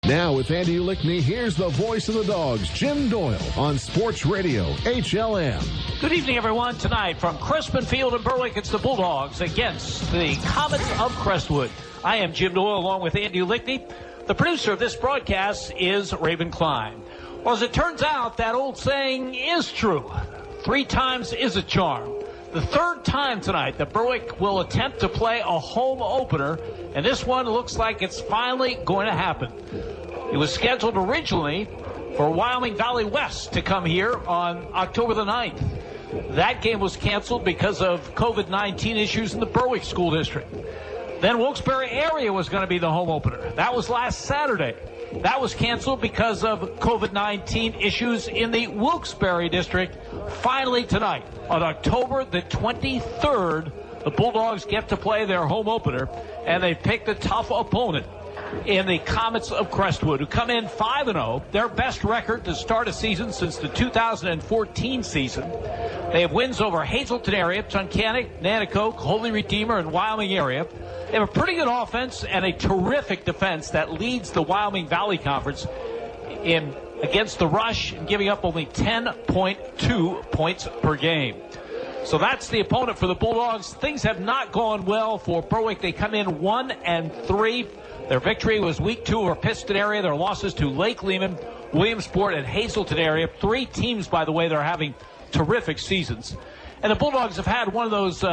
Now with Andy Lickney, here's the voice of the Dogs, Jim Doyle, on Sports Radio HLM. Good evening, everyone. Tonight from Crispin Field in Berwick, it's the Bulldogs against the Comets of Crestwood. I am Jim Doyle along with Andy Lickney. The producer of this broadcast is Raven Klein. Well, as it turns out, that old saying is true. 3 times is a charm. The 3rd time tonight that Berwick will attempt to play a home opener, and this one looks like it's finally going to happen. It was scheduled originally for Wyoming Valley West to come here on October the 9th. That game was canceled because of COVID-19 issues in the Berwick School District. Then Wilkes-Barre area was going to be the home opener. That was last Saturday. That was canceled because of COVID-19 issues in the Wilkes-Barre district. Finally tonight, on October the 23rd, the Bulldogs get to play their home opener, and they picked a tough opponent in the Comets of Crestwood, who come in 5-0, their best record to start a season since the 2014 season. They have wins over Hazelton area, Tunkhannock, Nanticoke, Holy Redeemer, and Wyoming area. They have a pretty good offense and a terrific defense that leads the Wyoming Valley Conference in against the rush and giving up only 10.2 points per game. So that's the opponent for the Bulldogs. Things have not gone well for Berwick. They come in 1-3. Their victory was week 2 over Piston area. Their losses to Lake Lehman, Williamsport, and Hazelton area. 3 teams, by the way, that are having terrific seasons. And the Bulldogs have had one of those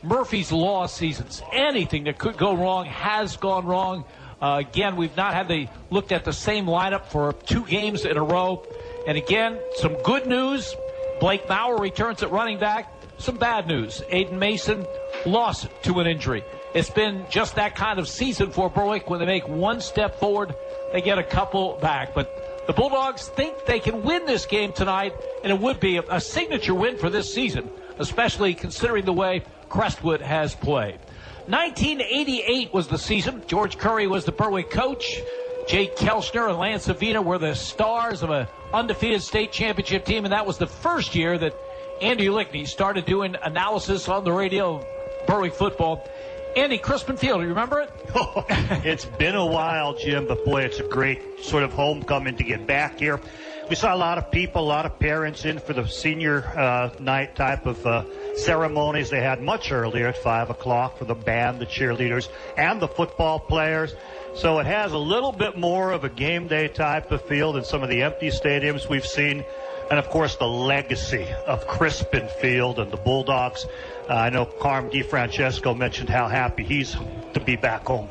Murphy's Law seasons. Anything that could go wrong has gone wrong. Again, we've not had looked at the same lineup for 2 games in a row. And again, some good news. Blake Maurer returns at running back. Some bad news. Aiden Mason lost to an injury. It's been just that kind of season for Berwick. When they make one step forward, they get a couple back. But the Bulldogs think they can win this game tonight, and it would be a signature win for this season, especially considering the way Crestwood has played. 1988 was the season. George Curry was the Berwick coach. Jake Kelchner and Lance Avina were the stars of an undefeated state championship team, and that was the first year that Andy Lickney started doing analysis on the radio of Berwick football. Andy, Crispin Field, do you remember it? Oh, it's been a while, Jim, but boy, it's a great sort of homecoming to get back here. We saw a lot of people, a lot of parents in for the senior night type of ceremonies they had much earlier at 5 o'clock for the band, the cheerleaders, and the football players. So it has a little bit more of a game day type of feel than some of the empty stadiums we've seen. And, of course, the legacy of Crispin Field and the Bulldogs. I know Carm DiFrancesco mentioned how happy he's to be back home.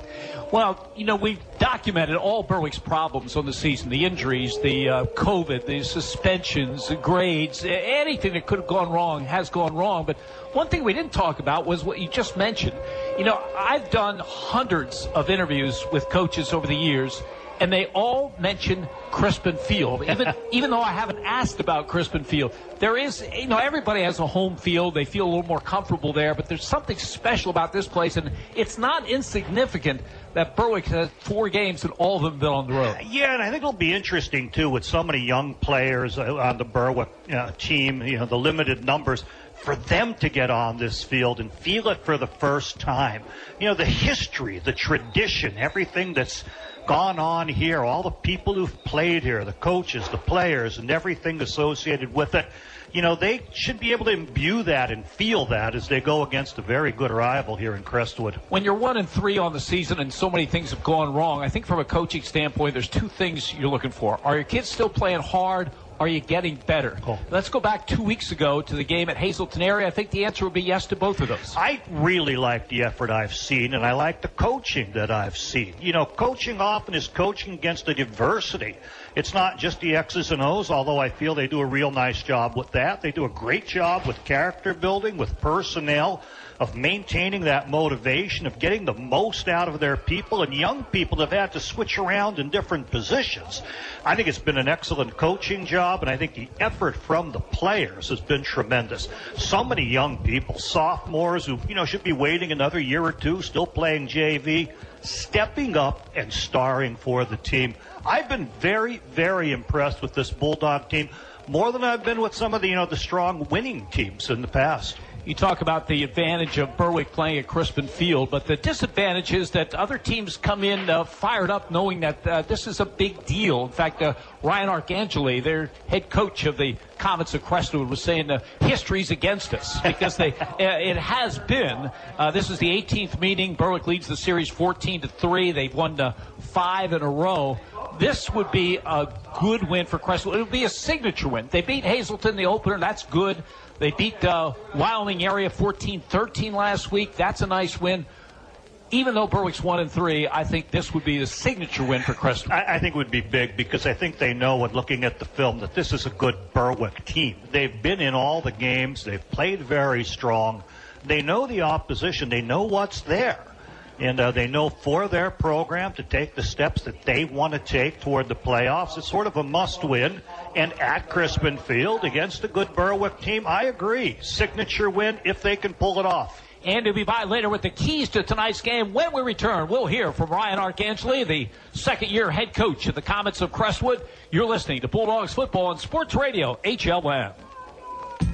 Well, you know, we've documented all Berwick's problems on the season, the injuries, the COVID, the suspensions, the grades, anything that could have gone wrong has gone wrong. But one thing we didn't talk about was what you just mentioned. You know, I've done hundreds of interviews with coaches over the years, and they all mention Crispin Field, even though I haven't asked about Crispin Field. There is, you know, everybody has a home field. They feel a little more comfortable there, but there's something special about this place, and it's not insignificant that Berwick has 4 games and all of them have been on the road. Yeah, and I think it'll be interesting, too, with so many young players on the Berwick team, you know, the limited numbers, for them to get on this field and feel it for the first time. You know, the history, the tradition, everything that's gone on here, all the people who've played here, the coaches, the players, and everything associated with it. You know, they should be able to imbue that and feel that as they go against a very good rival here in Crestwood. When you're 1-3 on the season and so many things have gone wrong, I think from a coaching standpoint, there's 2 things you're looking for. Are your kids still playing hard? Are you getting better? Oh. Let's go back 2 weeks ago to the game at Hazelton area. I think the answer would be yes to both of those. I really like the effort I've seen, and I like the coaching that I've seen. You know, coaching often is coaching against the adversity. It's not just the X's and O's, although I feel they do a real nice job with that. They do a great job with character building, with personnel, of maintaining that motivation, of getting the most out of their people, and young people have had to switch around in different positions. I think it's been an excellent coaching job, and I think the effort from the players has been tremendous. So many young people, sophomores who, you know, should be waiting another year or 2, still playing JV, stepping up and starring for the team. I've been very, very impressed with this Bulldog team, more than I've been with some of the, you know, the strong winning teams in the past. You talk about the advantage of Berwick playing at Crispin Field, but the disadvantage is that other teams come in fired up knowing that this is a big deal. In fact, Ryan Arcangeli, their head coach of the Comets of Crestwood, was saying history's against us because it has been. This is the 18th meeting. Berwick leads the series 14-3. They've won 5 in a row. This would be a good win for Crestwood. It would be a signature win. They beat Hazleton the opener. That's good. They beat Wyoming area 14-13 last week. That's a nice win. Even though Berwick's 1-3, I think this would be a signature win for Crestwood. I think it would be big because I think they know, when looking at the film, that this is a good Berwick team. They've been in all the games. They've played very strong. They know the opposition. They know what's there. And they know for their program to take the steps that they want to take toward the playoffs. It's sort of a must-win. And at Crispin Field against a good Berwick team, I agree. Signature win if they can pull it off. And we'll be by later with the keys to tonight's game. When we return, we'll hear from Ryan Arcangeli, the second-year head coach of the Comets of Crestwood. You're listening to Bulldogs Football on Sports Radio, HLM.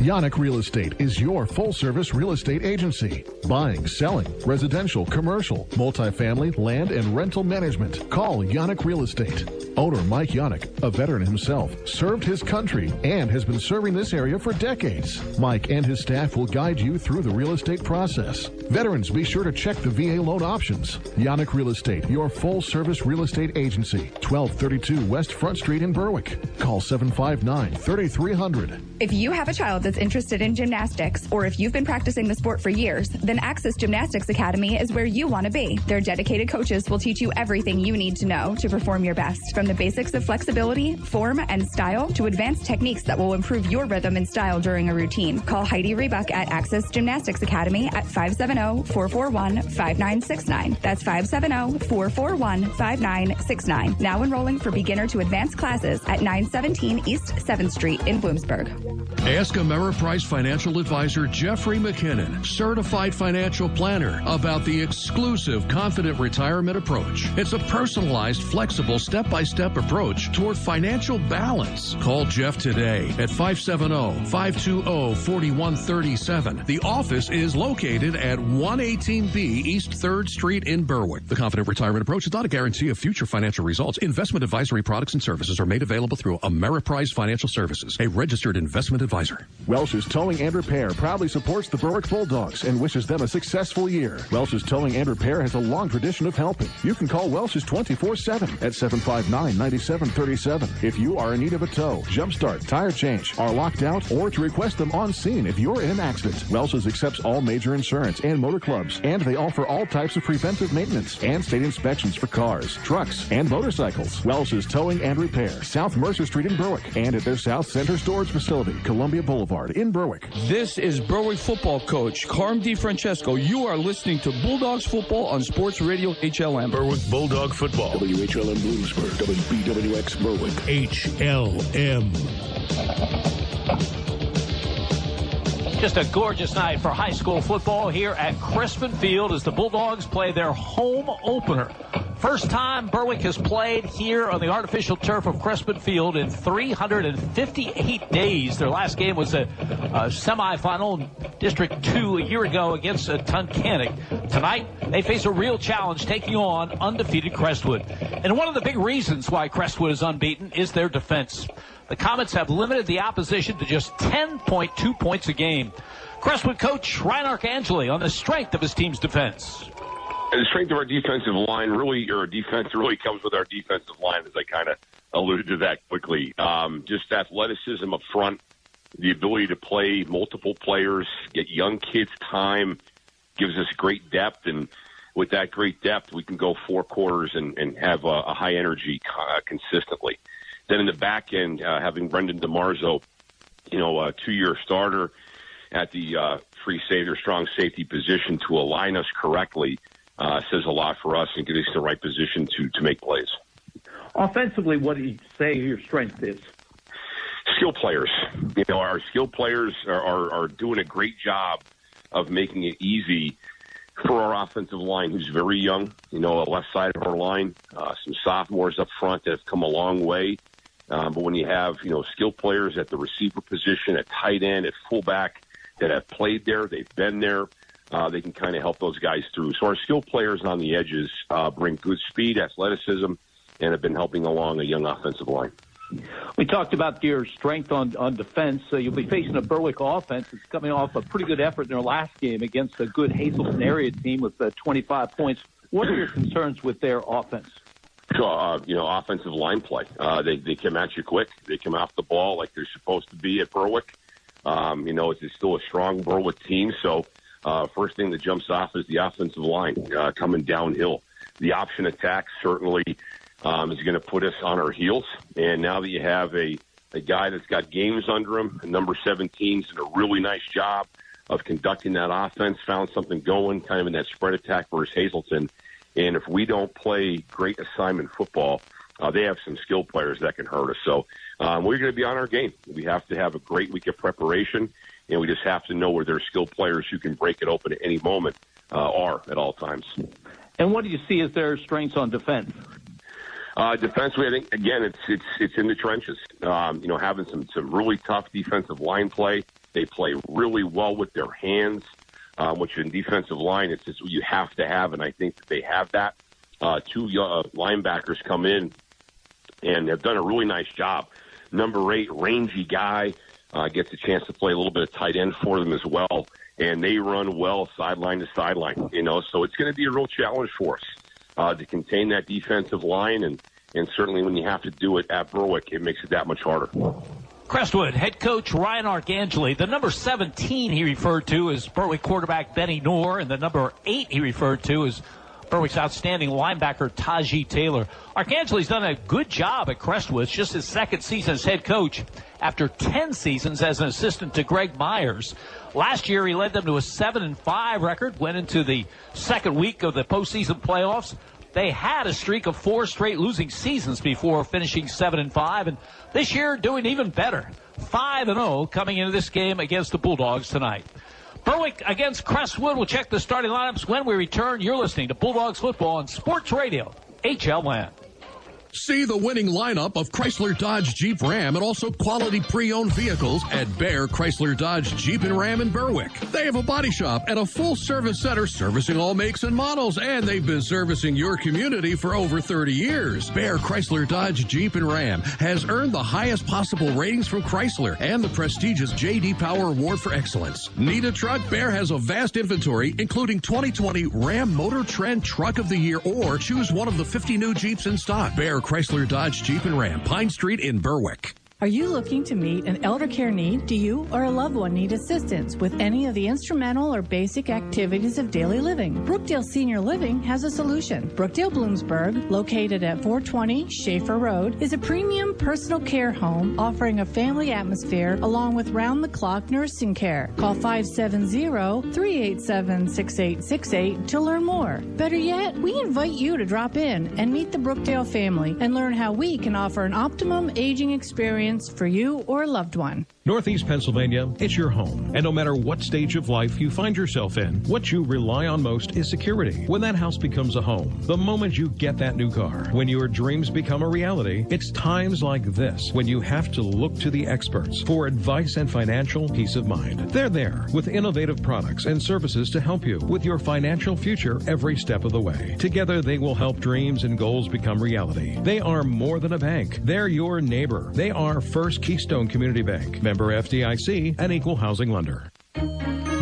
Yannick Real Estate is your full-service real estate agency. Buying, selling, residential, commercial, multifamily, land, and rental management. Call Yannick Real Estate. Owner Mike Yannick, a veteran himself, served his country and has been serving this area for decades. Mike and his staff will guide you through the real estate process. Veterans, be sure to check the VA loan options. Yannick Real Estate, your full-service real estate agency. 1232 West Front Street in Berwick. Call 759-3300. If you have a child that's interested in gymnastics, or if you've been practicing the sport for years, then Access Gymnastics Academy is where you want to be. Their dedicated coaches will teach you everything you need to know to perform your best, from the basics of flexibility, form, and style to advanced techniques that will improve your rhythm and style during a routine. Call Heidi Rebuck at Access Gymnastics Academy at 570-441-5969. That's 570-441-5969. Now enrolling for beginner to advanced classes at 917 East 7th Street in Bloomsburg. Ask Ameriprise financial advisor Jeffrey McKinnon, certified financial planner, about the exclusive Confident Retirement Approach. It's a personalized, flexible, step-by-step approach toward financial balance. Call Jeff today at 570-520-4137. The office is located at 118B East 3rd Street in Berwick. The Confident Retirement Approach is not a guarantee of future financial results. Investment advisory products and services are made available through Ameriprise Financial Services, a registered investment advisor. Welch's Towing and Repair proudly supports the Berwick Bulldogs and wishes them a successful year. Welch's Towing and Repair has a long tradition of helping. You can call Welch's 24/7 at 759-9737 if you are in need of a tow, jump start, tire change, are locked out, or to request them on scene if you're in an accident. Welch's accepts all major insurance and motor clubs, and they offer all types of preventive maintenance and state inspections for cars, trucks, and motorcycles. Welch's Towing and Repair, South Mercer Street in Berwick, and at their South Center Storage Facility, Columbia Boulevard in Berwick. This is Berwick football coach Carm DiFrancesco. You are listening to Bulldogs football on Sports Radio HLM. Berwick Bulldog football. WHLM Bloomsburg. WBWX Berwick. HLM. Just a gorgeous night for high school football here at Crispin Field as the Bulldogs play their home opener. First time Berwick has played here on the artificial turf of Crestwood Field in 358 days. Their last game was a semifinal in District 2 a year ago against Tunkhannock. Tonight, they face a real challenge taking on undefeated Crestwood. And one of the big reasons why Crestwood is unbeaten is their defense. The Comets have limited the opposition to just 10.2 points a game. Crestwood coach Ryan Arcangeli on the strength of his team's defense. And the strength of our defensive line defense really comes with our defensive line, as I kind of alluded to that quickly. Just athleticism up front, the ability to play multiple players, get young kids time, gives us great depth. And with that great depth, we can go 4 quarters and have a high energy consistently. Then in the back end, having Brendan DeMarzo, a 2-year starter at the free safety or strong safety position to align us correctly, says a lot for us and gives us the right position to make plays. Offensively, what do you say your strength is? Skill players. Our skill players are doing a great job of making it easy for our offensive line, who's very young, left side of our line, some sophomores up front that have come a long way. But when you have, skill players at the receiver position, at tight end, at fullback, that have played there. They've been there. They can kind of help those guys through. So our skilled players on the edges bring good speed, athleticism, and have been helping along a young offensive line. We talked about your strength on defense. You'll be facing a Berwick offense that's coming off a pretty good effort in their last game against a good Hazelton area team with 25 points. What are your concerns with their offense? Offensive line play. They come at you quick. They come off the ball like they're supposed to be at Berwick. It's still a strong Berwick team. So first thing that jumps off is the offensive line coming downhill. The option attack certainly is going to put us on our heels. And now that you have a guy that's got games under him, number 17's done a really nice job of conducting that offense, found something going kind of in that spread attack versus Hazelton. And if we don't play great assignment football, they have some skilled players that can hurt us. So we're going to be on our game. We have to have a great week of preparation, and we just have to know where their skilled players who can break it open at any moment are at all times. And what do you see as their strengths on defense? Defensively, I think, again, it's in the trenches. Having some really tough defensive line play. They play really well with their hands, which in defensive line, it's just what you have to have, and I think that they have that. Two linebackers come in and have done a really nice job. Number 8, rangy guy, gets a chance to play a little bit of tight end for them as well, and they run well sideline to sideline. So it's going to be a real challenge for us to contain that defensive line, and certainly when you have to do it at Berwick, it makes it that much harder. Crestwood head coach Ryan Arcangeli. The number 17 he referred to is Berwick quarterback Benny Noor, and the number 8 he referred to is Berwick's outstanding linebacker Taji Taylor. Arcangeli's done a good job at Crestwood. It's just his second season as head coach after 10 seasons as an assistant to Greg Myers. Last year he led them to a 7-5 record, went into the second week of the postseason playoffs. They had a streak of 4 straight losing seasons before finishing 7-5, and this year doing even better. 5-0 coming into this game against the Bulldogs tonight. Berwick against Crestwood. We'll check the starting lineups when we return. You're listening to Bulldogs football on Sports Radio, HLN. See the winning lineup of Chrysler, Dodge, Jeep, Ram, and also quality pre-owned vehicles at Bear Chrysler, Dodge, Jeep, and Ram in Berwick. They have a body shop and a full service center servicing all makes and models, and they've been servicing your community for over 30 years. Bear Chrysler, Dodge, Jeep, and Ram has earned the highest possible ratings from Chrysler and the prestigious J.D. Power Award for Excellence. Need a truck? Bear has a vast inventory, including 2020 Ram Motor Trend Truck of the Year, or choose one of the 50 new Jeeps in stock. Bear Chrysler, Dodge, Jeep, and Ram, Pine Street in Berwick. Are you looking to meet an elder care need? Do you or a loved one need assistance with any of the instrumental or basic activities of daily living? Brookdale Senior Living has a solution. Brookdale Bloomsburg, located at 420 Schaefer Road, is a premium personal care home offering a family atmosphere along with round-the-clock nursing care. Call 570-387-6868 to learn more. Better yet, we invite you to drop in and meet the Brookdale family and learn how we can offer an optimum aging experience for you or a loved one. Northeast Pennsylvania, it's your home. And no matter what stage of life you find yourself in, what you rely on most is security. When that house becomes a home, the moment you get that new car, when your dreams become a reality, it's times like this when you have to look to the experts for advice and financial peace of mind. They're there with innovative products and services to help you with your financial future every step of the way. Together, they will help dreams and goals become reality. They are more than a bank. They're your neighbor. They are First Keystone Community Bank, member FDIC, and equal housing lender.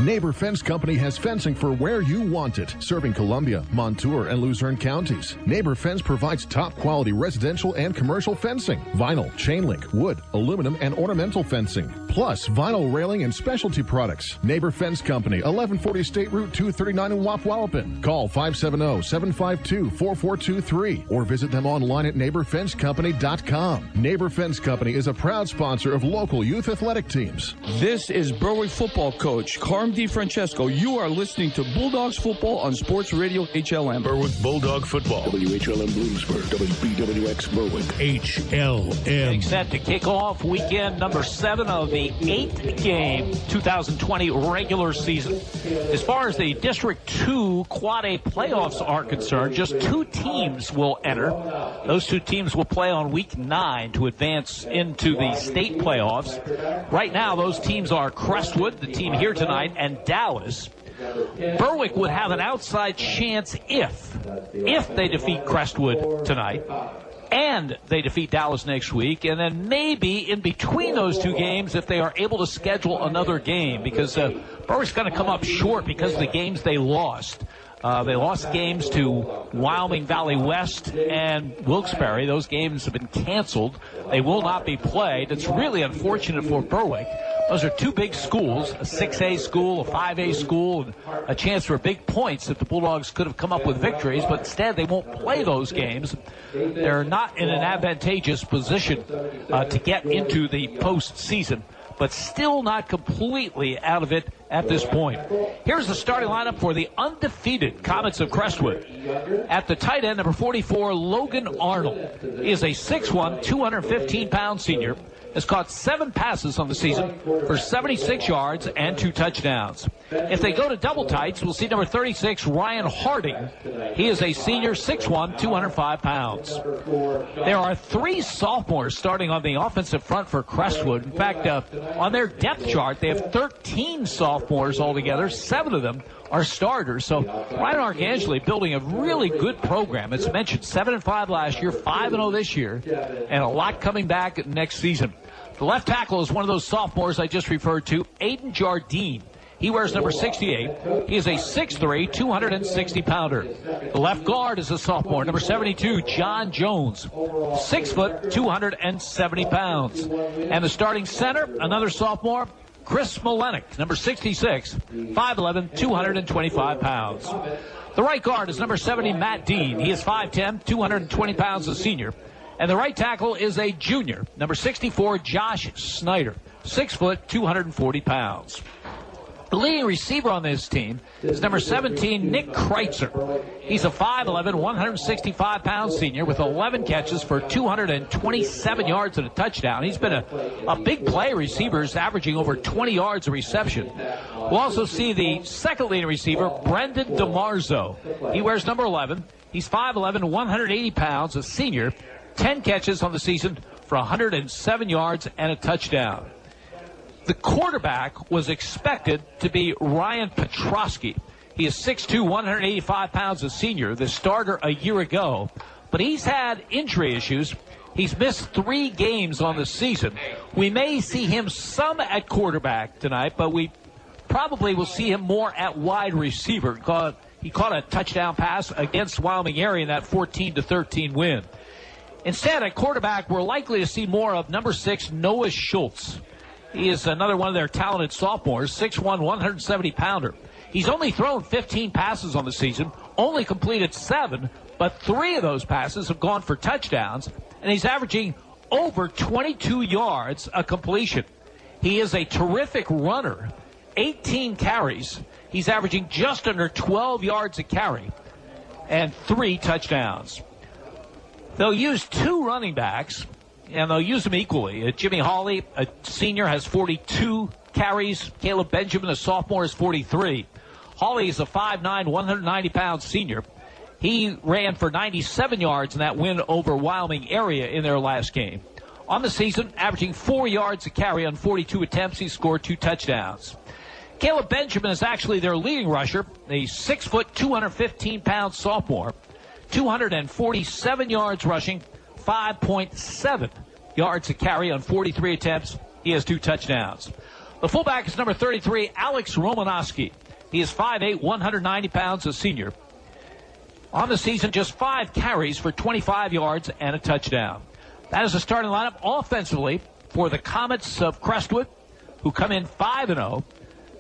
Neighbor Fence Company has fencing for where you want it, serving Columbia, Montour, and Luzerne counties. Neighbor Fence provides top-quality residential and commercial fencing, vinyl, chain link, wood, aluminum, and ornamental fencing, plus vinyl railing and specialty products. Neighbor Fence Company, 1140 State Route 239 in Wapwallopen. Call 570-752-4423 or visit them online at neighborfencecompany.com. Neighbor Fence Company is a proud sponsor of local youth athletic teams. This is Berwick football coach Carm DiFrancesco. You are listening to Bulldogs football on Sports Radio HLM. Berwick Bulldog football. WHLM Bloomsburg, WBWX Berwick. HLM. Getting set to kick off weekend number 7 of the 8-game 2020 regular season. As far as the District 2 Quad A playoffs are concerned, just 2 teams will enter. Those 2 teams will play on Week 9 to advance into the state playoffs. Right now, those teams are Crestwood, the team here tonight, and Dallas. Berwick would have an outside chance if they defeat Crestwood tonight and they defeat Dallas next week, and then maybe in between those 2 games if they are able to schedule another game, because Berwick's going to come up short because of the games they lost. They lost games to Wyoming Valley West and Wilkes-Barre. Those games have been canceled. They will not be played. It's really unfortunate for Berwick. Those are 2 big schools, a 6A school, a 5A school, and a chance for big points if the Bulldogs could have come up with victories, but instead they won't play those games. They're not in an advantageous position to get into the postseason, but still not completely out of it at this point. Here's the starting lineup for the undefeated Comets of Crestwood. At the tight end, number 44, Logan Arnold. He is a 6'1", 215-pound senior. Has caught 7 passes on the season for 76 yards and 2 touchdowns. If they go to double tights, we'll see number 36, Ryan Harding. He is a senior, 6'1", 205 pounds. There are 3 sophomores starting on the offensive front for Crestwood. In fact, on their depth chart, they have 13 sophomores altogether. 7 of them are starters. So Ryan Arcangeli building a really good program. It's mentioned 7-5 last year, 5-0 this year, and a lot coming back next season. The left tackle is one of those sophomores I just referred to, Aiden Jardine. He wears number 68. He is a 6'3", 260-pounder. The left guard is a sophomore, number 72, John Jones, 6 foot, 270 pounds. And the starting center, another sophomore, Chris Malenik, number 66, 5'11", 225 pounds. The right guard is number 70, Matt Dean. He is 5'10", 220 pounds, a senior. And the right tackle is a junior, number 64, Josh Snyder, 6 foot, 240 pounds. The leading receiver on this team is number 17, Nick Kreitzer. He's a 5'11", 165-pound senior with 11 catches for 227 yards and a touchdown. He's been a big play receiver, averaging over 20 yards of reception. We'll also see the second leading receiver, Brendan DeMarzo. He wears number 11. He's 5'11", 180 pounds, a senior, 10 catches on the season for 107 yards and a touchdown. The quarterback was expected to be Ryan Petrosky. He is 6'2", 185 pounds, a senior, the starter a year ago. But he's had injury issues. He's missed 3 games on the season. We may see him some at quarterback tonight, but we probably will see him more at wide receiver. He caught a touchdown pass against Wyoming area in that 14-13 win. Instead, at quarterback, we're likely to see more of number 6, Noah Schultz. He is another one of their talented sophomores, 6'1", 170-pounder. He's only thrown 15 passes on the season, only completed 7, but 3 of those passes have gone for touchdowns, and he's averaging over 22 yards a completion. He is a terrific runner, 18 carries. He's averaging just under 12 yards a carry and 3 touchdowns. They'll use 2 running backs, and they'll use them equally. Jimmy Hawley, a senior, has 42 carries. Caleb Benjamin, a sophomore, is 43. Hawley is a 5'9", 190-pound senior. He ran for 97 yards in that win over Wyoming area in their last game. On the season, averaging 4 yards a carry on 42 attempts, he scored 2 touchdowns. Caleb Benjamin is actually their leading rusher, a 6 foot, 215-pound sophomore. 247 yards rushing, 5.7 yards a carry on 43 attempts. He has 2 touchdowns. The fullback is number 33, Alex Romanowski. He is 5'8", 190 pounds, a senior. On the season, just 5 carries for 25 yards and a touchdown. That is the starting lineup offensively for the Comets of Crestwood, who come in 5-0.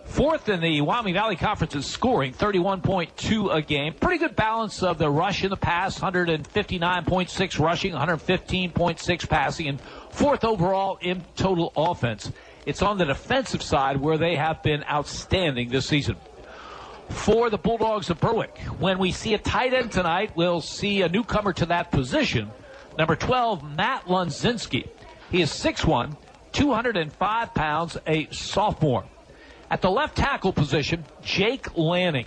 4th in the Wyoming Valley Conference in scoring, 31.2 a game. Pretty good balance of the rush and the pass, 159.6 rushing, 115.6 passing, and 4th overall in total offense. It's on the defensive side where they have been outstanding this season. For the Bulldogs of Berwick, when we see a tight end tonight, we'll see a newcomer to that position, number 12, Matt Lunzinski. He is 6'1", 205 pounds, a sophomore. At the left tackle position, Jake Lanning.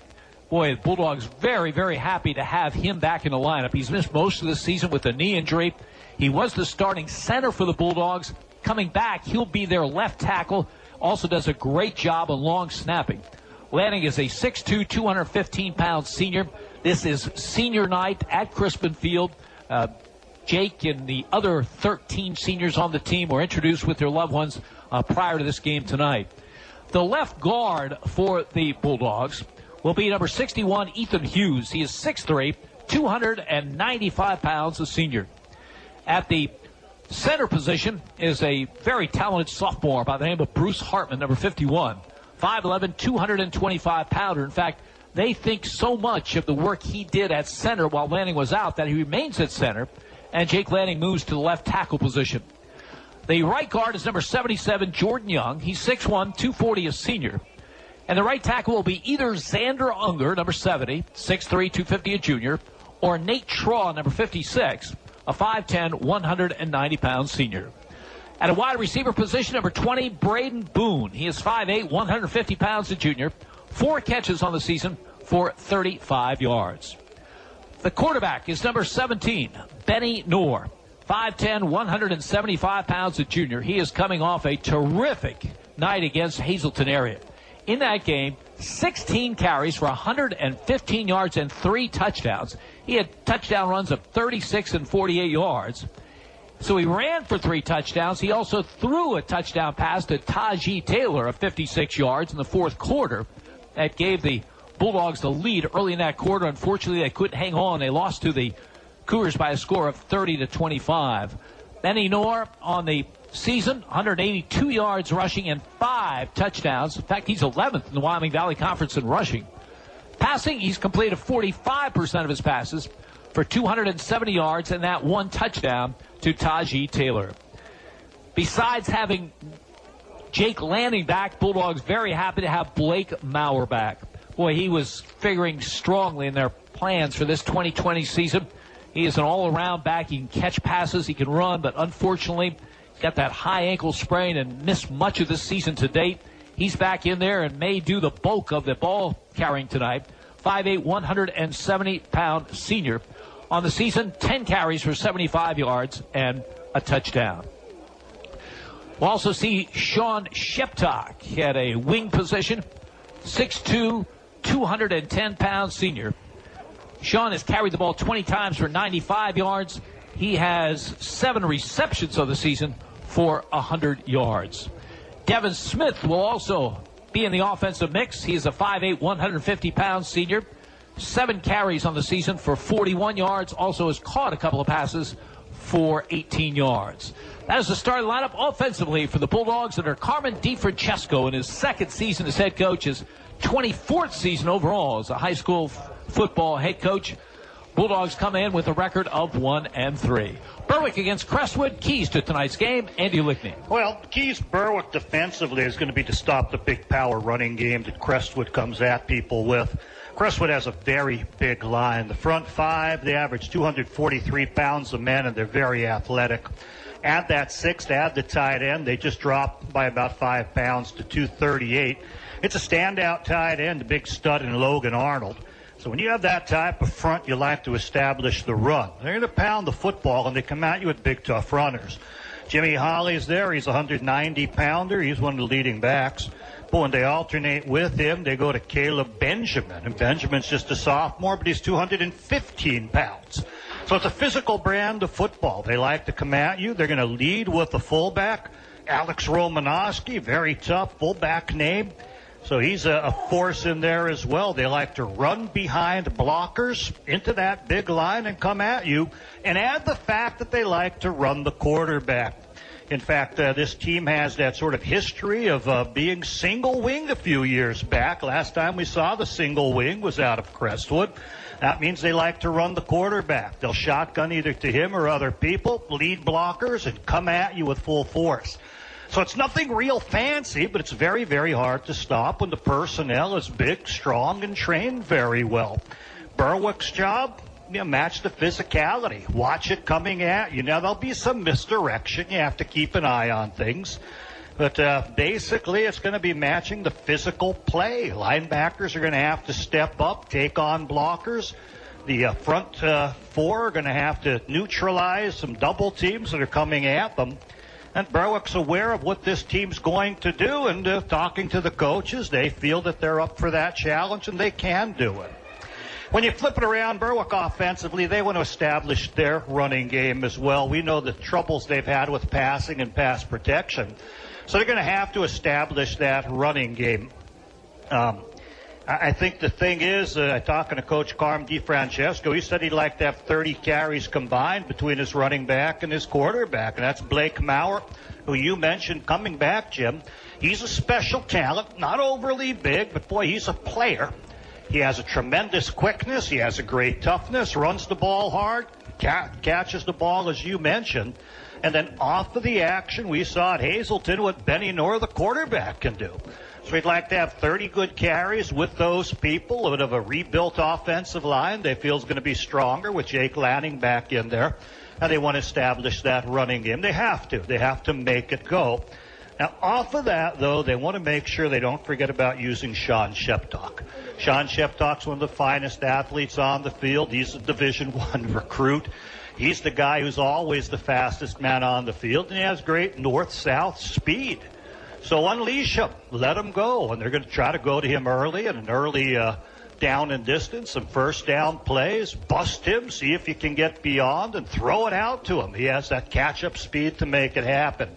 Boy, the Bulldogs very, very happy to have him back in the lineup. He's missed most of the season with a knee injury. He was the starting center for the Bulldogs. Coming back, he'll be their left tackle. Also does a great job on long snapping. Lanning is a 6'2", 215-pound senior. This is senior night at Crispin Field. Jake and the other 13 seniors on the team were introduced with their loved ones prior to this game tonight. The left guard for the Bulldogs will be number 61, Ethan Hughes. He is 6'3", 295 pounds, a senior. At the center position is a very talented sophomore by the name of Bruce Hartman, number 51. 5'11", 225-pounder. In fact, they think so much of the work he did at center while Lanning was out that he remains at center, and Jake Lanning moves to the left tackle position. The right guard is number 77, Jordan Young. He's 6'1", 240, a senior. And the right tackle will be either Xander Unger, number 70, 6'3", 250, a junior, or Nate Traw, number 56, a 5'10", 190-pound senior. At a wide receiver position, number 20, Braden Boone. He is 5'8", 150 pounds, a junior. 4 catches on the season for 35 yards. The quarterback is number 17, Benny Knorr. 5'10", 175 pounds, a junior. He is coming off a terrific night against Hazleton area. In that game, 16 carries for 115 yards and 3 touchdowns. He had touchdown runs of 36 and 48 yards. So he ran for 3 touchdowns. He also threw a touchdown pass to Tajee Taylor of 56 yards in the fourth quarter. That gave the Bulldogs the lead early in that quarter. Unfortunately, they couldn't hang on. They lost to the Cougars by a score of 30-25. Benny Knorr on the season, 182 yards rushing and 5 touchdowns. In fact, he's 11th in the Wyoming Valley Conference in rushing. Passing, he's completed 45% of his passes for 270 yards and that 1 touchdown to Tajee Taylor. Besides having Jake Lanning back, Bulldogs very happy to have Blake Maurer back. Boy, he was figuring strongly in their plans for this 2020 season. He is an all-around back. He can catch passes, he can run, but unfortunately, he's got that high ankle sprain and missed much of this season to date. He's back in there and may do the bulk of the ball carrying tonight. 5'8", 170-pound senior. On the season, 10 carries for 75 yards and a touchdown. We'll also see Sean Sheptock at a wing position. 6'2", 210-pound senior. Sean has carried the ball 20 times for 95 yards. He has 7 receptions of the season for 100 yards. Devin Smith will also be in the offensive mix. He is a 5'8", 150-pound senior. 7 carries on the season for 41 yards. Also has caught a couple of passes for 18 yards. That is the starting lineup offensively for the Bulldogs under Carmen DiFrancesco in his 2nd season as head coach, his 24th season overall as a high school football head coach. Bulldogs come in with a record of 1-3. Berwick against Crestwood. Keys to tonight's game, Andy Lickney. Well, keys Berwick defensively is going to be to stop the big power running game that Crestwood comes at people with. Crestwood has a very big line. The front 5, they average 243 pounds of men, and they're very athletic. Add that 6th, add the tight end. They just dropped by about 5 pounds to 238. It's a standout tight end, the big stud in Logan Arnold. So when you have that type of front, you like to establish the run. They're going to pound the football, and they come at you with big, tough runners. Jimmy Holly's there. He's a 190-pounder. He's one of the leading backs. But when they alternate with him, they go to Caleb Benjamin. And Benjamin's just a sophomore, but he's 215 pounds. So it's a physical brand of football. They like to come at you. They're going to lead with the fullback, Alex Romanowski, very tough fullback name. So he's a force in there as well. They like to run behind blockers into that big line and come at you. And add the fact that they like to run the quarterback. In fact, this team has that sort of history of being single wing a few years back. Last time we saw the single wing was out of Crestwood. That means they like to run the quarterback. They'll shotgun either to him or other people, lead blockers, and come at you with full force. So it's nothing real fancy, but it's very, very hard to stop when the personnel is big, strong, and trained very well. Berwick's job, match the physicality. Watch it coming at you. Now, there'll be some misdirection. You have to keep an eye on things. But basically, it's going to be matching the physical play. Linebackers are going to have to step up, take on blockers. The front four are going to have to neutralize some double teams that are coming at them. And Berwick's aware of what this team's going to do, and talking to the coaches, they feel that they're up for that challenge and they can do it. When you flip it around, Berwick offensively, they want to establish their running game as well. We know the troubles they've had with passing and pass protection. So they're going to have to establish that running game. I think the thing is, talking to Coach Carm DiFrancesco, he said he'd like to have 30 carries combined between his running back and his quarterback, and that's Blake Maurer, who you mentioned coming back, Jim. He's a special talent, not overly big, but boy, he's a player. He has a tremendous quickness, he has a great toughness, runs the ball hard, catches the ball, as you mentioned. And then off of the action, we saw at Hazelton what Benny Knorr, the quarterback, can do. So we'd like to have 30 good carries with those people. A bit of a rebuilt offensive line they feel is going to be stronger with Jake Lanning back in there. And they want to establish that running game. They have to. They have to make it go. Now, off of that, though, they want to make sure they don't forget about using Sean Sheptock. Sean Sheptock's one of the finest athletes on the field. He's a Division I recruit. He's the guy who's always the fastest man on the field, and he has great north-south speed. So unleash him. Let him go. And they're going to try to go to him early, and an early down and distance, some first down plays, bust him, see if you can get beyond, and throw it out to him. He has that catch-up speed to make it happen.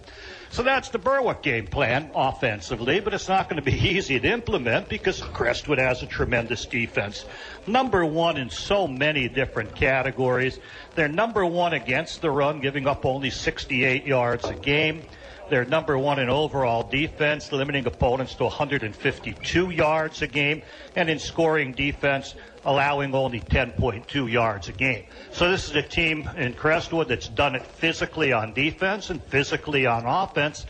So that's the Berwick game plan offensively, but it's not going to be easy to implement because Crestwood has a tremendous defense. Number one in so many different categories. They're number one against the run, giving up only 68 yards a game. They're number one in overall defense, limiting opponents to 152 yards a game, and in scoring defense, allowing only 10.2 yards a game. So this is a team in Crestwood that's done it physically on defense and physically on offense.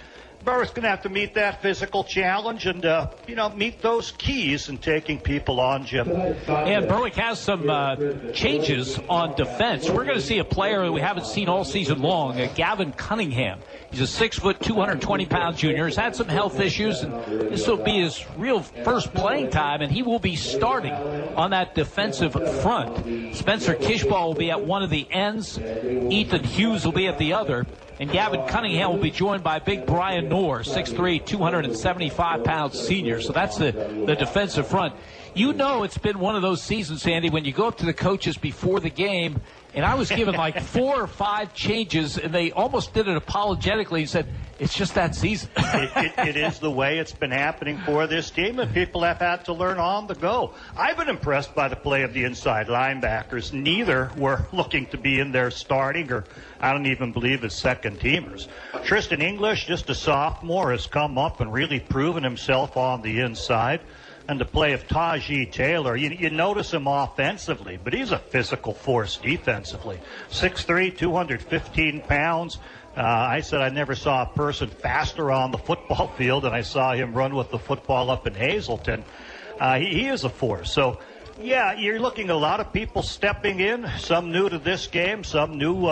Berwick's going to have to meet that physical challenge and, meet those keys in taking people on, Jim. And Berwick has some changes on defense. We're going to see a player that we haven't seen all season long, Gavin Cunningham. He's a 6 foot, 220-pound junior. He's had some health issues, and this will be his real first playing time, and he will be starting on that defensive front. Spencer Kishball will be at one of the ends. Ethan Hughes will be at the other. And Gavin Cunningham will be joined by big Brian Knorr, 6'3", 275-pound senior. So that's the defensive front. You know it's been one of those seasons, Sandy, when you go up to the coaches before the game, and I was given like 4 or 5 changes, and they almost did it apologetically and said, it's just that season. It is the way it's been happening for this team, and people have had to learn on the go. I've been impressed by the play of the inside linebackers. Neither were looking to be in there starting, or I don't even believe as second teamers. Tristan English, just a sophomore, has come up and really proven himself on the inside. And the play of Tajee Taylor, you notice him offensively, but he's a physical force defensively. 6'3", 215 pounds. I said I never saw a person faster on the football field than I saw him run with the football up in Hazelton. He is a force. So, yeah, you're looking at a lot of people stepping in, some new to this game, some new,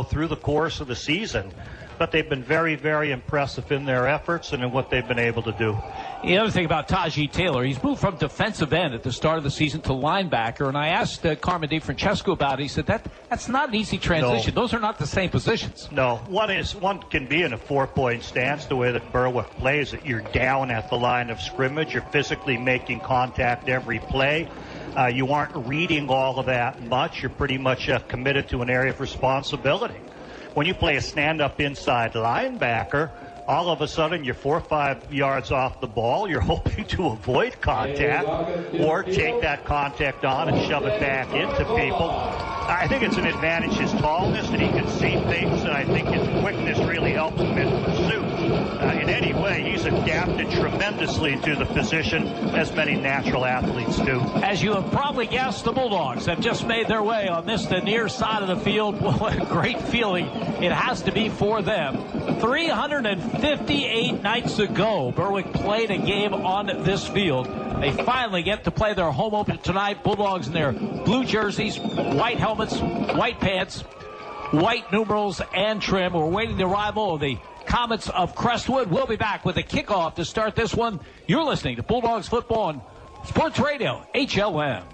through the course of the season. But they've been very, very impressive in their efforts and in what they've been able to do. The other thing about Tajee Taylor, he's moved from defensive end at the start of the season to linebacker, and I asked Carmen DiFrancesco about it. He said that's not an easy transition. No. Those are not the same positions. No. One can be in a 4-point stance the way that Berwick plays it. You're down at the line of scrimmage. You're physically making contact every play. You aren't reading all of that much. You're pretty much committed to an area of responsibility. When you play a stand-up inside linebacker, all of a sudden you're 4 or 5 yards off the ball. You're hoping to avoid contact or take that contact on and shove it back into people. I think it's an advantage, his tallness, that he can see things, and I think his quickness really helps him in pursuit. in any way. He's adapted tremendously to the position, as many natural athletes do. As you have probably guessed, the Bulldogs have just made their way on the near side of the field. What a great feeling it has to be for them. 358 nights ago, Berwick played a game on this field. They finally get to play their home opener tonight. Bulldogs in their blue jerseys, white helmets, white pants, white numerals, and trim. We're waiting the arrival of the Comets of Crestwood. We'll be back with a kickoff to start this one. You're listening to Bulldogs Football on Sports Radio, HLM.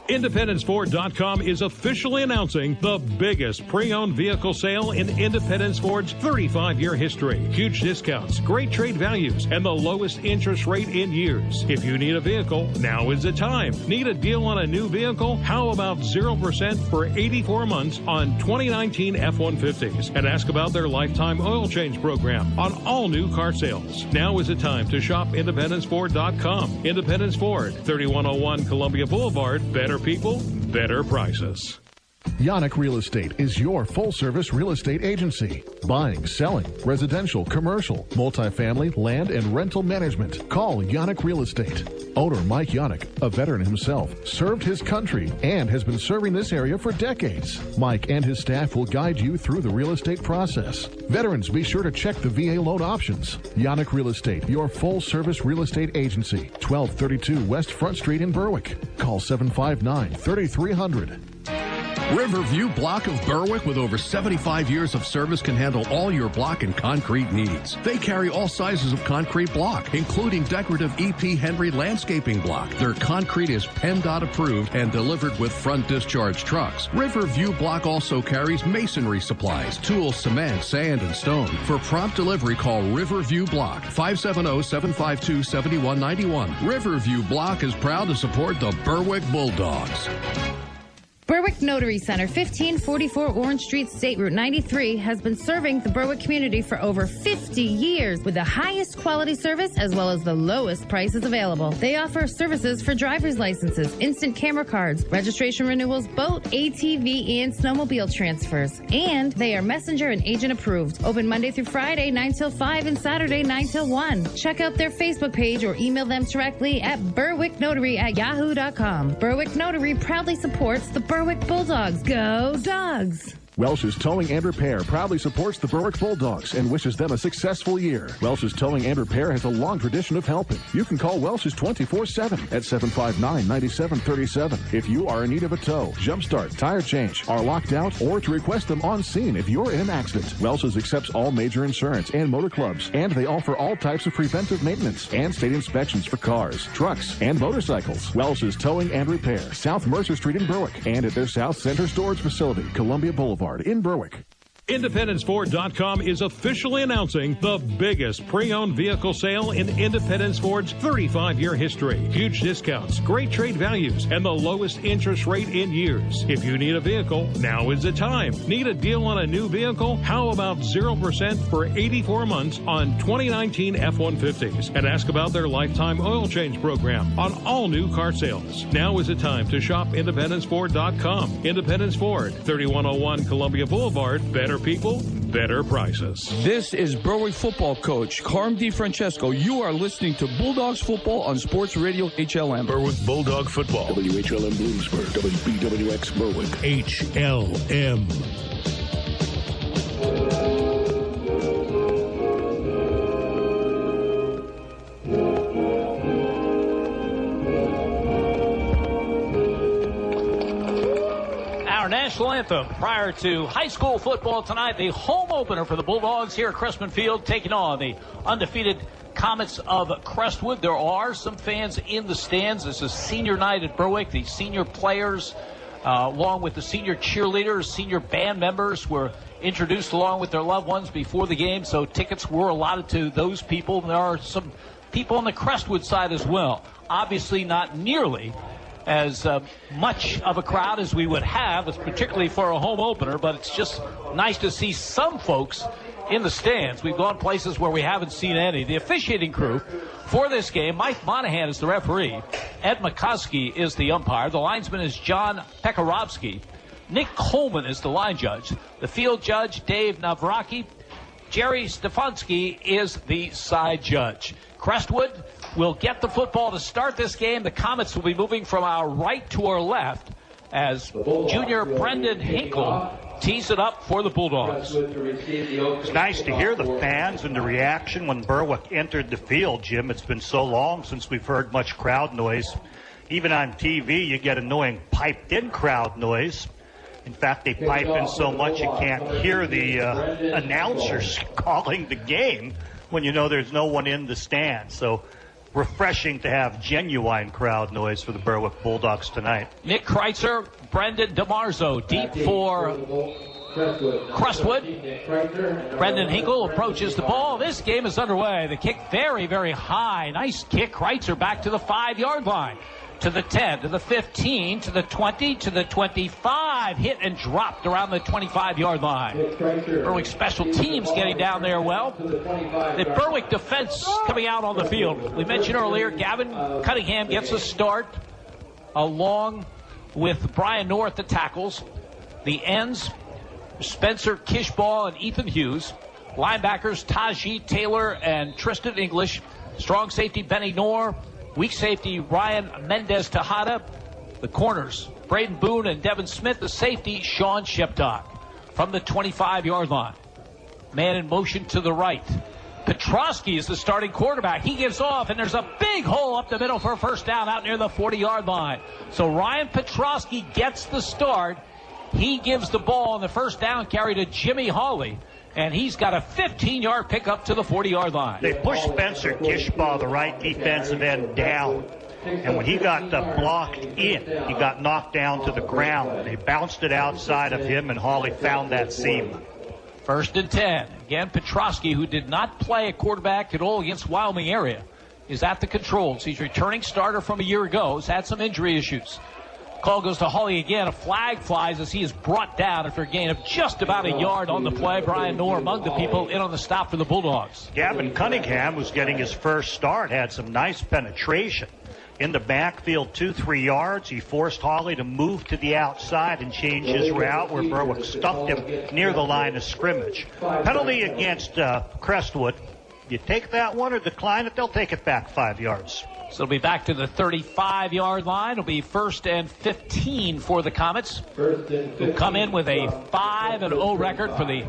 IndependenceFord.com is officially announcing the biggest pre-owned vehicle sale in Independence Ford's 35-year history. Huge discounts, great trade values, and the lowest interest rate in years. If you need a vehicle, now is the time. Need a deal on a new vehicle? How about 0% for 84 months on 2019 F-150s? And ask about their lifetime oil change program on all new car sales. Now is the time to shop IndependenceFord.com. Independence Ford, 3101 Columbia Boulevard. Better people, better prices. Yannick Real Estate is your full-service real estate agency. Buying, selling, residential, commercial, multifamily, land, and rental management. Call Yannick Real Estate. Owner Mike Yannick, a veteran himself, served his country and has been serving this area for decades. Mike and his staff will guide you through the real estate process. Veterans, be sure to check the VA loan options. Yannick Real Estate, your full-service real estate agency. 1232 West Front Street in Berwick. Call 759-3300. Riverview Block of Berwick, with over 75 years of service, can handle all your block and concrete needs. They carry all sizes of concrete block, including decorative E.P. Henry landscaping block. Their concrete is PennDOT approved and delivered with front discharge trucks. Riverview Block also carries masonry supplies, tools, cement, sand, and stone. For prompt delivery, call Riverview Block, 570-752-7191. Riverview Block is proud to support the Berwick Bulldogs. Berwick Notary Center, 1544 Orange Street, State Route 93, has been serving the Berwick community for over 50 years with the highest quality service as well as the lowest prices available. They offer services for driver's licenses, instant camera cards, registration renewals, boat, ATV, and snowmobile transfers. And they are messenger and agent approved. Open Monday through Friday, 9 till 5, and Saturday, 9 till 1. Check out their Facebook page or email them directly at berwicknotary@yahoo.com. Berwick Notary proudly supports the Berwick Bulldogs. Go Dogs! Welsh's Towing and Repair proudly supports the Berwick Bulldogs and wishes them a successful year. Welsh's Towing and Repair has a long tradition of helping. You can call Welsh's 24/7 at 759-9737 if you are in need of a tow, jumpstart, tire change, are locked out, or to request them on scene if you're in an accident. Welsh's accepts all major insurance and motor clubs, and they offer all types of preventive maintenance and state inspections for cars, trucks, and motorcycles. Welsh's Towing and Repair, South Mercer Street in Berwick, and at their South Center Storage Facility, Columbia Boulevard in Berwick. IndependenceFord.com is officially announcing the biggest pre-owned vehicle sale in Independence Ford's 35-year history. Huge discounts, great trade values, and the lowest interest rate in years. If you need a vehicle, now is the time. Need a deal on a new vehicle? How about 0% for 84 months on 2019 F-150s? And ask about their lifetime oil change program on all new car sales. Now is the time to shop IndependenceFord.com. Independence Ford, 3101 Columbia Boulevard. Better people, better prices. This is Berwick football coach Carm DiFrancesco. You are listening to Bulldogs football on Sports Radio HLM. Berwick Bulldog football. WHLM Bloomsburg, WBWX Berwick. HLM. National anthem prior to high school football tonight. The home opener for the Bulldogs here at Crestwood Field, taking on the undefeated Comets of Crestwood. There are some fans in the stands. This is senior night at Berwick. The senior players, along with the senior cheerleaders, senior band members, were introduced along with their loved ones before the game, so tickets were allotted to those people. There are some people on the Crestwood side as well. Obviously not nearly as much of a crowd as we would have, particularly for a home opener, but it's just nice to see some folks in the stands. We've gone places where we haven't seen any. The officiating crew for this game, Mike Monahan is the referee. Ed McCuskey is the umpire. The linesman is John Pekarovsky. Nick Coleman is the line judge. The field judge, Dave Navraki. Jerry Stefanski is the side judge. Crestwood will get the football to start this game. The Comets will be moving from our right to our left as junior Brendan Hinkle tees it up for the Bulldogs. It's nice to hear the fans and the reaction when Berwick entered the field, Jim. It's been so long since we've heard much crowd noise. Even on TV, you get annoying piped-in crowd noise. In fact, they pipe in so much you can't hear the announcers calling the game when you know there's no one in the stand. So refreshing to have genuine crowd noise for the Berwick Bulldogs tonight. Nick Kreitzer, Brendan DeMarzo deep for Crestwood. Brendan Hinkle approaches the ball. This game is underway. The kick very, very high. Nice kick. Kreitzer back to the 5-yard line. To the 10, to the 15, to the 20, to the 25. Hit and dropped around the 25-yard line. Berwick special teams getting down there well. The Berwick defense coming out on the field. We mentioned earlier, Gavin Cunningham gets a start along with Brian North, the tackles. The ends, Spencer Kishball and Ethan Hughes. Linebackers, Taji Taylor and Tristan English. Strong safety, Benny Knorr. Weak safety, Ryan Mendez Tejada. The corners, Braden Boone and Devin Smith. The safety, Sean Shepdock. From the 25-yard line. Man in motion to the right. Petrosky is the starting quarterback. He gives off, and there's a big hole up the middle for a first down out near the 40-yard line. So Ryan Petrosky gets the start. He gives the ball on the first down carry to Jimmy Hawley. And he's got a 15-yard pickup to the 40-yard line. They pushed Spencer Kishbaugh, the right defensive end, down. And when he got blocked in, he got knocked down to the ground. They bounced it outside of him, and Hawley found that seam. 1st and 10. Again, Petrosky, who did not play a quarterback at all against Wyoming area, is at the controls. He's returning starter from a year ago. He's had some injury issues. Call goes to Hawley again. A flag flies as he is brought down after a gain of just about a yard on the play. Brian Knorr among the people in on the stop for the Bulldogs. Gavin Cunningham, who's getting his first start, had some nice penetration. In the backfield, 2-3 yards. He forced Hawley to move to the outside and change his route where Berwick stuffed him near the line of scrimmage. Penalty against Crestwood. You take that one or decline it, they'll take it back 5 yards. So it'll be back to the 35-yard line. It'll be 1st and 15 for the Comets, who come in with a 5-0 record for the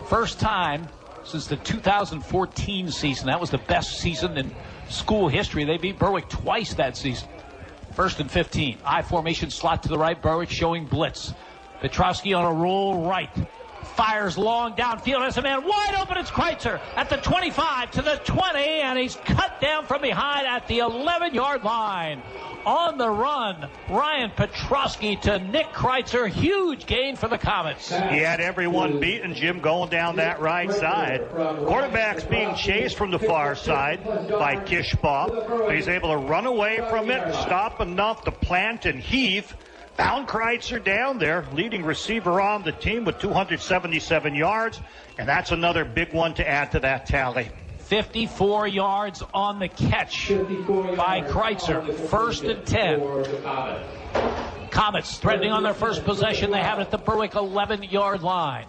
first time since the 2014 season. That was the best season in school history. They beat Berwick twice that season. 1st and 15. I formation slot to the right. Berwick showing blitz. Petrosky on a roll right. Fires long downfield. Has a man wide open. It's Kreitzer at the 25 to the 20, and he's cut down from behind at the 11-yard line. On the run, Ryan Petrosky to Nick Kreitzer. Huge gain for the Comets. He had everyone beaten, Jim, going down that right side. Quarterback's being chased from the far side by Kishbaugh. He's able to run away from it, stop enough to plant and heave. Found Kreitzer down there, leading receiver on the team with 277 yards, and that's another big one to add to that tally. 54 yards on the catch by Kreitzer. 1st and 10. Comets threatening on their first possession. They have it at the Berwick 11-yard line.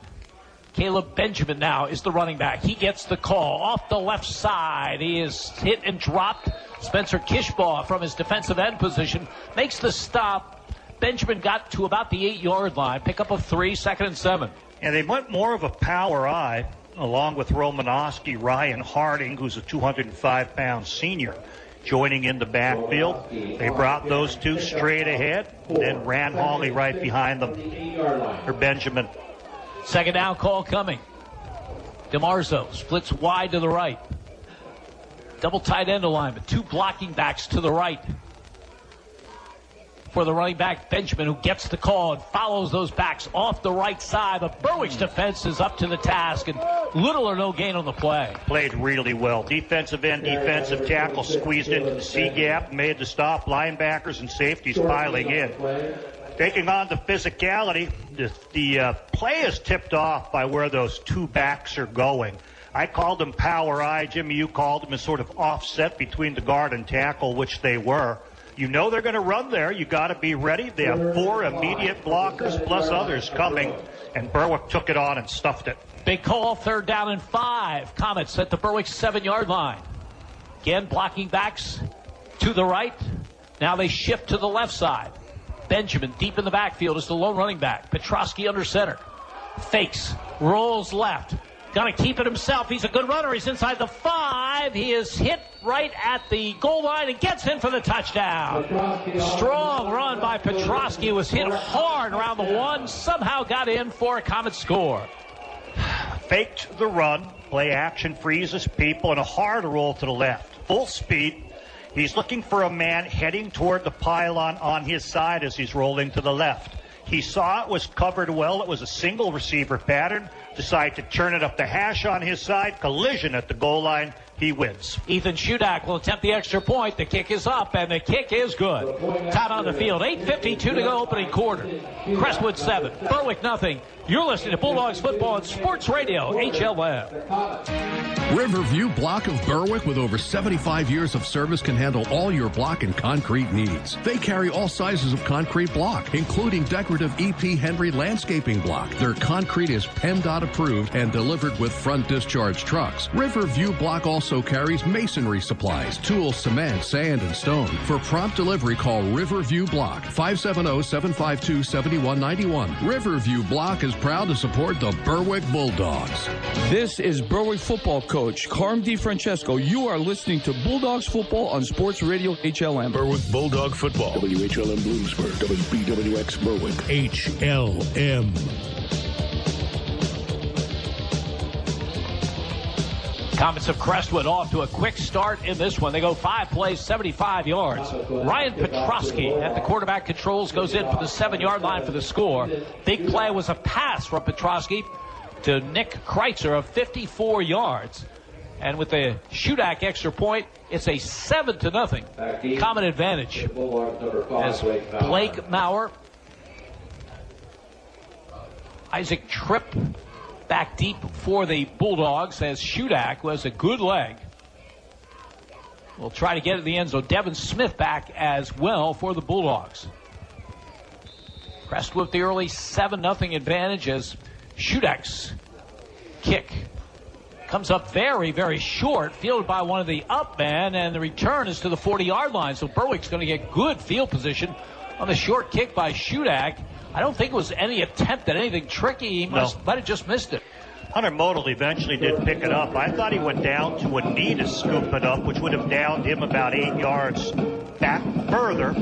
Caleb Benjamin now is the running back. He gets the call off the left side. He is hit and dropped. Spencer Kishbaugh from his defensive end position makes the stop. Benjamin got to about the 8-yard line. Pick up of 3, 2nd and 7. And they went more of a power I, along with Romanowski, Ryan Harding, who's a 205-pound senior, joining in the backfield. They brought those two straight ahead, and then ran Hawley right behind them for Benjamin. 2nd down call coming. DeMarzo splits wide to the right. Double tight end alignment. 2 blocking backs to the right. For the running back, Benjamin, who gets the call and follows those backs off the right side. The Berwick's defense is up to the task, and little or no gain on the play. Played really well. Defensive end, defensive tackle squeezed into the C-gap, made the stop. Linebackers and safeties piling in. Taking on the physicality, the play is tipped off by where those 2 backs are going. I called them power I. Jimmy, you called them as sort of offset between the guard and tackle, which they were. You know they're going to run there. You got to be ready. They have 4 immediate blockers plus others coming, and Berwick took it on and stuffed it. Big call, 3rd down and 5. Comets at the Berwick 7-yard line. Again, blocking backs to the right. Now they shift to the left side. Benjamin deep in the backfield is the lone running back. Petrosky under center. Fakes, rolls left. Gonna keep it himself. He's a good runner. He's inside the 5. He is hit right at the goal line and gets in for the touchdown. Strong run by Petrosky. Was hit hard around the 1. Somehow got in for a Comet score. Faked the run. Play action freezes people and a hard roll to the left. Full speed. He's looking for a man heading toward the pylon on his side as he's rolling to the left. He saw it was covered well. It was a single receiver pattern. Decided to turn it up the hash on his side. Collision at the goal line. He wins. Ethan Shudak will attempt the extra point. The kick is up, and the kick is good. Time on the field. 8:52 to go, opening quarter. Crestwood 7, Berwick nothing. You're listening to Bulldogs football on Sports Radio, HLM. Riverview Block of Berwick, with over 75 years of service, can handle all your block and concrete needs. They carry all sizes of concrete block, including decorative EP Henry landscaping block. Their concrete is PennDOT approved and delivered with front discharge trucks. Riverview Block also carries masonry supplies, tools, cement, sand, and stone. For prompt delivery, call Riverview Block, 570-752-7191. Riverview Block is proud to support the Berwick Bulldogs. This is Berwick football coach Carm DiFrancesco. You are listening to Bulldogs football on Sports Radio HLM. Berwick Bulldog football. WHLM Bloomsburg, WBWX Berwick. HLM. Comets of Crestwood off to a quick start in this one. They go 5 plays, 75 yards. Ryan Petrosky at the quarterback controls goes in for the 7-yard line for the score. Big play was a pass from Petrosky to Nick Kreitzer of 54 yards. And with the Shudak extra point, it's a 7-0 Comet advantage. As Blake Maurer, Isaac Tripp back deep for the Bulldogs, as Shudak was a good leg. We'll try to get it in the end zone. Devin Smith back as well for the Bulldogs. Crestwood with the early 7-0 advantage, as Shudak's kick comes up very, very short, fielded by one of the up men, and the return is to the 40-yard line. So Berwick's going to get good field position on the short kick by Shudak. I don't think it was any attempt at anything tricky. He might have just missed it. Hunter Modal eventually did pick it up. I thought he went down to a knee to scoop it up, which would have downed him about 8 yards back further.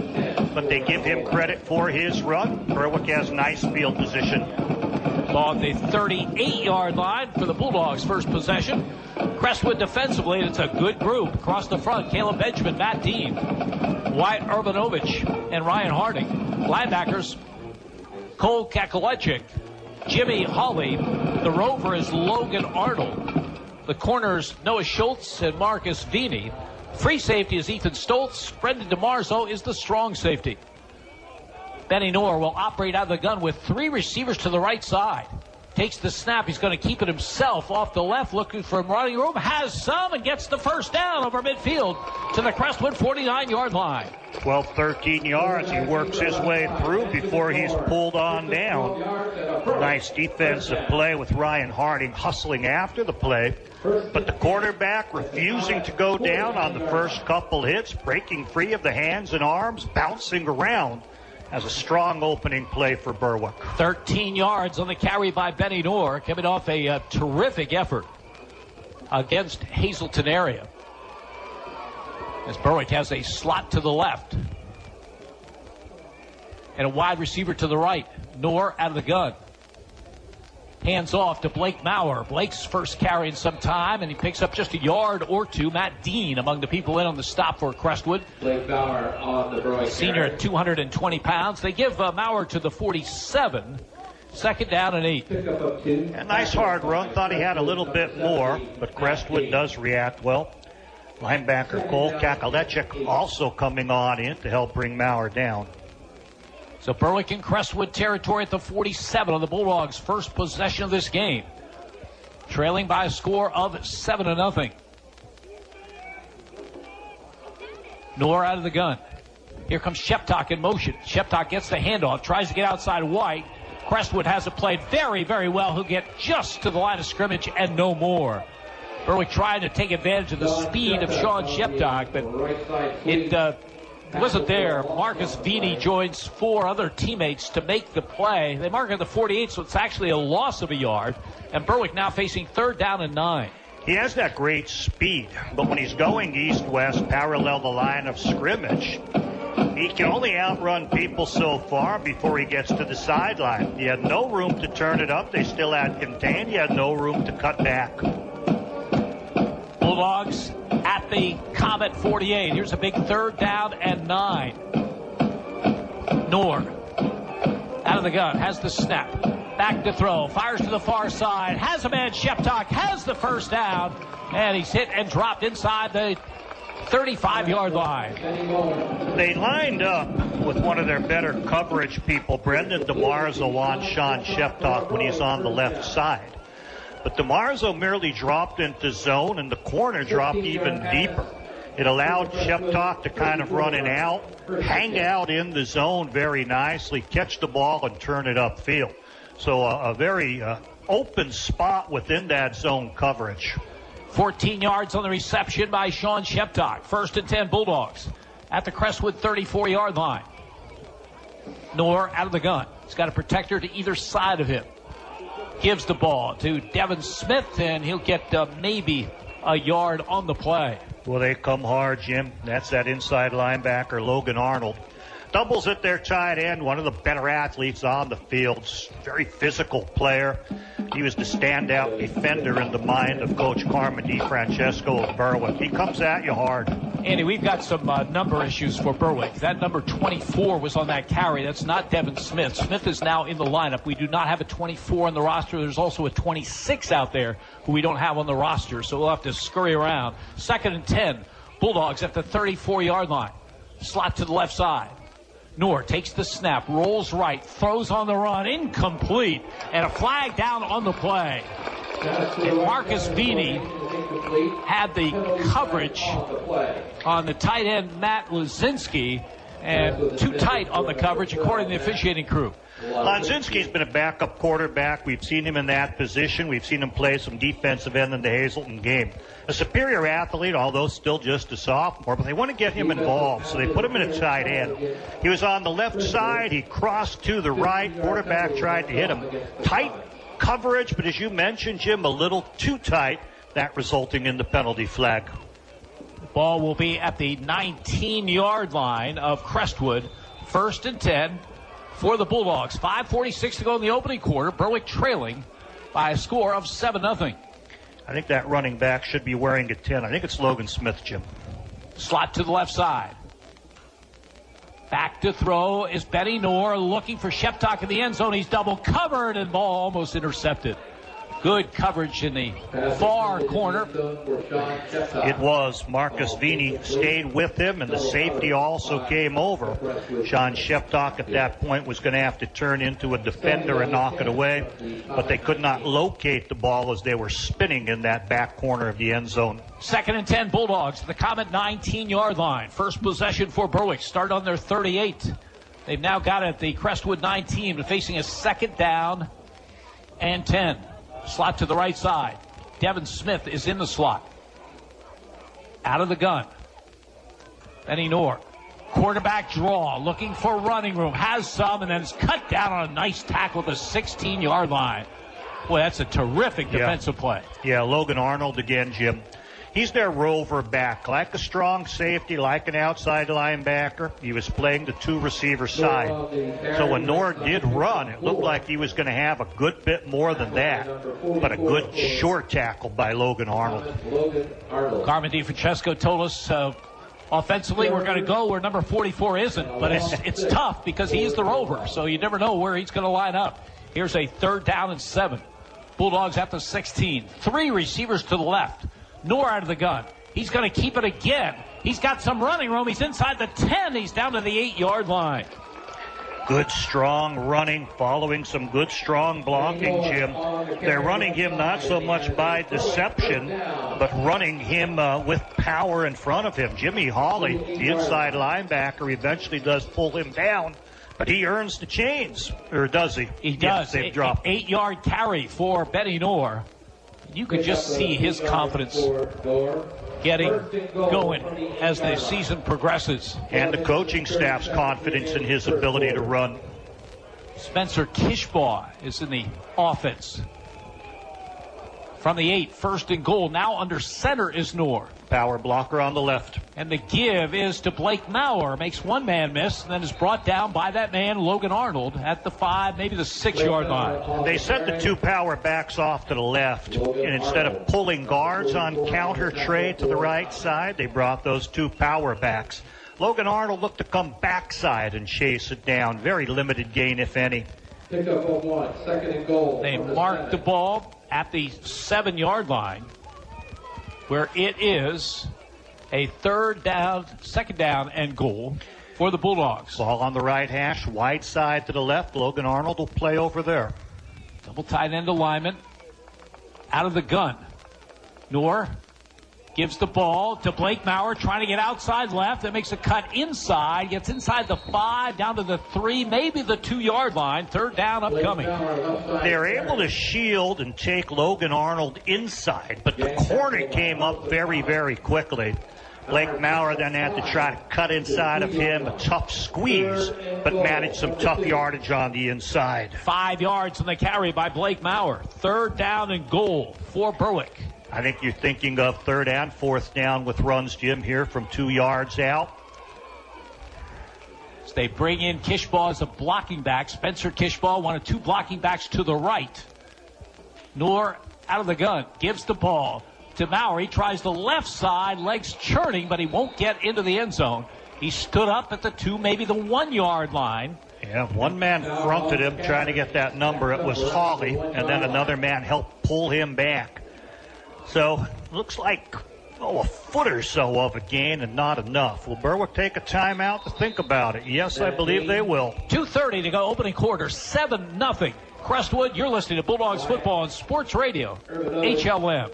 But they give him credit for his run. Berwick has nice field position. On the 38-yard line for the Bulldogs' first possession. Crestwood defensively, it's a good group. Across the front, Caleb Benjamin, Matt Dean, Wyatt Urbanovich, and Ryan Harding. Linebackers, Cole Kakalechik, Jimmy Hawley. The rover is Logan Arnold. The corners, Noah Schultz and Marcus Vini. Free safety is Ethan Stoltz. Brendan DeMarzo is the strong safety. Benny Noor will operate out of the gun with 3 receivers to the right side. Takes the snap. He's going to keep it himself off the left, looking for running room. Has some and gets the first down over midfield to the Crestwood 49-yard line. 12, 13 yards. He works his way through before he's pulled on down. Nice defensive play with Ryan Harding hustling after the play. But the quarterback refusing to go down on the first couple hits, breaking free of the hands and arms, bouncing around. As a strong opening play for Berwick. 13 yards on the carry by Benny Noor, coming off a terrific effort against Hazleton area. As Berwick has a slot to the left and a wide receiver to the right. Noor out of the gun. Hands off to Blake Maurer. Blake's first carry in some time, and he picks up just a yard or two. Matt Dean among the people in on the stop for Crestwood. Blake Maurer on the Berwick senior at 220 pounds. They give Maurer to the 47. 2nd down and 8. A nice hard run. Thought he had a little bit more, but Crestwood does react well. Linebacker Cole Kakalechik also coming on in to help bring Maurer down. So Berwick in Crestwood territory at the 47 on the Bulldogs' first possession of this game. Trailing by a score of 7-0. Noor out of the gun. Here comes Sheptock in motion. Sheptock gets the handoff, tries to get outside White. Crestwood has it played very, very well. He'll get just to the line of scrimmage and no more. Berwick trying to take advantage of the speed of Sean Sheptock, but it wasn't there. Marcus Vini joins 4 other teammates to make the play. They mark at the 48, so it's actually a loss of a yard. And Berwick now facing 3rd down and 9. He has that great speed, but when he's going east-west, parallel the line of scrimmage, he can only outrun people so far before he gets to the sideline. He had no room to turn it up. They still had contained. He had no room to cut back. Bulldogs at the Comet 48. Here's a big 3rd down and 9. Knorr out of the gun, has the snap. Back to throw, fires to the far side, has a man. Sheptock has the first down, and he's hit and dropped inside the 35-yard line. They lined up with one of their better coverage people, Brendan DeMarzo, on Sean Sheptock when he's on the left side. But DeMarzo merely dropped into zone, and the corner dropped even deeper. It allowed Sheptock to kind of run it out, hang out in the zone very nicely, catch the ball, and turn it upfield. So a very open spot within that zone coverage. 14 yards on the reception by Sean Sheptock. 1st and 10 Bulldogs at the Crestwood 34-yard line. Knorr out of the gun. He's got a protector to either side of him. Gives the ball to Devin Smith, and he'll get maybe a yard on the play. Well, they come hard, Jim. That's that inside linebacker, Logan Arnold. Doubles at their tight end, one of the better athletes on the field. Very physical player. He was the standout defender in the mind of Coach Carmen DiFrancesco of Berwick. He comes at you hard. Andy, we've got some number issues for Berwick. That number 24 was on that carry. That's not Devin Smith. Smith is now in the lineup. We do not have a 24 on the roster. There's also a 26 out there who we don't have on the roster, so we'll have to scurry around. 2nd and 10, Bulldogs at the 34-yard line. Slot to the left side. Knorr takes the snap, rolls right, throws on the run, incomplete, and a flag down on the play. And Marcus Vini had the coverage on the tight end, Matt Lunzinski, and too tight on the coverage, according to the officiating crew. Lunzinski's been a backup quarterback. We've seen him in that position. We've seen him play some defensive end in the Hazelton game. A superior athlete, although still just a sophomore, but they want to get him involved, so they put him in a tight end. He was on the left side. He crossed to the right. Quarterback tried to hit him. Tight coverage, but as you mentioned, Jim, a little too tight, that resulting in the penalty flag. The ball will be at the 19-yard line of Crestwood. 1st and 10 for the Bulldogs. 5:46 to go in the opening quarter. Berwick trailing by a score of 7-0. I think that running back should be wearing a 10. I think it's Logan Smith, Jim. Slot to the left side. Back to throw is Benny Knorr looking for Sheptock in the end zone. He's double covered and ball almost intercepted. Good coverage in the far corner. It was. Marcus Vini stayed with him, and the safety also came over. Sean Sheptock at that point was going to have to turn into a defender and knock it away, but they could not locate the ball as they were spinning in that back corner of the end zone. 2nd and 10 Bulldogs to the Comet 19-yard line. First possession for Berwick. Start on their 38. They've now got it at the Crestwood 19, facing a 2nd down and 10. Slot to the right side. Devin Smith is in the slot. Out of the gun. Benny Knorr. Quarterback draw. Looking for running room. Has some, and then is cut down on a nice tackle at the 16-yard line. Boy, that's a terrific defensive play. Yeah, Logan Arnold again, Jim. He's their rover back, like a strong safety, like an outside linebacker. He was playing the 2-receiver side. So when Knorr did run, it looked like he was going to have a good bit more than that. But a good short tackle by Logan Arnold. Carmen DiFrancesco told us offensively we're going to go where number 44 isn't. But it's tough because he is the rover, so you never know where he's going to line up. Here's a 3rd down and 7. Bulldogs at the 16. 3 receivers to the left. Knorr out of the gun. He's going to keep it again. He's got some running room. He's inside the 10. He's down to the 8-yard line. Good, strong running, following some good, strong blocking, Jim. They're running him not so much by deception, but running him with power in front of him. Jimmy Hawley, the inside linebacker, eventually does pull him down. But he earns the chains, or does he? He does. Yes, they've dropped. 8-yard carry for Benny Knorr. You could just see his confidence getting going as the season progresses. And the coaching staff's confidence in his ability to run. Spencer Kishbaugh is in the offense. From the 8, 1st and goal. Now under center is Knorr. Power blocker on the left. And the give is to Blake Maurer. Makes one man miss, and then is brought down by that man, Logan Arnold, at the 5, maybe the 6-yard line. They sent the 2 power backs off to the left, and instead of pulling guards on counter trade to the right side, they brought those 2 power backs. Logan Arnold looked to come backside and chase it down. Very limited gain, if any. Kickoff of 1, 2nd and goal. They marked the ball at the 7-yard line, where it is a 2nd down and goal for the Bulldogs. Ball on the right hash, wide side to the left. Logan Arnold will play over there. Double tight end alignment. Out of the gun. Knorr gives the ball to Blake Maurer, trying to get outside left. That makes a cut inside. Gets inside the 5, down to the 3, maybe the 2-yard line. 3rd down upcoming. They're able to shield and take Logan Arnold inside, but the corner came up very, very quickly. Blake Maurer then had to try to cut inside of him. A tough squeeze, but managed some tough yardage on the inside. 5 yards on the carry by Blake Maurer. 3rd down and goal for Berwick. I think you're thinking of 3rd and 4th down with runs, Jim, here from 2 yards out. So they bring in Kishbaugh as a blocking back. Spencer Kishbaugh, one of 2 blocking backs to the right. Knorr out of the gun, gives the ball to Maurer. He tries the left side, legs churning, but he won't get into the end zone. He stood up at the 2, maybe the 1-yard line. Yeah, one man fronted him trying to get that number. It was Hawley, and then another man helped pull him back. So, looks like, a foot or so of a gain and not enough. Will Berwick take a timeout to think about it? Yes, I believe they will. 2:30 to go, opening quarter, 7-0. Crestwood, you're listening to Bulldogs football on Sports Radio, HLM.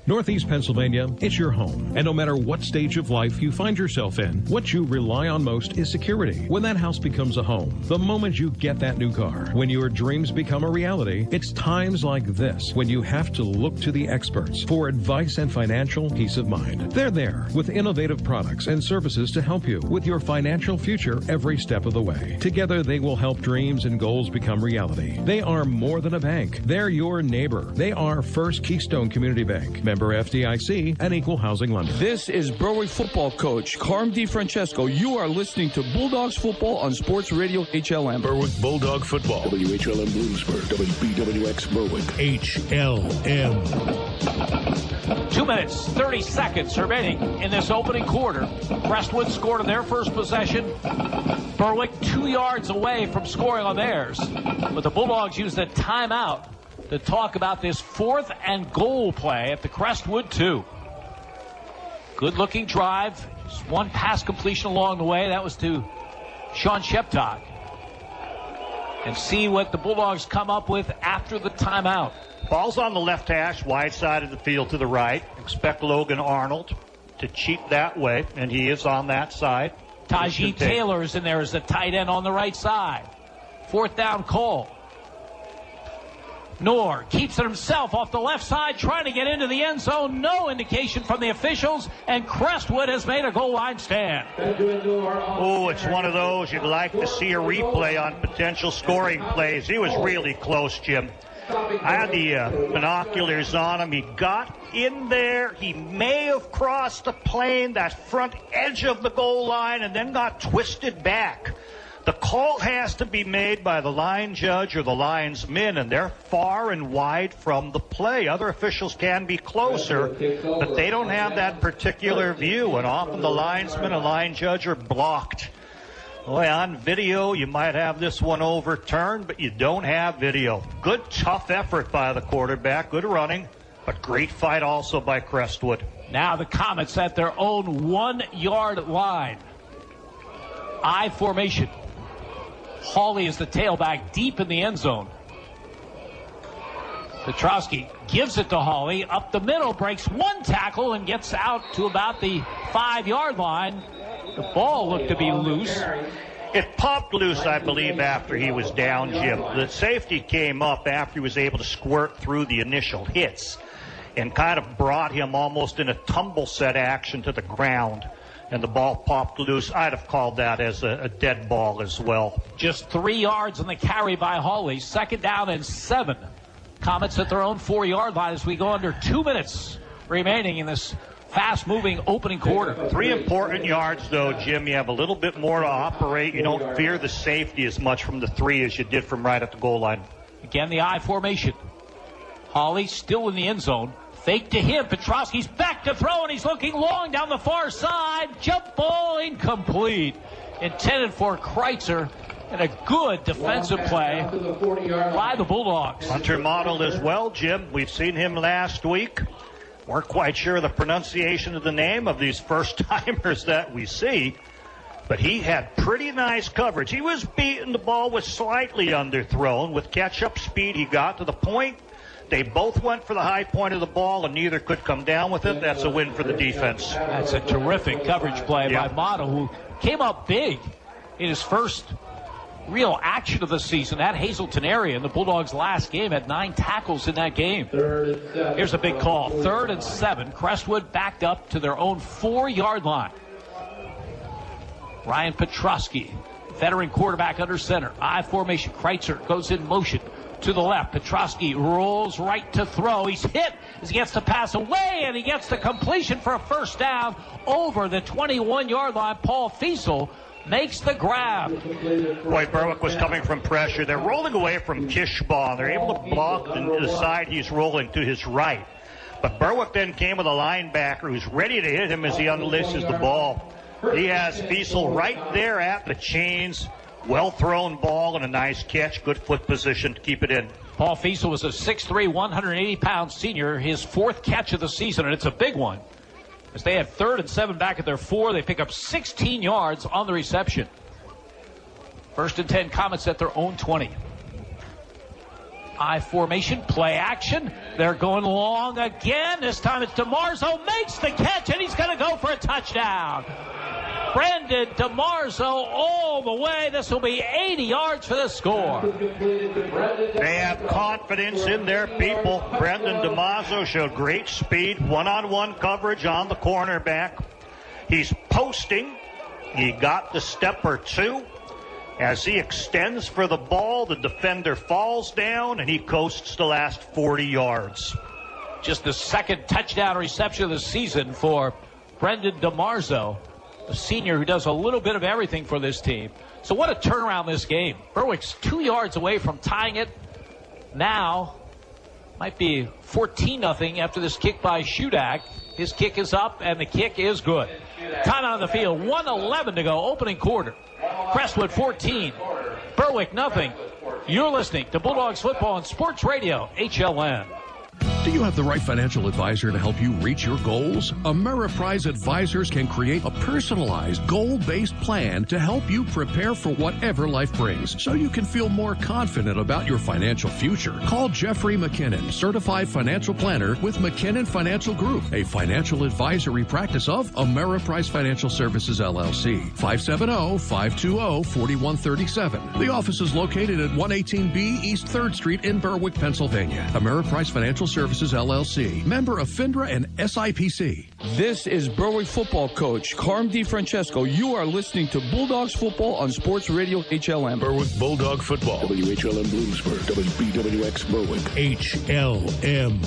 Northeast Pennsylvania, it's your home. And no matter what stage of life you find yourself in, what you rely on most is security. When that house becomes a home, the moment you get that new car, when your dreams become a reality, it's times like this when you have to look to the experts for advice and financial peace of mind. They're there with innovative products and services to help you with your financial future every step of the way. Together, they will help dreams and goals become reality. They are more than a bank. They're your neighbor. They are First Keystone Community Bank. Member FDIC and Equal Housing Lender. This is Berwick football coach Carm DiFrancesco. You are listening to Bulldogs football on Sports Radio HLM. Berwick Bulldog football. WHLM Bloomsburg, WBWX Berwick. HLM. 2 minutes, 30 seconds remaining in this opening quarter. Crestwood scored on their first possession. Berwick 2 yards away from scoring on theirs. But the Bulldogs used a timeout to talk about this 4th and goal play at the Crestwood 2. Good-looking drive. Just one pass completion along the way. That was to Sean Sheptock. And see what the Bulldogs come up with after the timeout. Ball's on the left hash, wide side of the field to the right. Expect Logan Arnold to cheat that way, and he is on that side. Tajee Taylor is in there as the tight end on the right side. 4th down call. Knorr keeps it himself off the left side, trying to get into the end zone. No indication from the officials, and Crestwood has made a goal line stand. Oh, it's one of those you'd like to see a replay on potential scoring plays. He was really close, Jim. I had the binoculars on him. He got in there. He may have crossed the plane, that front edge of the goal line, and then got twisted back. The call has to be made by the line judge or the linesman, and they're far and wide from the play. Other officials can be closer, but they don't have that particular view, and often the linesman and line judge are blocked. Boy, on video, you might have this one overturned, but you don't have video. Good, tough effort by the quarterback. Good running, but great fight also by Crestwood. Now the Comets at their own 1-yard line. I formation. Hawley is the tailback deep in the end zone. Petrowski gives it to Hawley. Up the middle, breaks one tackle and gets out to about the 5-yard line. The ball looked to be loose. It popped loose, I believe, after he was down, Jim. The safety came up after he was able to squirt through the initial hits and kind of brought him almost in a tumble set action to the ground. And the ball popped loose. I'd have called that as a dead ball as well. Just 3 yards on the carry by Hawley. 2nd down and 7. Comets at their own 4-yard line as we go under 2 minutes remaining in this fast-moving opening quarter. 3 important yards, though, Jim. You have a little bit more to operate. You don't fear the safety as much from the 3 as you did from right at the goal line. Again, the I formation. Hawley still in the end zone. Fake to him. Petrosky's back to throw, and he's looking long down the far side. Jump ball incomplete. Intended for Kreitzer, and a good defensive play by the Bulldogs. Hunter modeled as well, Jim. We've seen him last week. We're quite sure the pronunciation of the name of these first-timers that we see, but he had pretty nice coverage. He was beaten. The ball was slightly underthrown. With catch-up speed, he got to the point. They both went for the high point of the ball, and neither could come down with it. That's a win for the defense. That's a terrific coverage play by Motto, who came up big in his first real action of the season at Hazleton area. In the Bulldogs' last game, had 9 tackles in that game. Here's a big call. 3rd and 7. Crestwood backed up to their own 4-yard line. Ryan Petrosky, veteran quarterback under center. I formation. Kreitzer goes in motion to the left. Petrosky rolls right to throw. He's hit as he gets to pass away, and he gets the completion for a first down over the 21-yard line. Paul Fiesel makes the grab. Boy, Berwick was coming from pressure. They're rolling away from Kishbaugh. They're able to block the side he's rolling to his right. But Berwick then came with a linebacker who's ready to hit him as he unleashes the ball. He has Fiesel right there at the chains. Well-thrown ball and a nice catch. Good foot position to keep it in. Paul Fiesel was a 6'3", 180-pound senior, his 4th catch of the season, and it's a big one. As they had 3rd and 7 back at their 4, they pick up 16 yards on the reception. 1st and 10, Comets at their own 20. I formation, play action. They're going long again. This time it's DeMarzo, makes the catch, and he's going to go for a touchdown. Brendan DeMarzo all the way. This will be 80 yards for the score. They have confidence in their people. Brendan DeMarzo showed great speed, one-on-one coverage on the cornerback. He's posting. He got the step or two. As he extends for the ball, the defender falls down, and he coasts the last 40 yards. Just the 2nd touchdown reception of the season for Brendan DeMarzo, a senior who does a little bit of everything for this team. So what a turnaround this game. Berwick's 2 yards away from tying it. Now might be 14-0 after this kick by Shudak. His kick is up, and the kick is good. Time out on the field. 1:11 to go, opening quarter. Crestwood 14, Berwick nothing. You're listening to Bulldogs football on Sports Radio, HLN. Do you have the right financial advisor to help you reach your goals? Ameriprise Advisors can create a personalized, goal-based plan to help you prepare for whatever life brings, so you can feel more confident about your financial future. Call Jeffrey McKinnon, Certified Financial Planner with McKinnon Financial Group, a financial advisory practice of Ameriprise Financial Services, LLC. 570-520-4137. The office is located at 118B East 3rd Street in Berwick, Pennsylvania. Ameriprise Financial Services, LLC. Member of FINRA and SIPC. This is Berwick football coach Carm DiFrancesco. You are listening to Bulldogs football on Sports Radio HLM. Berwick Bulldog football. WHLM Bloomsburg. WBWX Berwick. HLM.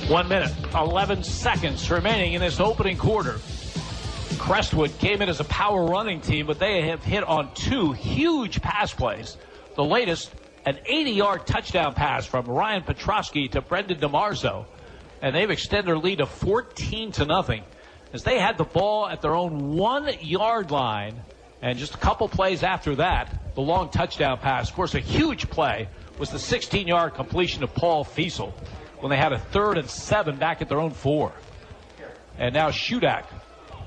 1 minute, 11 seconds remaining in this opening quarter. Crestwood came in as a power running team, but they have hit on 2 huge pass plays. The latest, an 80-yard touchdown pass from Ryan Petrosky to Brendan DeMarzo. And they've extended their lead to 14-0 as they had the ball at their own 1-yard line. And just a couple plays after that, the long touchdown pass. Of course, a huge play was the 16-yard completion of Paul Fiesel when they had a 3rd and 7 back at their own 4. And now Shudak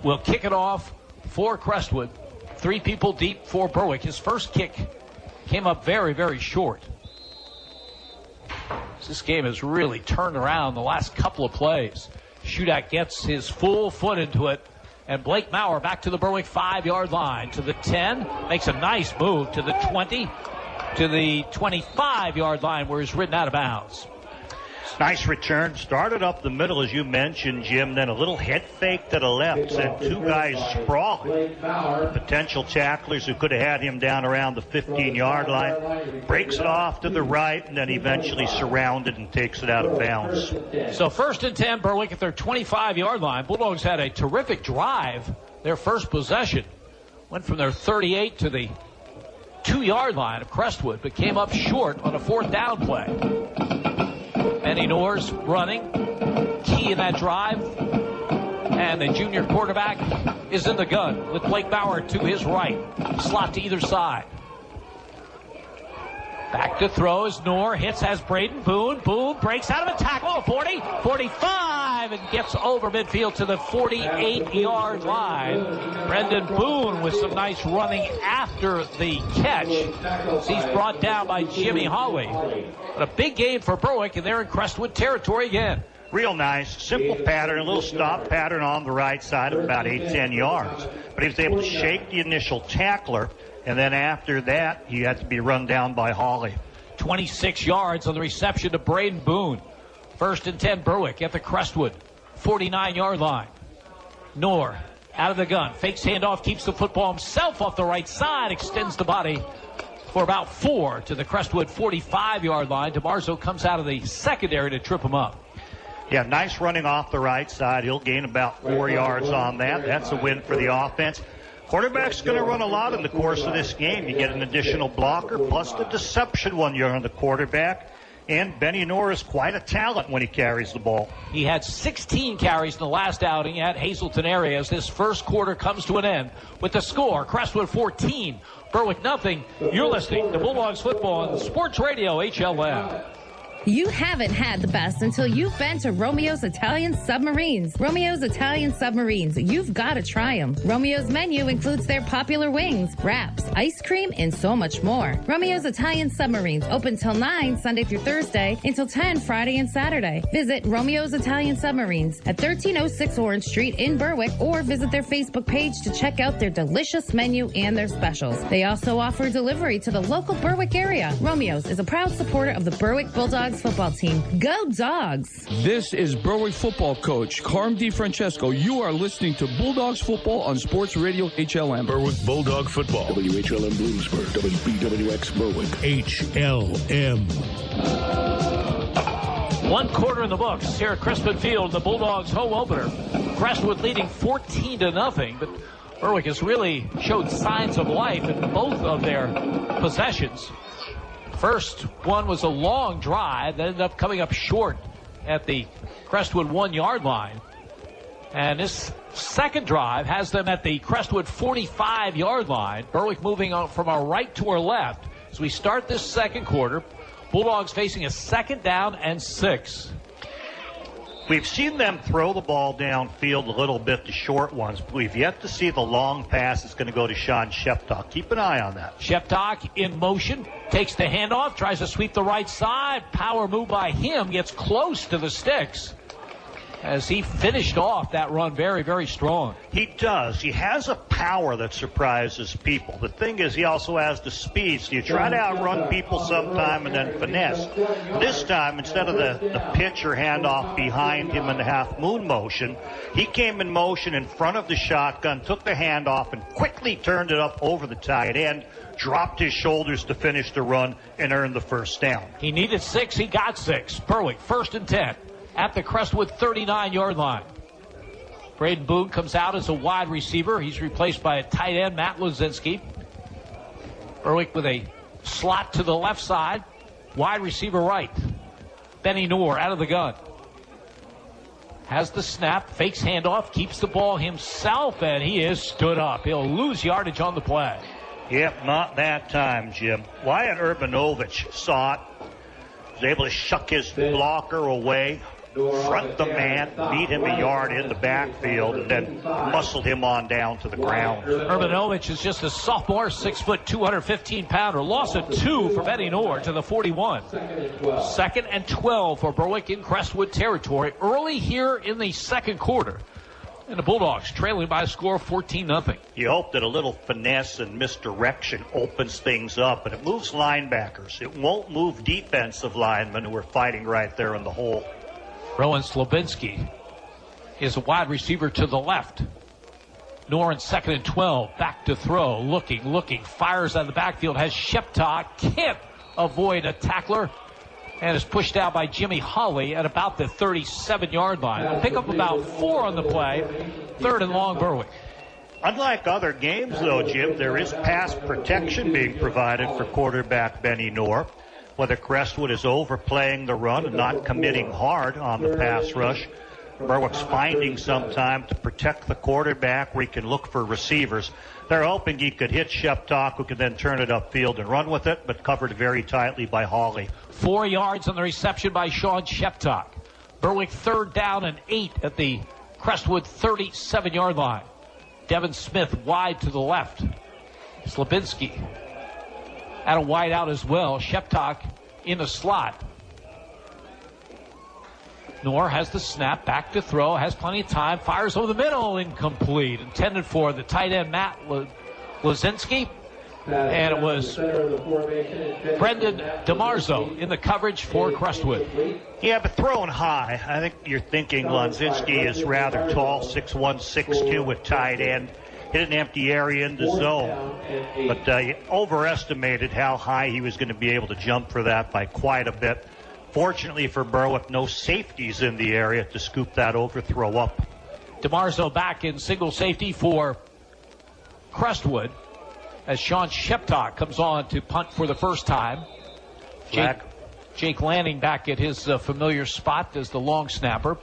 will kick it off for Crestwood. 3 people deep for Berwick. His first kick came up very, very short. This game has really turned around the last couple of plays. Shudak gets his full foot into it, And Blake Maurer back to the Berwick 5-yard line. To the 10. Makes a nice move to the 20. To the 25-yard line where he's ridden out of bounds. Nice return. Started up the middle, as you mentioned, Jim. Then a little head fake to the left. Sent two guys sprawling. Potential tacklers who could have had him down around the 15-yard line. Breaks it off to the right, and then eventually surrounded and takes it out of bounds. So 1st and 10, Berwick at their 25-yard line. Bulldogs had a terrific drive. Their first possession went from their 38 to the 2-yard line of Crestwood, but came up short on a 4th down play. Benny Norris running, key in that drive, and the junior quarterback is in the gun with Blake Bauer to his right, slot to either side. Back to throw is Knorr, has Braden Boone. Boone breaks out of a tackle, 40, 45, and gets over midfield to the 48-yard line. Brendan Boone with some nice running after the catch. He's brought down by Jimmy Holloway. But a big gain for Berwick, and they're in Crestwood territory again. Real nice, simple pattern, a little stop pattern on the right side of about 8-10 yards. But he was able to shake the initial tackler, and then after that, he had to be run down by Hawley. 26 yards on the reception to Braden Boone. 1st and 10, Berwick at the Crestwood 49-yard line. Knorr out of the gun, fakes handoff, keeps the football himself off the right side, extends the body for about 4 to the Crestwood 45-yard line. DeMarzo comes out of the secondary to trip him up. Yeah, nice running off the right side. He'll gain about 4 yards on that. That's a win for the offense. Quarterback's going to run a lot in the course of this game. You get an additional blocker, plus the deception when you're on the quarterback. And Benny Knorr is quite a talent when he carries the ball. He had 16 carries in the last outing at Hazleton area as this first quarter comes to an end with the score, Crestwood 14, Berwick nothing. You're listening to Bulldogs football on Sports Radio HLM. You haven't had the best until you've been to Romeo's Italian Submarines. Romeo's Italian Submarines. You've got to try them. Romeo's menu includes their popular wings, wraps, ice cream, and so much more. Romeo's Italian Submarines. Open till 9 Sunday through Thursday, until 10 Friday and Saturday. Visit Romeo's Italian Submarines at 1306 Orange Street in Berwick, or visit their Facebook page to check out their delicious menu and their specials. They also offer delivery to the local Berwick area. Romeo's is a proud supporter of the Berwick Bulldogs football team. Go Dogs! This is Berwick football coach Carm DiFrancesco. You are listening to Bulldogs football on Sports Radio HLM. Berwick Bulldog football. WHLM Bloomsburg. WBWX Berwick. HLM. 1 quarter in the books here at Crispin Field, the Bulldogs home opener. Crestwood leading 14-0, but Berwick has really showed signs of life in both of their possessions. First one was a long drive that ended up coming up short at the Crestwood 1-yard line. And this second drive has them at the Crestwood 45-yard line. Berwick moving on from our right to our left as we start this second quarter. Bulldogs facing a 2nd down and 6. We've seen them throw the ball downfield a little bit, the short ones, but we've yet to see the long pass that's going to go to Sean Sheptock. Keep an eye on that. Sheptock in motion, takes the handoff, tries to sweep the right side. Power move by him, gets close to the sticks as he finished off that run very, very strong. He does. He has a power that surprises people. The thing is, he also has the speed. So you try to outrun people sometime and then finesse. This time, instead of the pitch or handoff behind him in the half moon motion, he came in motion in front of the shotgun, took the handoff, and quickly turned it up over the tight end, dropped his shoulders to finish the run, and earned the first down. He needed 6. He got 6. Berwick, 1st and 10. At the Crestwood 39-yard line. Braden Boone comes out as a wide receiver. He's replaced by a tight end, Matt Lunzinski. Berwick with a slot to the left side. Wide receiver right. Benny Knorr out of the gun. Has the snap, fakes handoff, keeps the ball himself, and he is stood up. He'll lose yardage on the play. Yep, not that time, Jim. Wyatt Urbanovich saw it. Was able to shuck his blocker away. Front the man, beat him a yard in the backfield, and then muscled him on down to the ground. Urbanovich is just a sophomore, 6 foot, 215-pounder. Loss of 2 for Benny Knorr to the 41. 2nd and 12 for Berwick in Crestwood territory. Early here in the second quarter. And the Bulldogs trailing by a score of 14-0. You hope that a little finesse and misdirection opens things up, and it moves linebackers. It won't move defensive linemen who are fighting right there in the hole. Rowan Slabinski is a wide receiver to the left. Noren 2nd and 12, back to throw, looking, fires out of the backfield, has Sheptock, can't avoid a tackler, and is pushed out by Jimmy Hawley at about the 37-yard line. They'll pick up about 4 on the play, 3rd and long Berwick. Unlike other games, though, Jim, there is pass protection being provided for quarterback Benny Knorr. Whether Crestwood is overplaying the run and not committing hard on the pass rush, Berwick's finding some time to protect the quarterback where he can look for receivers. They're hoping he could hit Sheptock, who could then turn it upfield and run with it, but covered very tightly by Hawley. 4 yards on the reception by Sean Sheptock. Berwick 3rd down and 8 at the Crestwood 37-yard line. Devin Smith wide to the left. Slabinski at a wide out as well. Sheptock in the slot. Knorr has the snap, back to throw, has plenty of time, fires over the middle, incomplete. Intended for the tight end, Matt Lunzinski. And it was Brendan DeMarzo in the coverage for Crestwood. Yeah, but thrown high. I think you're thinking Lunzinski is rather tall, 6'1", 6'2", with tight end. Hit an empty area in the zone. But you overestimated how high he was going to be able to jump for that by quite a bit. Fortunately for Berwick, no safeties in the area to scoop that overthrow up. DeMarzo back in single safety for Crestwood as Sean Sheptock comes on to punt for the first time. Jake Lanning back at his familiar spot as the long snapper.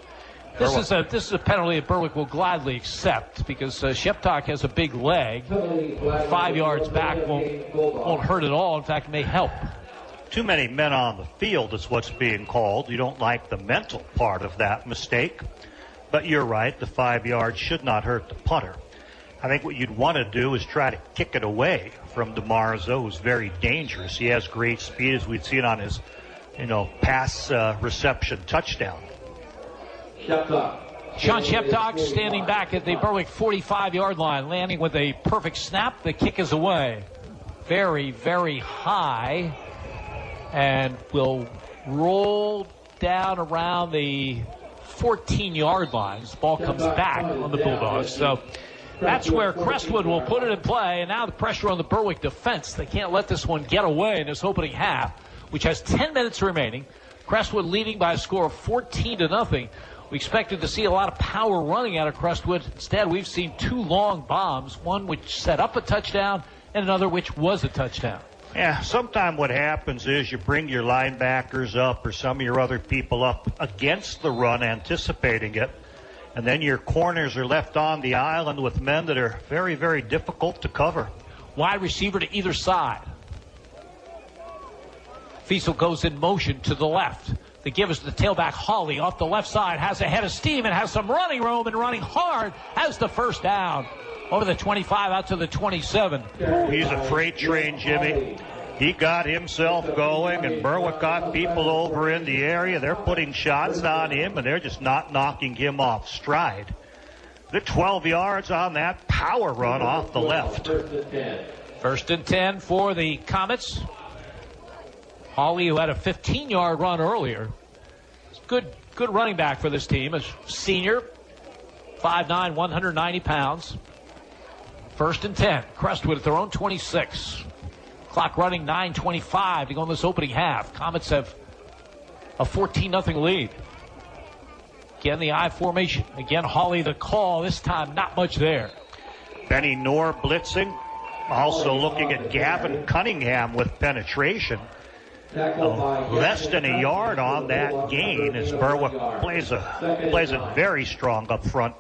This is a penalty that Berwick will gladly accept because Sheptock has a big leg. 5 yards back won't hurt at all. In fact, may help. Too many men on the field is what's being called. You don't like the mental part of that mistake. But you're right, the 5 yards should not hurt the punter. I think what you'd want to do is try to kick it away from DeMarzo, who's very dangerous. He has great speed, as we've seen on his, pass reception touchdown. Sean Sheptock standing back at the Berwick 45-yard line, landing with a perfect snap. The kick is away. Very, very high. And will roll down around the 14-yard line. The ball comes back on the Bulldogs. So that's where Crestwood will put it in play. And now the pressure on the Berwick defense. They can't let this one get away in this opening half, which has 10 minutes remaining. Crestwood leading by a score of 14-0. We expected to see a lot of power running out of Crestwood. Instead, we've seen 2 long bombs, one which set up a touchdown and another which was a touchdown. Yeah, sometimes what happens is you bring your linebackers up or some of your other people up against the run, anticipating it, and then your corners are left on the island with men that are very, very difficult to cover. Wide receiver to either side. Fiesel goes in motion to the left. The give is to the tailback, Hawley, off the left side, has a head of steam and has some running room and running hard, has the first down. Over the 25 out to the 27. He's a freight train, Jimmy. He got himself going, and Berwick got people over in the area. They're putting shots on him, and they're just not knocking him off stride. The 12 yards on that power run off the left. First and 10 for the Comets. Hawley, who had a 15-yard run earlier. Good running back for this team. A senior, 5'9", 190 pounds. First and 10. Crestwood at their own 26. Clock running 9:25 to go in this opening half. Comets have a 14-0 lead. Again, the I formation. Again, Hawley the call. This time, not much there. Benny Knorr blitzing. Also looking at Gavin Cunningham with penetration. Less than a yard on that gain as Berwick plays it very strong up front.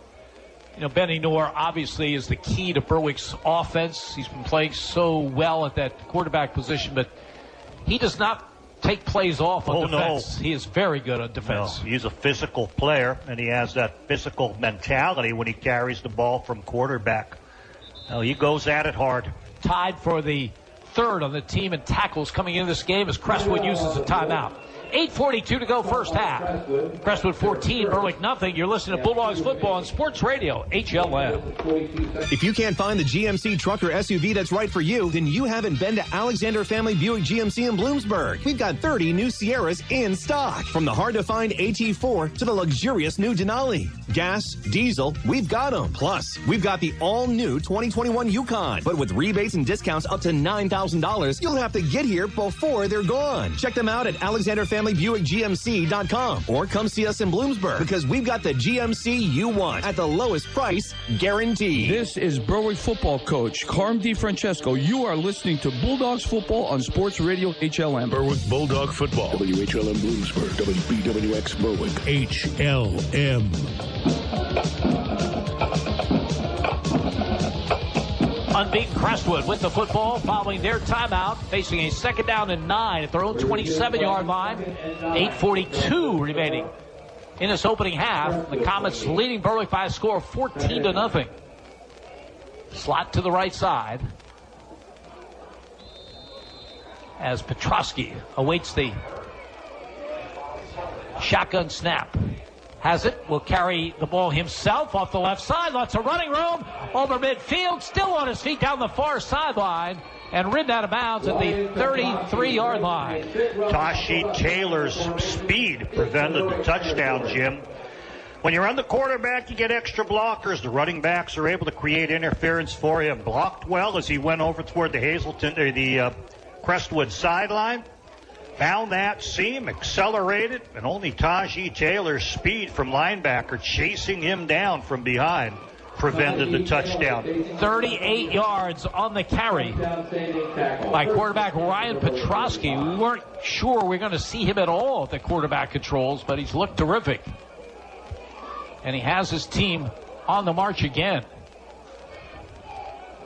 Benny Knorr obviously is the key to Berwick's offense. He's been playing so well at that quarterback position, but he does not take plays off on defense. No. He is very good on defense. No, he's a physical player, and he has that physical mentality when he carries the ball from quarterback. He goes at it hard. Tied for the third on the team in tackles coming into this game as Crestwood uses a timeout. 8:42 to go first half. Crestwood 14, Berwick nothing. You're listening to Bulldogs football on Sports Radio, HLM. If you can't find the GMC truck or SUV that's right for you, then you haven't been to Alexander Family Buick GMC in Bloomsburg. We've got 30 new Sierras in stock. From the hard-to-find AT4 to the luxurious new Denali. Gas, diesel, we've got them. Plus, we've got the all-new 2021 Yukon. But with rebates and discounts up to $9,000, you'll have to get here before they're gone. Check them out at AlexanderFamilyBuickGMC.com or come see us in Bloomsburg because we've got the GMC you want at the lowest price guaranteed. This is Berwick football coach Carm DiFrancesco. You are listening to Bulldogs football on Sports Radio HLM. Berwick Bulldog football. WHLM Bloomsburg, WBWX Berwick. HLM. Unbeaten Crestwood with the football following their timeout, facing a 2nd down and 9 at their own 27-yard line. 8:42 remaining in this opening half. The Comets leading Berwick by a score of 14-0. Slot to the right side as Petrosky awaits the shotgun snap. Has it, will carry the ball himself off the left side. Lots of running room over midfield. Still on his feet down the far sideline and ridden out of bounds at the 33-yard line. Tashi Taylor's speed prevented the touchdown, Jim. When you're on the quarterback, you get extra blockers. The running backs are able to create interference for him. Blocked well as he went over toward the Crestwood sideline. Found that seam, accelerated, and only Taji Taylor's speed from linebacker chasing him down from behind prevented the touchdown. 38 yards on the carry by quarterback Ryan Petrosky. We weren't sure we were going to see him at all at the quarterback controls, but he's looked terrific. And he has his team on the march again.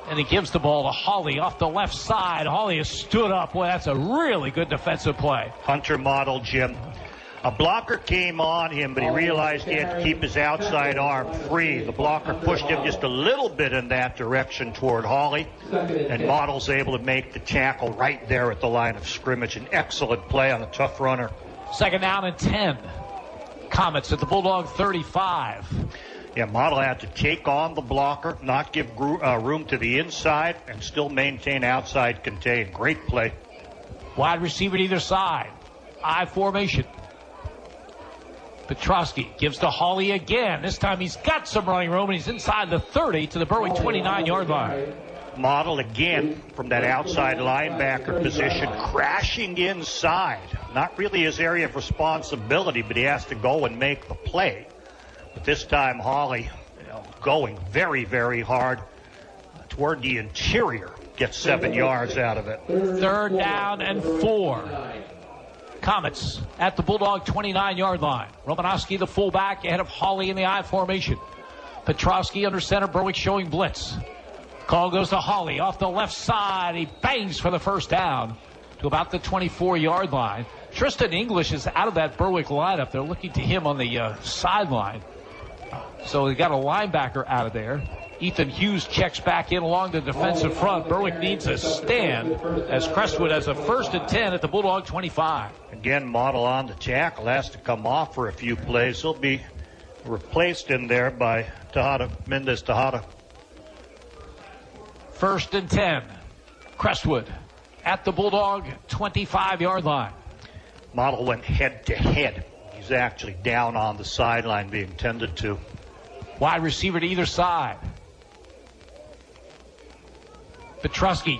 And he gives the ball to Hawley off the left side. Hawley has stood up. Boy, that's a really good defensive play. Hunter model, Jim. A blocker came on him, but he realized he had to keep his outside arm free. The blocker pushed him just a little bit in that direction toward Hawley. And Model's able to make the tackle right there at the line of scrimmage. An excellent play on a tough runner. 2nd down and 10. Comets at the Bulldog 35. Yeah, Model had to take on the blocker, not give room to the inside, and still maintain outside contain. Great play. Wide receiver to either side. I formation. Petrosky gives to Hawley again. This time he's got some running room, and he's inside the 30 to the Berwick 29-yard line. Model again from that outside linebacker position, crashing inside. Not really his area of responsibility, but he has to go and make the play. But this time, Hawley, going very, very hard toward the interior, gets 7 yards out of it. 3rd down and 4. Comets at the Bulldog 29-yard line. Romanowski, the fullback, ahead of Hawley in the I formation. Petrosky under center, Berwick showing blitz. Call goes to Hawley off the left side. He bangs for the 1st down to about the 24-yard line. Tristan English is out of that Berwick lineup. They're looking to him on the sideline. So they got a linebacker out of there. Ethan Hughes checks back in along the defensive front. Berwick needs a stand as Crestwood has a 1st and 10 at the Bulldog 25. Again, Model on the tackle, has to come off for a few plays. He'll be replaced in there by Mendez Tejada. 1st and 10. Crestwood at the Bulldog 25-yard line. Model went head to head. He's actually down on the sideline being tended to. Wide receiver to either side. Petrosky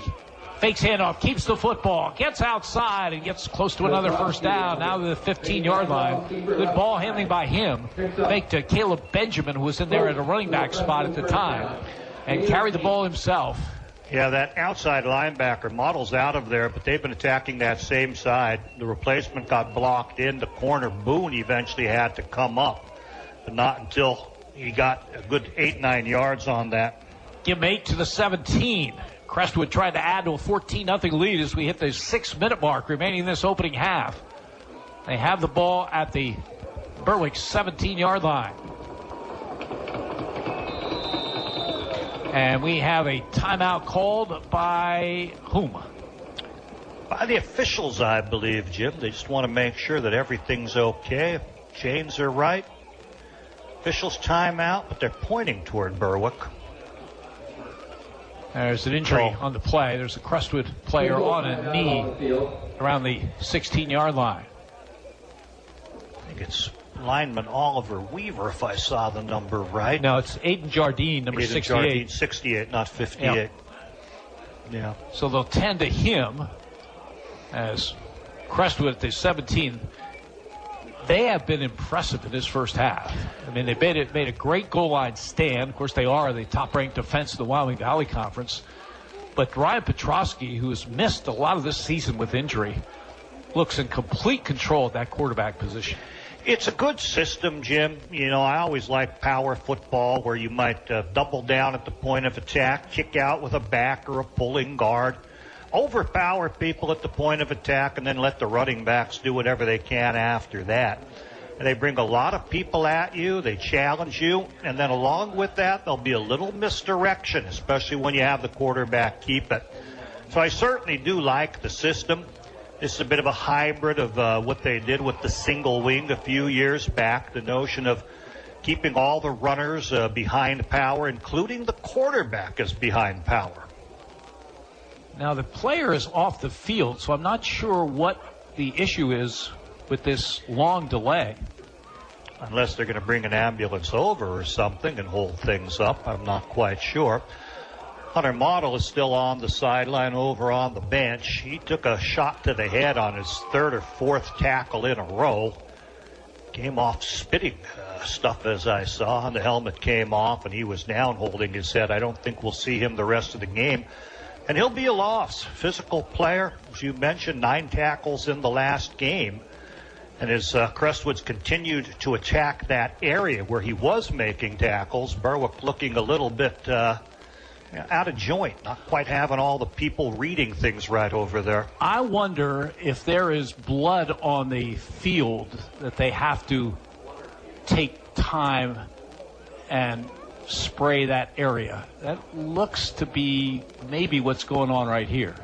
fakes handoff, keeps the football, gets outside and gets close to another 1st down. Now to the 15-yard line. Good ball handling by him. Fake to Caleb Benjamin, who was in there at a running back spot at the time, and carried the ball himself. Yeah, that outside linebacker, Model's out of there, but they've been attacking that same side. The replacement got blocked in the corner. Boone eventually had to come up, but not until he got a good 8-9 yards on that. Give him 8 to the 17. Crestwood tried to add to a 14-0 lead as we hit the 6-minute mark remaining in this opening half. They have the ball at the Berwick 17-yard line. And we have a timeout called by whom? By the officials, I believe, Jim. They just want to make sure that everything's okay. Chains are right. Officials timeout, but they're pointing toward Berwick. There's an injury on the play. There's a Crestwood player on a knee around the 16-yard line. I think it's lineman Oliver Weaver, if I saw the number right. No, it's Aiden Jardine, number 68. Jardine, 68, not 58. Yeah. So they'll tend to him as Crestwood at the 17. They have been impressive in this first half. I mean, they made a great goal line stand. Of course, they are the top-ranked defense of the Wyoming Valley Conference. But Ryan Petrosky, who has missed a lot of this season with injury, looks in complete control at that quarterback position. It's a good system, Jim. You know, I always like power football where you might double down at the point of attack, kick out with a back or a pulling guard, overpower people at the point of attack, and then let the running backs do whatever they can after that. And they bring a lot of people at you, they challenge you, and then along with that, there'll be a little misdirection, especially when you have the quarterback keep it. So I certainly do like the system. This is a bit of a hybrid of what they did with the single wing a few years back, the notion of keeping all the runners behind power, including the quarterback is behind power. Now, the player is off the field, so I'm not sure what the issue is with this long delay. Unless they're going to bring an ambulance over or something and hold things up, I'm not quite sure. Hunter Model is still on the sideline over on the bench. He took a shot to the head on his third or fourth tackle in a row. Came off spitting stuff, as I saw, and the helmet came off, and he was down holding his head. I don't think we'll see him the rest of the game. And he'll be a loss. Physical player, as you mentioned, 9 tackles in the last game. And as Crestwood's continued to attack that area where he was making tackles, Berwick looking a little bit out of joint, not quite having all the people reading things right over there. I wonder if there is blood on the field that they have to take time and spray that area. That looks to be maybe what's going on right here.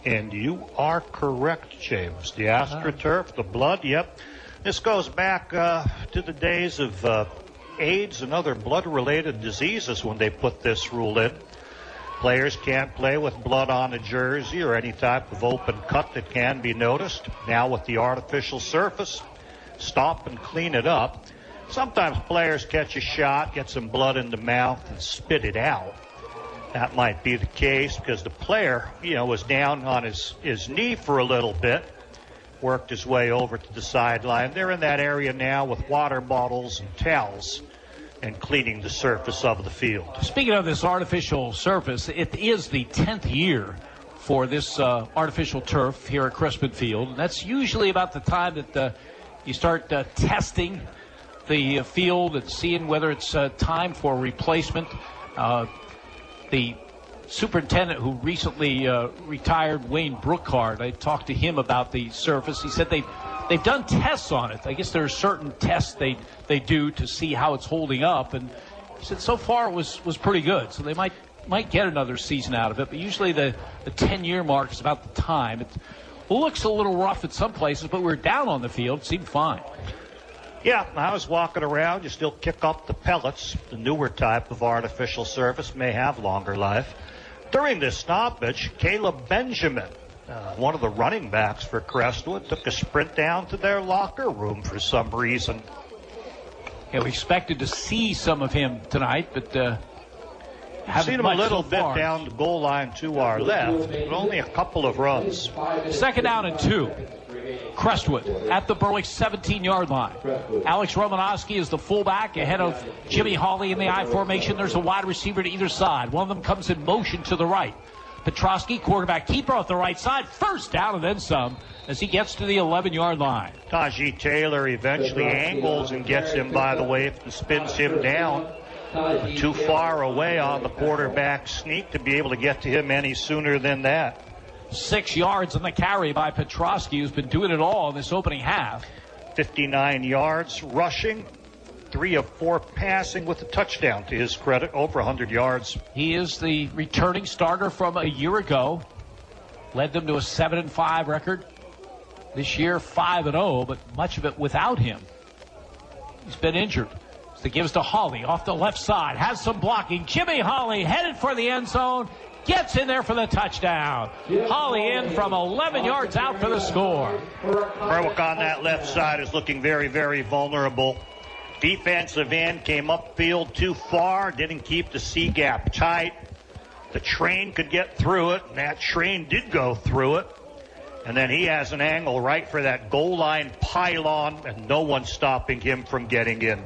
And you are correct, James. The AstroTurf, the blood, yep. This goes back to the days of AIDS and other blood-related diseases when they put this rule in. Players can't play with blood on a jersey or any type of open cut that can be noticed. Now with the artificial surface, stop and clean it up. Sometimes players catch a shot, get some blood in the mouth, and spit it out. That might be the case because the player, was down on his knee for a little bit, worked his way over to the sideline. They're in that area now with water bottles and towels and cleaning the surface of the field. Speaking of this artificial surface, it is the 10th year for this artificial turf here at Crestwood Field. And that's usually about the time that you start testing the field and seeing whether it's time for replacement. The superintendent who recently retired, Wayne Brookhart, I talked to him about the surface. He said they've done tests on it. I guess there are certain tests they do to see how it's holding up, and he said so far it was pretty good. So they might get another season out of it, but usually the 10-year mark is about the time. It looks a little rough at some places, but we're down on the field. It seemed fine. Yeah, I was walking around. You still kick up the pellets. The newer type of artificial surface may have longer life. During this stoppage, Caleb Benjamin, one of the running backs for Crestwood, took a sprint down to their locker room for some reason. Yeah, we expected to see some of him tonight, but I've seen him a little bit down the goal line to our left, but only a couple of runs. 2nd down and 2. Crestwood at the Berwick 17-yard line. Alex Romanowski is the fullback ahead of Jimmy Hawley in the I formation. There's a wide receiver to either side. One of them comes in motion to the right. Petrosky, quarterback keeper off the right side. 1st down and then some as he gets to the 11-yard line. Tajee Taylor eventually angles and gets him by the way and spins him down. Too far away on the quarterback sneak to be able to get to him any sooner than that. 6 yards on the carry by Petrosky, who's been doing it all in this opening half. 59 yards rushing, 3 of 4 passing with a touchdown to his credit, over 100 yards. He is the returning starter from a year ago. Led them to a 7-5 record. This year, 5-0, but much of it without him. He's been injured. So gives to Hawley off the left side. Has some blocking. Jimmy Hawley headed for the end zone. Gets in there for the touchdown. Hawley in from 11 yards out for the score. Berwick on that left side is looking very, very vulnerable. Defensive end came upfield too far. Didn't keep the C gap tight. The train could get through it, and that train did go through it. And then he has an angle right for that goal line pylon, and no one stopping him from getting in.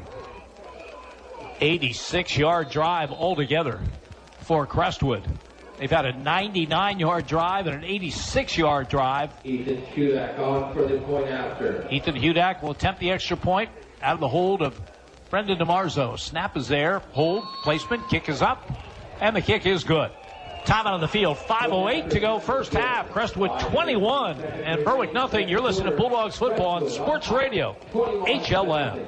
86-yard drive altogether for Crestwood. They've had a 99-yard drive and an 86-yard drive. Ethan Hudak on for the point after. Ethan Hudak will attempt the extra point out of the hold of Brendan DeMarzo. Snap is there. Hold, placement, kick is up, and the kick is good. Time out on the field, 5:08 to go first half. Crestwood 21 and Berwick nothing. You're listening to Bulldogs football on Sports Radio, HLM.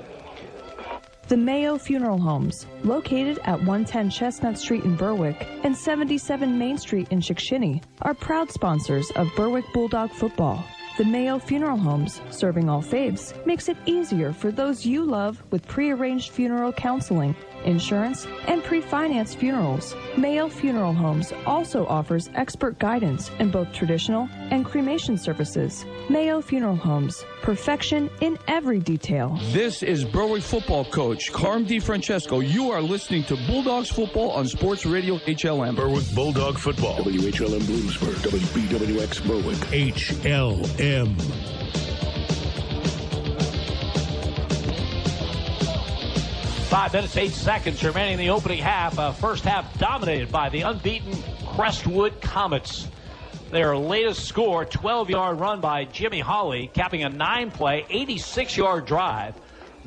The Mayo Funeral Homes, located at 110 Chestnut Street in Berwick and 77 Main Street in Chickashinny, are proud sponsors of Berwick Bulldog football. The Mayo Funeral Homes, serving all faiths, makes it easier for those you love with pre-arranged funeral counseling, insurance, and pre-financed funerals. Mayo Funeral Homes also offers expert guidance in both traditional and cremation services. Mayo Funeral Homes, perfection in every detail. This is Berwick football coach Carm DiFrancesco. You are listening to Bulldogs football on Sports Radio HLM. Berwick Bulldog football. WHLM Bloomsburg, WBWX Berwick. HLM. 5 minutes, 8 seconds remaining in the opening half. First half dominated by the unbeaten Crestwood Comets. Their latest score, 12-yard run by Jimmy Hawley, capping a 9-play, 86-yard drive.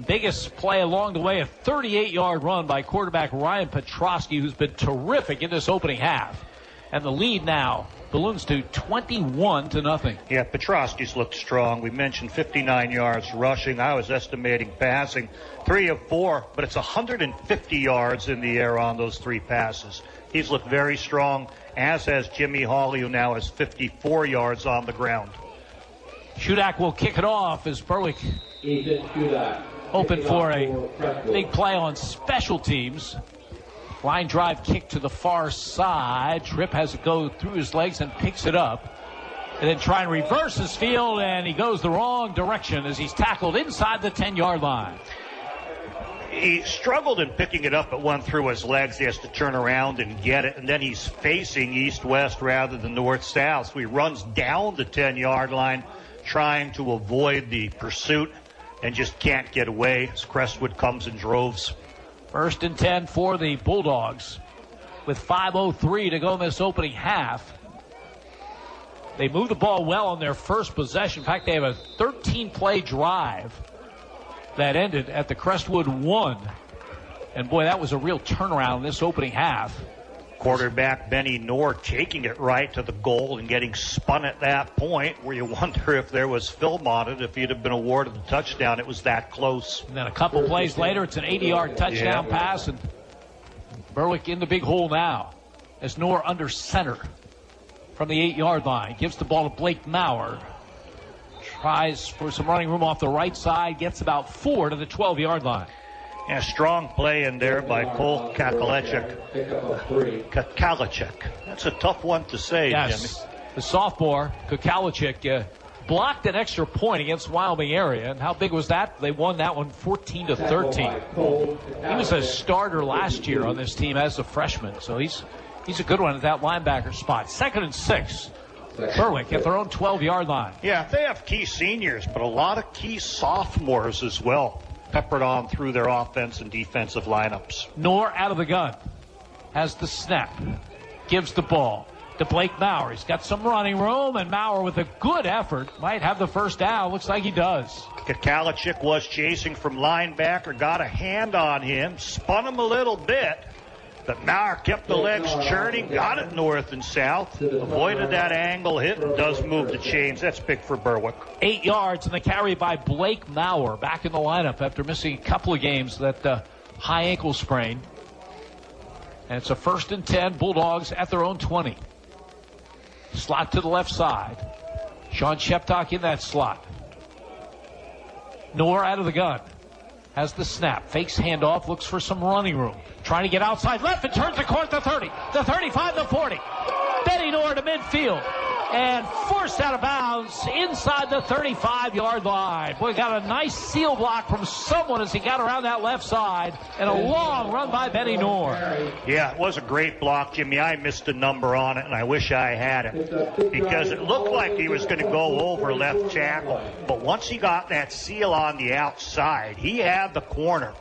Biggest play along the way, a 38-yard run by quarterback Ryan Petrosky, who's been terrific in this opening half. And the lead now balloons to 21-0. Yeah, Petrosky's looked strong. We mentioned 59 yards rushing. I was estimating passing 3 of 4, but it's 150 yards in the air on those 3 passes. He's looked very strong, as has Jimmy Hawley, who now has 54 yards on the ground. Hudak will kick it off as Berwick open for a big play on special teams. Line drive kick to the far side. Tripp has it go through his legs and picks it up. And then try and reverse his field, and he goes the wrong direction as he's tackled inside the 10-yard line. He struggled in picking it up, but one through his legs. He has to turn around and get it, and then he's facing east-west rather than north-south. So he runs down the 10-yard line trying to avoid the pursuit and just can't get away as Crestwood comes in droves. 1st and 10 for the Bulldogs with 5:03 to go in this opening half. They moved the ball well on their first possession. In fact, they have a 13-play drive that ended at the Crestwood 1. And boy, that was a real turnaround in this opening half. Quarterback Benny Knorr taking it right to the goal and getting spun at that point where you wonder if there was film on it. If he'd have been awarded the touchdown, it was that close. And then a couple plays later, it's an 80-yard touchdown pass, and Berwick in the big hole now as Knorr under center from the 8-yard line. Gives the ball to Blake Maurer. Tries for some running room off the right side, gets about 4 to the 12-yard line. Yeah, strong play in there by Cole Kakalechik. That's a tough one to say, yes. Jimmy. The sophomore, Kakalechik, blocked an extra point against Wyoming area. And how big was that? They won that one 14-13. He was a starter last year on this team as a freshman. So he's a good one at that linebacker spot. 2nd and 6. Berwick at their own 12-yard line. Yeah, they have key seniors, but a lot of key sophomores as well, peppered on through their offense and defensive lineups. Knorr out of the gun. Has the snap. Gives the ball to Blake Maurer. He's got some running room, and Maurer with a good effort might have the first down. Looks like he does. Kakalechik was chasing from linebacker, got a hand on him, spun him a little bit, but Maurer kept the legs churning, got it north and south, avoided that angle hit, and does move the chains. That's big for Berwick. 8 yards and the carry by Blake Maurer back in the lineup after missing a couple of games, that high ankle sprain. And it's a 1st and 10, Bulldogs at their own 20. Slot to the left side. Sean Sheptock in that slot. Noor out of the gun. Has the snap. Fakes handoff. Looks for some running room. Trying to get outside left and turns the court to 30. The 35, the 40. Benny Noor to midfield. And forced out of bounds inside the 35-yard line. Boy, got a nice seal block from someone as he got around that left side. And a long run by Benny Noor. Yeah, it was a great block, Jimmy. I missed a number on it, and I wish I had it. Because it looked like he was going to go over left tackle. But once he got that seal on the outside, he had the corner.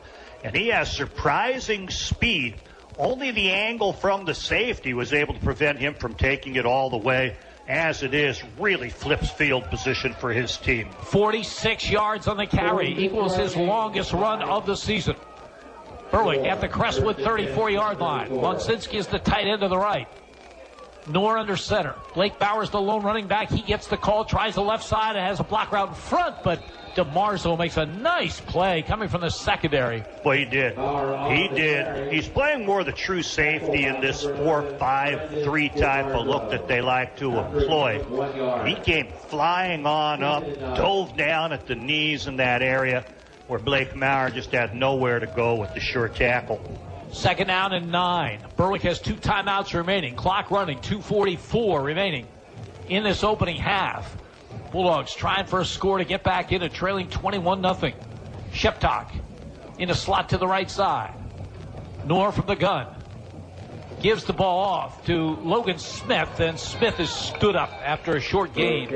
And he has surprising speed. Only the angle from the safety was able to prevent him from taking it all the way. As it is, really flips field position for his team. 46 yards on the carry, equals his longest run of the season. Berwick at the Crestwood 34-yard line. Lunzinski is the tight end to the right. Noor under center. Blake Bowers, the lone running back. He gets the call, tries the left side, and has a block route in front, but DeMarzo makes a nice play coming from the secondary. Well, he did. He did. He's playing more of the true safety in this 4-5-3 type of look that they like to employ. He came flying on up, dove down at the knees in that area where Blake Maurer just had nowhere to go with the sure tackle. 2nd down and 9. Berwick has 2 timeouts remaining. Clock running, 2:44 remaining in this opening half. Bulldogs trying for a score to get back into trailing 21-0. Sheptock in a slot to the right side. Noor from the gun. Gives the ball off to Logan Smith, and Smith is stood up after a short gain.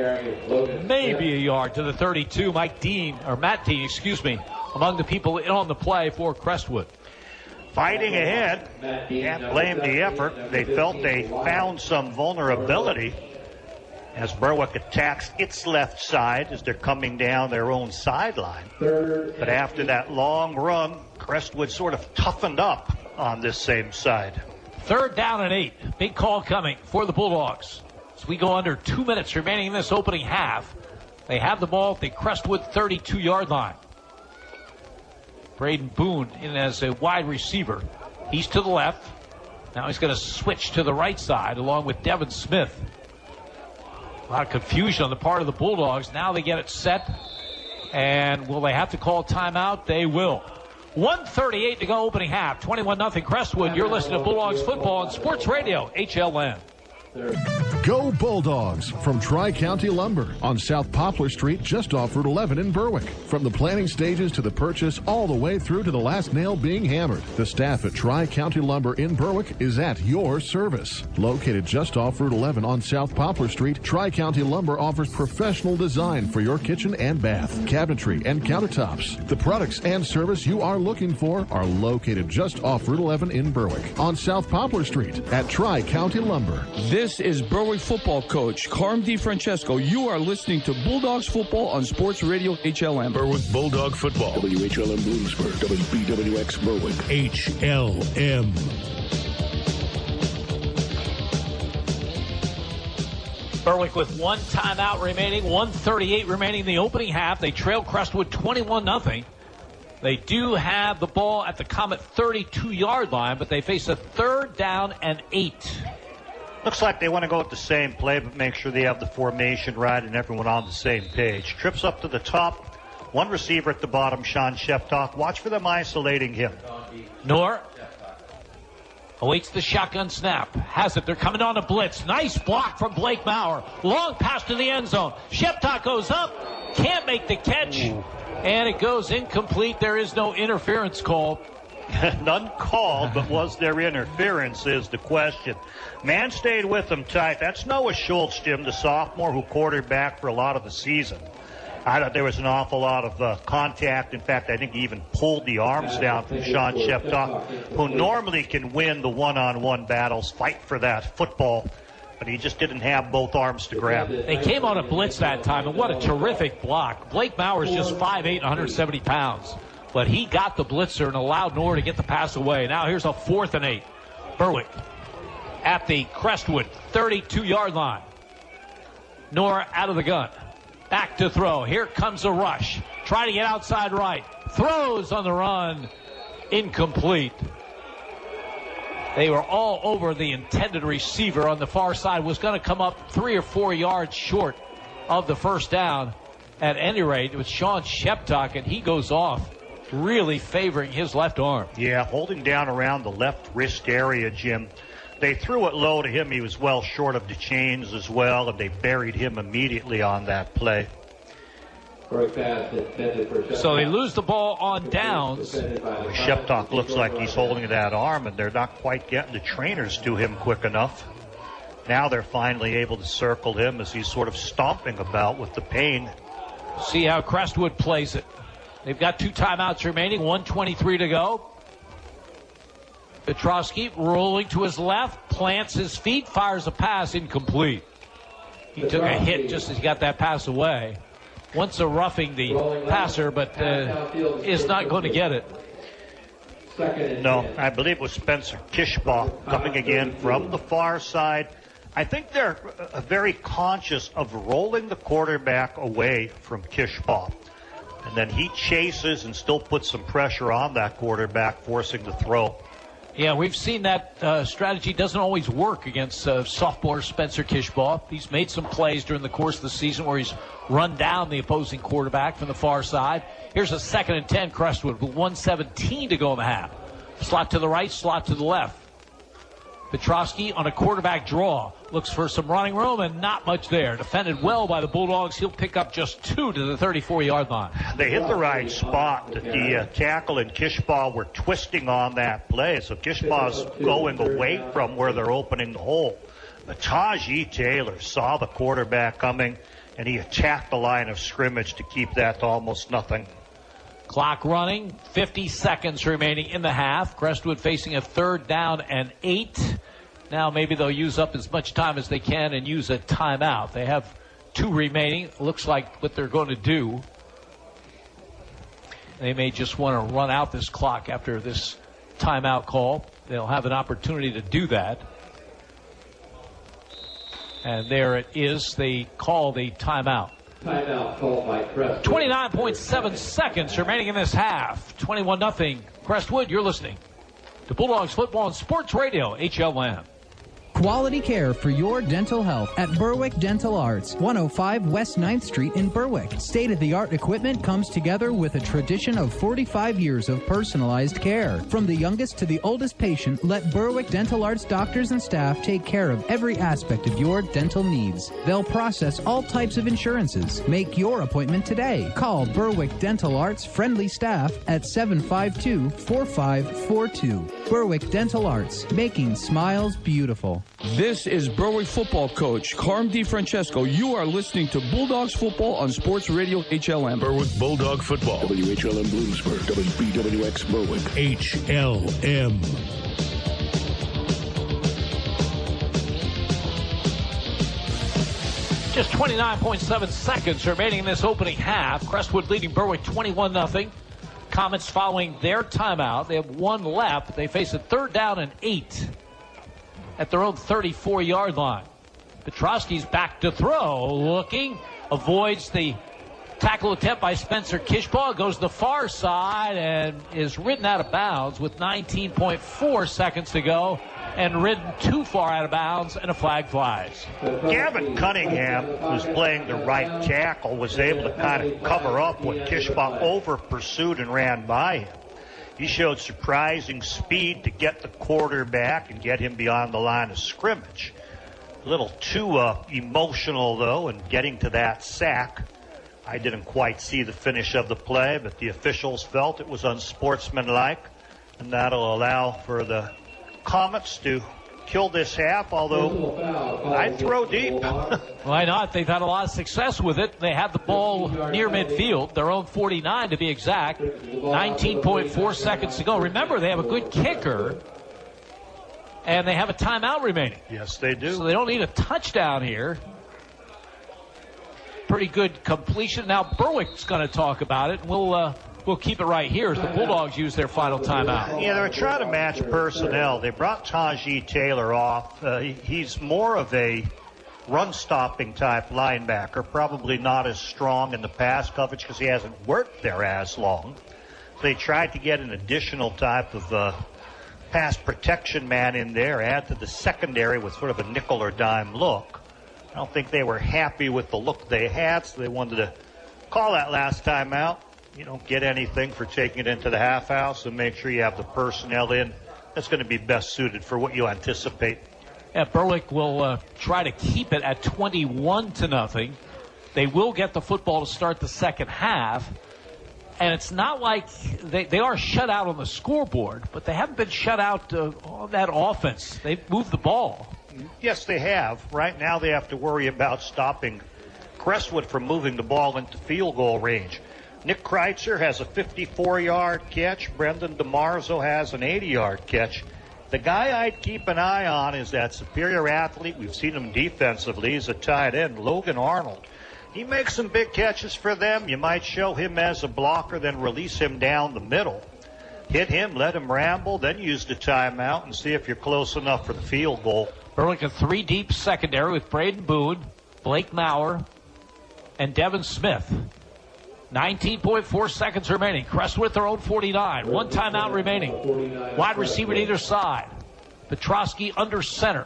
Maybe a yard to the 32. Matt Dean, among the people in on the play for Crestwood. Fighting ahead. Can't blame the effort. They felt they found some vulnerability as Berwick attacks its left side as they're coming down their own sideline. But after that long run, Crestwood sort of toughened up on this same side. 3rd down and 8. Big call coming for the Bulldogs. As we go under 2 minutes remaining in this opening half, they have the ball at the Crestwood 32-yard line. Braden Boone in as a wide receiver. He's to the left. Now he's going to switch to the right side along with Devin Smith. A lot of confusion on the part of the Bulldogs. Now they get it set. And will they have to call timeout? They will. 1:38 to go opening half. 21-0 Crestwood. You're listening to Bulldogs football on Sports Radio, HLN. Go Bulldogs from Tri-County Lumber on South Poplar Street, just off Route 11 in Berwick. From the planning stages to the purchase, all the way through to the last nail being hammered, the staff at Tri-County Lumber in Berwick is at your service. Located just off Route 11 on South Poplar Street, Tri-County Lumber offers professional design for your kitchen and bath, cabinetry, and countertops. The products and service you are looking for are located just off Route 11 in Berwick on South Poplar Street at Tri-County Lumber. This is Berwick football coach Carm DiFrancesco. You are listening to Bulldogs football on Sports Radio HLM. Berwick Bulldog football. WHLM Bloomsburg, WBWX Berwick. HLM. Berwick with 1 timeout remaining, 1:38 remaining in the opening half. They trail Crestwood 21-0. They do have the ball at the Comet 32-yard line, but they face a 3rd down and 8. Looks like they want to go with the same play, but make sure they have the formation right and everyone on the same page. Trips up to the top. 1 receiver at the bottom, Sean Sheptock. Watch for them isolating him. Noor awaits the shotgun snap. Has it. They're coming on a blitz. Nice block from Blake Maurer. Long pass to the end zone. Sheptock goes up. Can't make the catch. And it goes incomplete. There is no interference call. None called, but was there interference is the question. Man stayed with him tight. That's Noah Schultz, Jim, the sophomore who quarterbacked for a lot of the season. I thought there was an awful lot of contact. In fact, I think he even pulled the arms down from Sean Sheptock, who normally can win the one-on-one battles, fight for that football, but he just didn't have both arms to grab. They came on a blitz that time, and what a terrific block. Blake Maurer is just 5'8", 170 pounds. But he got the blitzer and allowed Noor to get the pass away. Now here's a 4th and 8. Berwick at the Crestwood 32-yard line. Noor out of the gun. Back to throw. Here comes a rush. Try to get outside right. Throws on the run. Incomplete. They were all over the intended receiver on the far side. Was going to come up 3 or 4 yards short of the first down. At any rate, it was Sean Sheptock, and he goes off, really favoring his left arm. Yeah, holding down around the left wrist area, Jim. They threw it low to him. He was well short of the chains as well, and they buried him immediately on that play. So they lose the ball on downs. Sheptock looks like he's holding that arm, and they're not quite getting the trainers to him quick enough. Now they're finally able to circle him as he's sort of stomping about with the pain. See how Crestwood plays it. They've got 2 timeouts remaining, 1:23 to go. Petrosky rolling to his left, plants his feet, fires a pass, incomplete. He took a hit just as he got that pass away. Wants a roughing the passer, but is not going to get it. No, I believe it was Spencer Kishbaugh coming again from the far side. I think they're very conscious of rolling the quarterback away from Kishbaugh. And then he chases and still puts some pressure on that quarterback, forcing the throw. Yeah, we've seen that strategy doesn't always work against sophomore Spencer Kishbaugh. He's made some plays during the course of the season where he's run down the opposing quarterback from the far side. Here's a 2nd and 10 Crestwood with 1:17 to go in the half. Slot to the right, slot to the left. Petrosky on a quarterback draw. Looks for some running room and not much there. Defended well by the Bulldogs. He'll pick up just 2 to the 34-yard line. They hit the right spot. The tackle and Kishbaugh were twisting on that play. So Kishbaugh's going away from where they're opening the hole. But Tajee Taylor saw the quarterback coming, and he attacked the line of scrimmage to keep that to almost nothing. Clock running, 50 seconds remaining in the half. Crestwood facing a 3rd down and 8. Now maybe they'll use up as much time as they can and use a timeout. They have 2 remaining. Looks like what they're going to do. They may just want to run out this clock after this timeout call. They'll have an opportunity to do that. And there it is. They call the timeout. Timeout called by Crestwood. 29.7 seconds remaining in this half. 21-0. Crestwood, you're listening to Bulldogs Football and Sports Radio, HLM. Quality care for your dental health at Berwick Dental Arts, 105 West 9th Street in Berwick. State-of-the-art equipment comes together with a tradition of 45 years of personalized care. From the youngest to the oldest patient, let Berwick Dental Arts doctors and staff take care of every aspect of your dental needs. They'll process all types of insurances. Make your appointment today. Call Berwick Dental Arts friendly staff at 752-4542. Berwick Dental Arts, making smiles beautiful. This is Berwick football coach Carm DiFrancesco. You are listening to Bulldogs football on Sports Radio HLM. Berwick Bulldog football. WHLM Bloomsburg, WBWX Berwick. HLM. Just 29.7 seconds remaining in this opening half. Crestwood leading Berwick 21-0. Comets following their timeout. They have 1 left. They face a 3rd down and 8 at their own 34-yard line. Petrosky's back to throw. Looking. Avoids the tackle attempt by Spencer Kishbaugh. Goes to the far side and is ridden out of bounds with 19.4 seconds to go. And ridden too far out of bounds, and a flag flies. Gavin Cunningham, who's playing the right tackle, was able to kind of cover up when Kishbaugh over-pursued and ran by him. He showed surprising speed to get the quarterback and get him beyond the line of scrimmage. A little too emotional, though, in getting to that sack. I didn't quite see the finish of the play, but the officials felt it was unsportsmanlike, and that'll allow for the Comets to kill this half, although I'd throw deep. Why not? They've had a lot of success with it. They had the ball near midfield, their own 49 to be exact. 19.4 seconds to go. Remember, they have a good kicker, and they have a timeout remaining. Yes, they do. So they don't need a touchdown here. Pretty good completion. Now Berwick's going to talk about it. We'll keep it right here as the Bulldogs use their final timeout. Yeah, they're trying to match personnel. They brought Tajee Taylor off. He's more of a run-stopping type linebacker, probably not as strong in the pass coverage because he hasn't worked there as long. So they tried to get an additional type of pass protection man in there, add to the secondary with sort of a nickel or dime look. I don't think they were happy with the look they had, so they wanted to call that last time out. You don't get anything for taking it into the half house, and make sure you have the personnel in that's going to be best suited for what you anticipate. Yeah, Berwick will try to keep it at 21-0. They will get the football to start the second half. And it's not like they are shut out on the scoreboard, but they haven't been shut out on that offense. They've moved the ball. Yes, they have. Right now they have to worry about stopping Crestwood from moving the ball into field goal range. Nick Kreitzer has a 54-yard catch. Brendan DeMarzo has an 80-yard catch. The guy I'd keep an eye on is that superior athlete. We've seen him defensively. He's a tight end, Logan Arnold. He makes some big catches for them. You might show him as a blocker, then release him down the middle. Hit him, let him ramble, then use the timeout and see if you're close enough for the field goal. Berwick a 3-deep secondary with Braden Boone, Blake Maurer, and Devin Smith. 19.4 seconds remaining. Crestwood their own 49. One timeout remaining. Wide receiver to either side. Petrosky under center.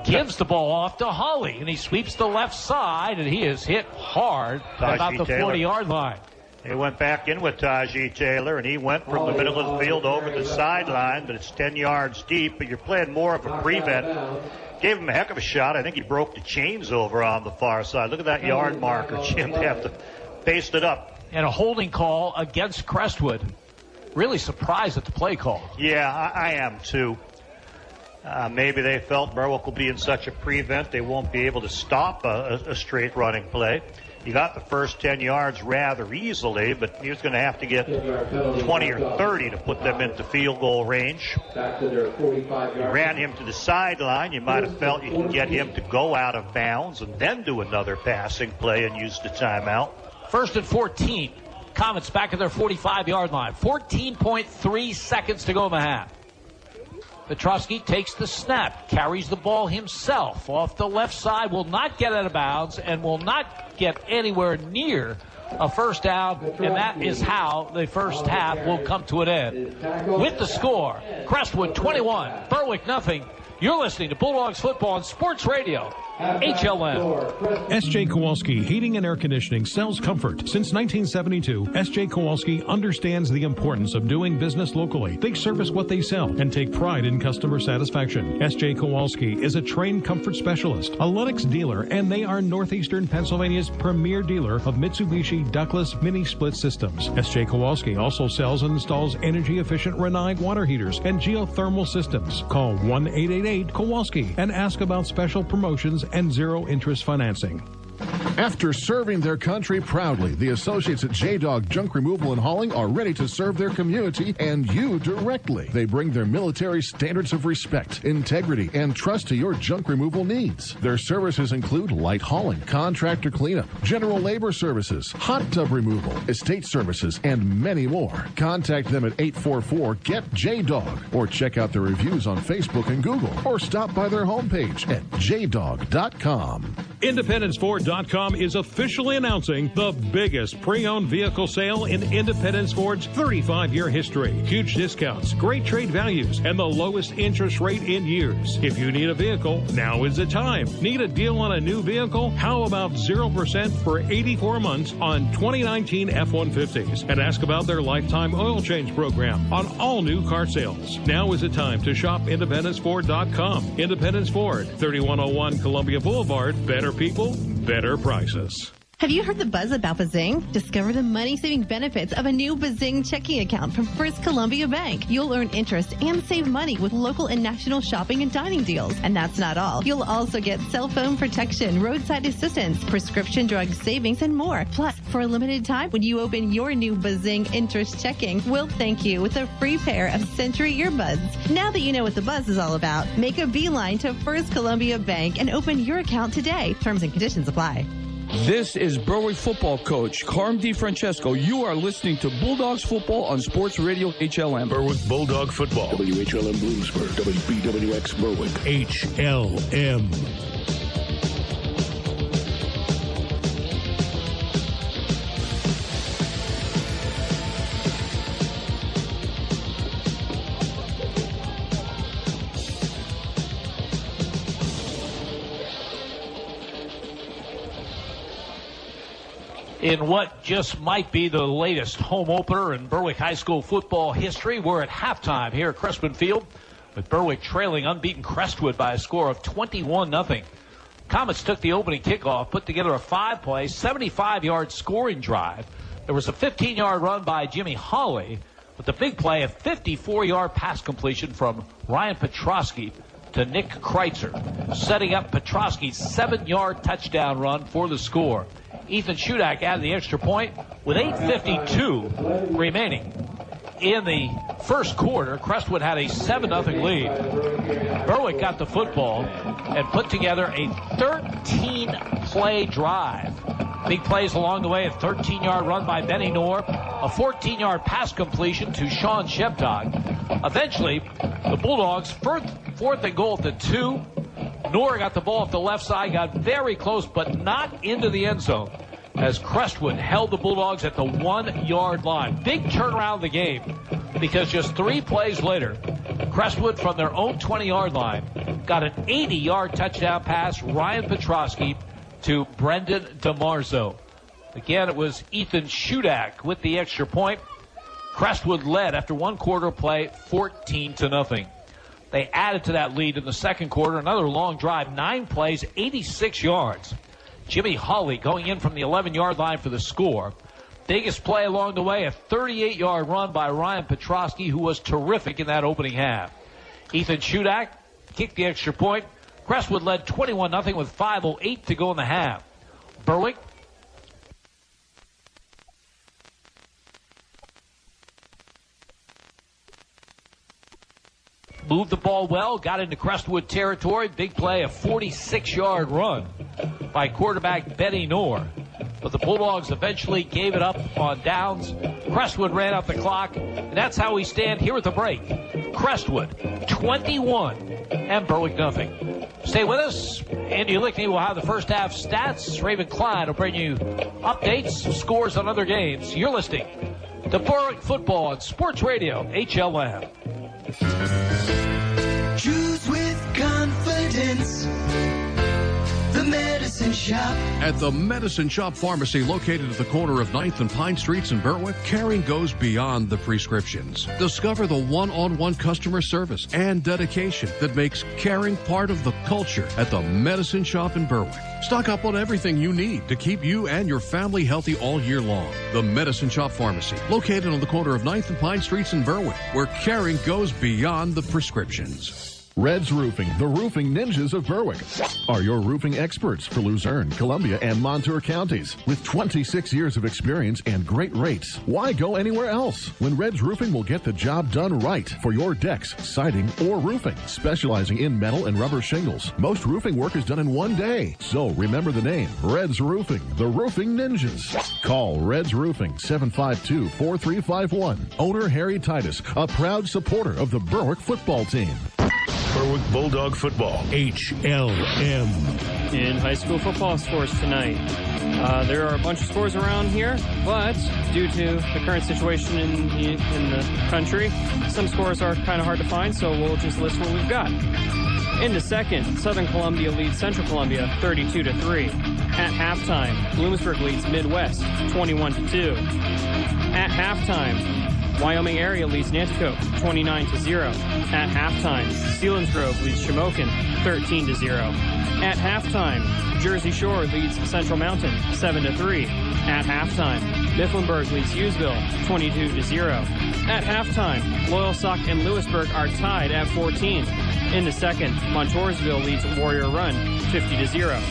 Gives the ball off to Holly, and he sweeps the left side, and he is hit hard about the 40-yard line. They went back in with Tajee Taylor, and he went from the middle of the field over the sideline, but it's 10 yards deep, but you're playing more of a prevent. Gave him a heck of a shot. I think he broke the chains over on the far side. Look at that yard marker, Jim. They have to paste it up. And a holding call against Crestwood. Really surprised at the play call. Yeah, I am too. Maybe they felt Berwick will be in such a prevent they won't be able to stop a straight running play. He got the first 10 yards rather easily, but he was going to have to get 20 or 30 to put them into field goal range. You ran him to the sideline. You might have felt you can get him to go out of bounds and then do another passing play and use the timeout. 1st and 14. Comets back at their 45-yard line. 14.3 seconds to go in the half. Petrosky takes the snap, carries the ball himself off the left side, will not get out of bounds, and will not get anywhere near a first down, and that is how the first half will come to an end. With the score, Crestwood 21, Berwick nothing. You're listening to Bulldogs Football on Sports Radio, HLM. S.J. Kowalski Heating and Air Conditioning sells comfort. Since 1972, S.J. Kowalski understands the importance of doing business locally. They service what they sell and take pride in customer satisfaction. S.J. Kowalski is a trained comfort specialist, a Lennox dealer, and they are Northeastern Pennsylvania's premier dealer of Mitsubishi ductless mini split systems. S.J. Kowalski also sells and installs energy-efficient Rinnai water heaters and geothermal systems. Call 1-888-KOWALSKI and ask about special promotions and zero-interest financing. After serving their country proudly, the associates at J-Dog Junk Removal and Hauling are ready to serve their community and you directly. They bring their military standards of respect, integrity, and trust to your junk removal needs. Their services include light hauling, contractor cleanup, general labor services, hot tub removal, estate services, and many more. Contact them at 844-GET-JDOG or check out their reviews on Facebook and Google or stop by their homepage at jdog.com. IndependenceFord.com is officially announcing the biggest pre-owned vehicle sale in Independence Ford's 35-year history. Huge discounts, great trade values, and the lowest interest rate in years. If you need a vehicle, now is the time. Need a deal on a new vehicle? How about 0% for 84 months on 2019 F-150s? And ask about their lifetime oil change program on all new car sales. Now is the time to shop IndependenceFord.com. Independence Ford, 3101 Columbia Boulevard. Better people, better prices. Have you heard the buzz about Bazing? Discover the money-saving benefits of a new Bazing checking account from First Columbia Bank. You'll earn interest and save money with local and national shopping and dining deals. And that's not all. You'll also get cell phone protection, roadside assistance, prescription drug savings, and more. Plus, for a limited time, when you open your new Bazing interest checking, we'll thank you with a free pair of Century earbuds. Now that you know what the buzz is all about, make a beeline to First Columbia Bank and open your account today. Terms and conditions apply. This is Berwick football coach Carm DiFrancesco. You are listening to Bulldogs Football on Sports Radio HLM. Berwick Bulldog Football. WHLM Bloomsburg, WBWX Berwick. HLM. In what just might be the latest home opener in Berwick High School football history, we're at halftime here at Crestwood Field with Berwick trailing unbeaten Crestwood by a score of 21-0. Comets took the opening kickoff, put together a 5-play, 75-yard scoring drive. There was a 15-yard run by Jimmy Hawley, with the big play, a 54-yard pass completion from Ryan Petrosky to Nick Kreitzer, setting up Petrosky's 7-yard touchdown run for the score. Ethan Shudak added the extra point with 8:52 remaining. In the first quarter, Crestwood had a 7-0 lead. Berwick got the football and put together a 13-play drive. Big plays along the way, a 13-yard run by Benny Knorr, a 14-yard pass completion to Sean Shepdog. Eventually, the Bulldogs, fourth and goal at the 2. Knorr got the ball off the left side, got very close, but not into the end zone, as Crestwood held the Bulldogs at the 1-yard line. Big turnaround of the game, because just 3 plays later, Crestwood from their own 20-yard line got an 80-yard touchdown pass, Ryan Petrosky to Brendan DeMarzo. Again, it was Ethan Shudak with the extra point. Crestwood led after 1 quarter play, 14-0. They added to that lead in the second quarter. Another long drive, 9 plays, 86 yards. Jimmy Hawley going in from the 11-yard line for the score. Biggest play along the way, a 38-yard run by Ryan Petrosky, who was terrific in that opening half. Ethan Shudak kicked the extra point. Crestwood led 21-0 with 5:08 to go in the half. Berwick moved the ball well, got into Crestwood territory. Big play, a 46-yard run by quarterback Benny Knorr. But the Bulldogs eventually gave it up on downs. Crestwood ran out the clock, and that's how we stand here at the break. Crestwood 21 and Berwick 0. Stay with us. Andy Lickney will have the first half stats. Raven Klein will bring you updates, scores on other games. You're listening to Berwick Football on Sports Radio HLM. Choose with confidence. The Medicine Shop. At the Medicine Shop Pharmacy, located at the corner of 9th and Pine Streets in Berwick, caring goes beyond the prescriptions. Discover the one-on-one customer service and dedication that makes caring part of the culture at the Medicine Shop in Berwick. Stock up on everything you need to keep you and your family healthy all year long. The Medicine Shop Pharmacy, located on the corner of 9th and Pine Streets in Berwick, where caring goes beyond the prescriptions. Red's Roofing, the roofing ninjas of Berwick, are your roofing experts for Luzerne, Columbia, and Montour counties. With 26 years of experience and great rates, why go anywhere else when Red's Roofing will get the job done right for your decks, siding, or roofing? Specializing in metal and rubber shingles, most roofing work is done in one day. So remember the name, Red's Roofing, the roofing ninjas. Call Red's Roofing, 752-4351. Owner Harry Titus, a proud supporter of the Berwick football team. Berwick Bulldog Football, HLM. In high school football scores tonight, there are a bunch of scores around here, but due to the current situation in the country, some scores are kind of hard to find, so we'll just list what we've got. In the second, Southern Columbia leads Central Columbia 32-3. At halftime, Bloomsburg leads Midwest 21-2. At halftime, Wyoming area leads Nanticoke 29-0. At halftime, Selinsgrove leads Shamokin 13-0. At halftime, Jersey Shore leads Central Mountain 7-3. At halftime, Mifflinburg leads Hughesville 22-0. At halftime, Loyalsock and Lewisburg are tied at 14. In the second, Montoursville leads Warrior Run 50-0.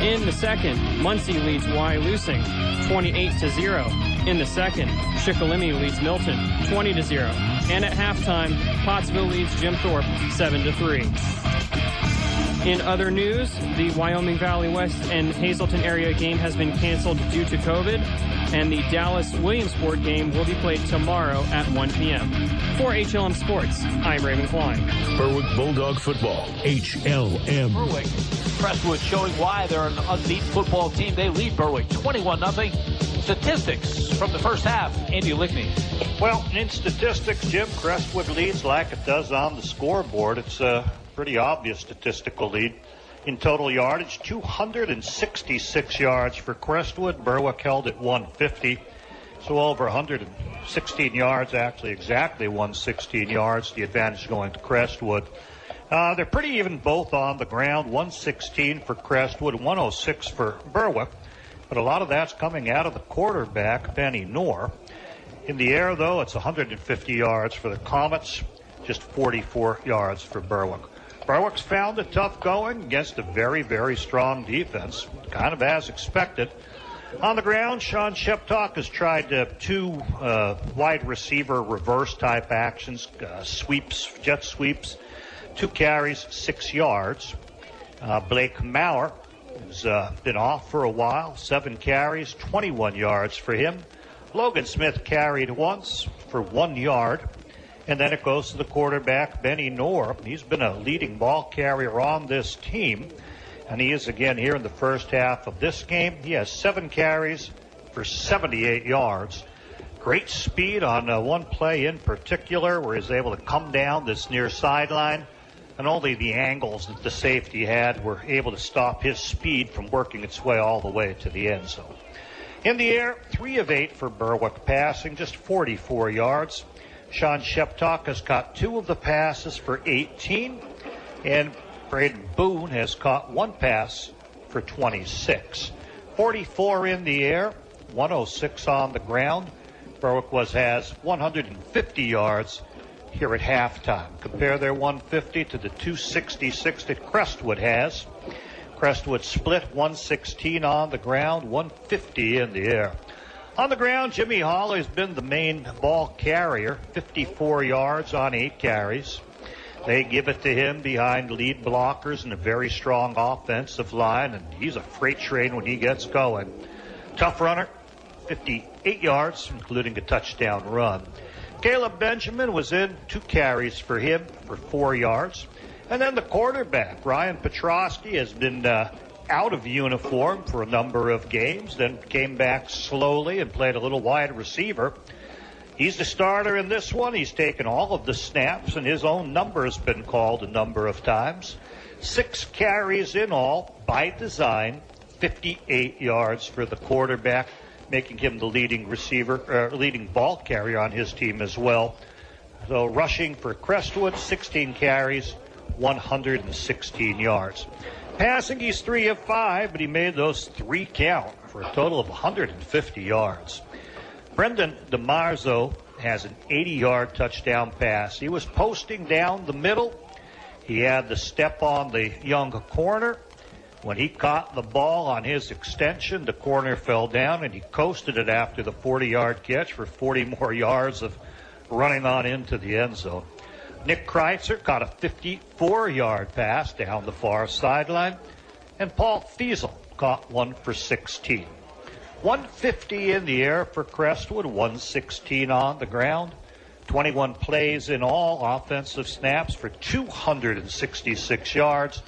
In the second, Muncie leads Wyalusing 28-0. In the second, Shikellamy leads Milton 20-0. And at halftime, Pottsville leads Jim Thorpe 7-3. In other news, the Wyoming Valley West and Hazleton area game has been canceled due to COVID, and the Dallas-Williamsport game will be played tomorrow at 1 p.m. For HLM Sports, I'm Raven Klein. Berwick Bulldog Football, HLM. Berwick, Crestwood showing why they're an unbeaten football team. They lead Berwick 21-0. Statistics from the first half, Andy Lickney. Well, in statistics, Jim, Crestwood leads like it does on the scoreboard. It's a pretty obvious statistical lead. in total yardage, 266 yards for Crestwood. Berwick held at 150. So over 116 yards, actually exactly 116 yards. The advantage going to Crestwood. They're pretty even both on the ground, 116 for Crestwood, 106 for Berwick. But a lot of that's coming out of the quarterback, Benny Knorr. In the air, though, it's 150 yards for the Comets, just 44 yards for Berwick. Berwick's found it tough going against a very, very strong defense, kind of as expected. On the ground, Sean Sheptock has tried two wide receiver reverse type actions, sweeps, jet sweeps, 2 carries, 6 yards. Blake Maurer has been off for a while, 7 carries, 21 yards for him. Logan Smith carried once for 1 yard. And then it goes to the quarterback, Benny Knorr. He's been a leading ball carrier on this team. And he is again here in the first half of this game. He has 7 carries for 78 yards. Great speed on one play in particular where he's able to come down this near sideline. And only the angles that the safety had were able to stop his speed from working its way all the way to the end zone. In the air, 3 of 8 for Berwick passing, just 44 yards. Sean Sheptock has caught 2 of the passes for 18, and Braden Boone has caught 1 pass for 26. 44 in the air, 106 on the ground. Berwick has 150 yards here at halftime. Compare their 150 to the 266 that Crestwood has. Crestwood split 116 on the ground, 150 in the air. On the ground, Jimmy Hawley has been the main ball carrier, 54 yards on 8 carries. They give it to him behind lead blockers and a very strong offensive line, and he's a freight train when he gets going. Tough runner, 58 yards, including a touchdown run. Caleb Benjamin was in, 2 carries for him for 4 yards. And then the quarterback, Ryan Petrosky, has been out of uniform for a number of games, then came back slowly and played a little wide receiver. He's the starter in this one. He's taken all of the snaps, and his own number has been called a number of times. 6 carries in all by design, 58 yards for the quarterback, making him the leading ball carrier on his team as well. So rushing for Crestwood, 16 carries, 116 yards. Passing, he's 3 of 5, but he made those 3 count for a total of 150 yards. Brendan DeMarzo has an 80-yard touchdown pass. He was posting down the middle. He had the step on the young corner. When he caught the ball on his extension, the corner fell down, and he coasted it after the 40-yard catch for 40 more yards of running on into the end zone. Nick Kreitzer caught a 54-yard pass down the far sideline, and Paul Fiesel caught 1 for 16. 150 in the air for Crestwood, 116 on the ground. 21 plays in all, offensive snaps for 266 yards.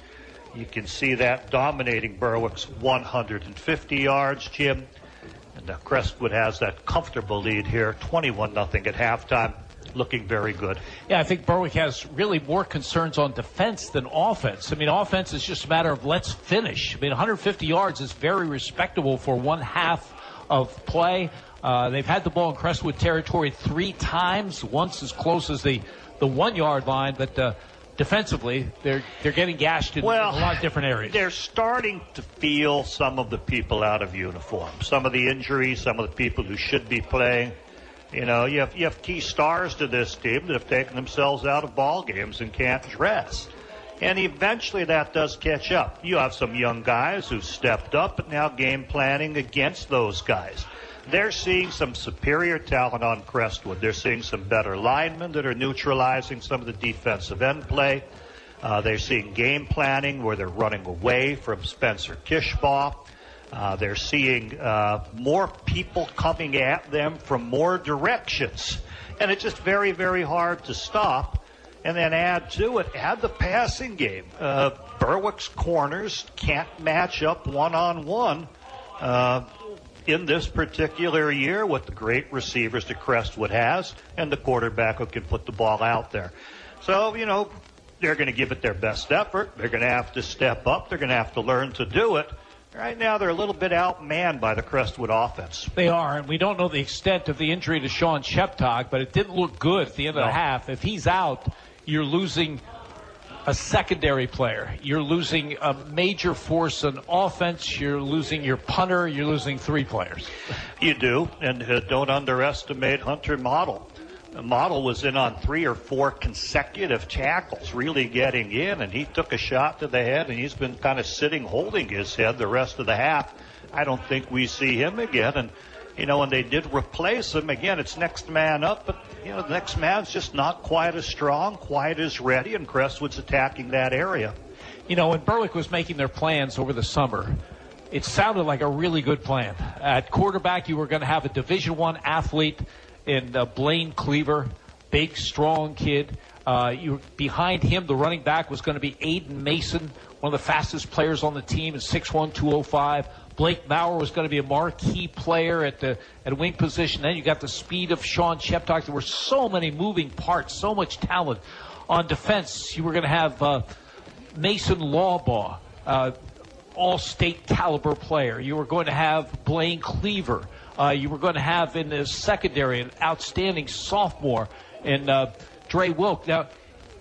You can see that dominating Berwick's 150 yards, Jim. And Crestwood has that comfortable lead here, 21-0 at halftime. Looking very good. Yeah, I think Berwick has really more concerns on defense than offense. I mean, offense is just a matter of let's finish. I mean, 150 yards is very respectable for one half of play. They've had the ball in Crestwood territory 3 times, once as close as the 1-yard line, but defensively, they're getting gashed in a lot of different areas. They're starting to feel some of the people out of uniform, some of the injuries, some of the people who should be playing. You know, you have key stars to this team that have taken themselves out of ball games and can't dress. And eventually that does catch up. You have some young guys who've stepped up, but now game planning against those guys. They're seeing some superior talent on Crestwood. They're seeing some better linemen that are neutralizing some of the defensive end play. They're seeing game planning where they're running away from Spencer Kishbaugh. They're seeing more people coming at them from more directions. And it's just very, very hard to stop. And then add the passing game. Berwick's corners can't match up one-on-one in this particular year with the great receivers that Crestwood has and the quarterback who can put the ball out there. So, you know, they're going to give it their best effort. They're going to have to step up. They're going to have to learn to do it. Right now, they're a little bit outmanned by the Crestwood offense. They are, and we don't know the extent of the injury to Sean Sheptock, but it didn't look good at the end of the half. If he's out, you're losing a secondary player. You're losing a major force in offense. You're losing your punter. You're losing 3 players. You do, and don't underestimate Hunter Model. Model was in on 3 or 4 consecutive tackles, really getting in, and he took a shot to the head, and he's been kind of sitting holding his head the rest of the half. I don't think we see him again, and, when they did replace him, again, it's next man up, but, the next man's just not quite as strong, quite as ready, and Crestwood's attacking that area. When Berwick was making their plans over the summer, it sounded like a really good plan. At quarterback, you were going to have a Division I athlete in Blaine Cleaver, big, strong kid. Behind him, the running back was going to be Aiden Mason, one of the fastest players on the team, at 6'1", 205. Blake Maurer was going to be a marquee player at wing position. Then you got the speed of Sean Sheptock. There were so many moving parts, so much talent. On defense, you were going to have Mason Lawbaugh, all-state caliber player. You were going to have Blaine Cleaver. You were going to have in the secondary an outstanding sophomore in Dre Wilk. Now,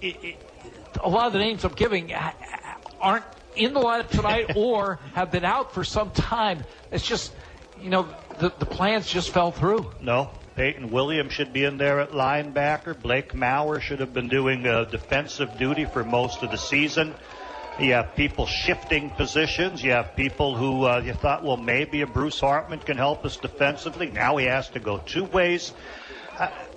a lot of the names I'm giving aren't in the lineup tonight or have been out for some time. It's just, the plans just fell through. No. Peyton Williams should be in there at linebacker. Blake Maurer should have been doing defensive duty for most of the season. You have people shifting positions. You have people who you thought, well, maybe a Bruce Hartman can help us defensively. Now he has to go 2 ways.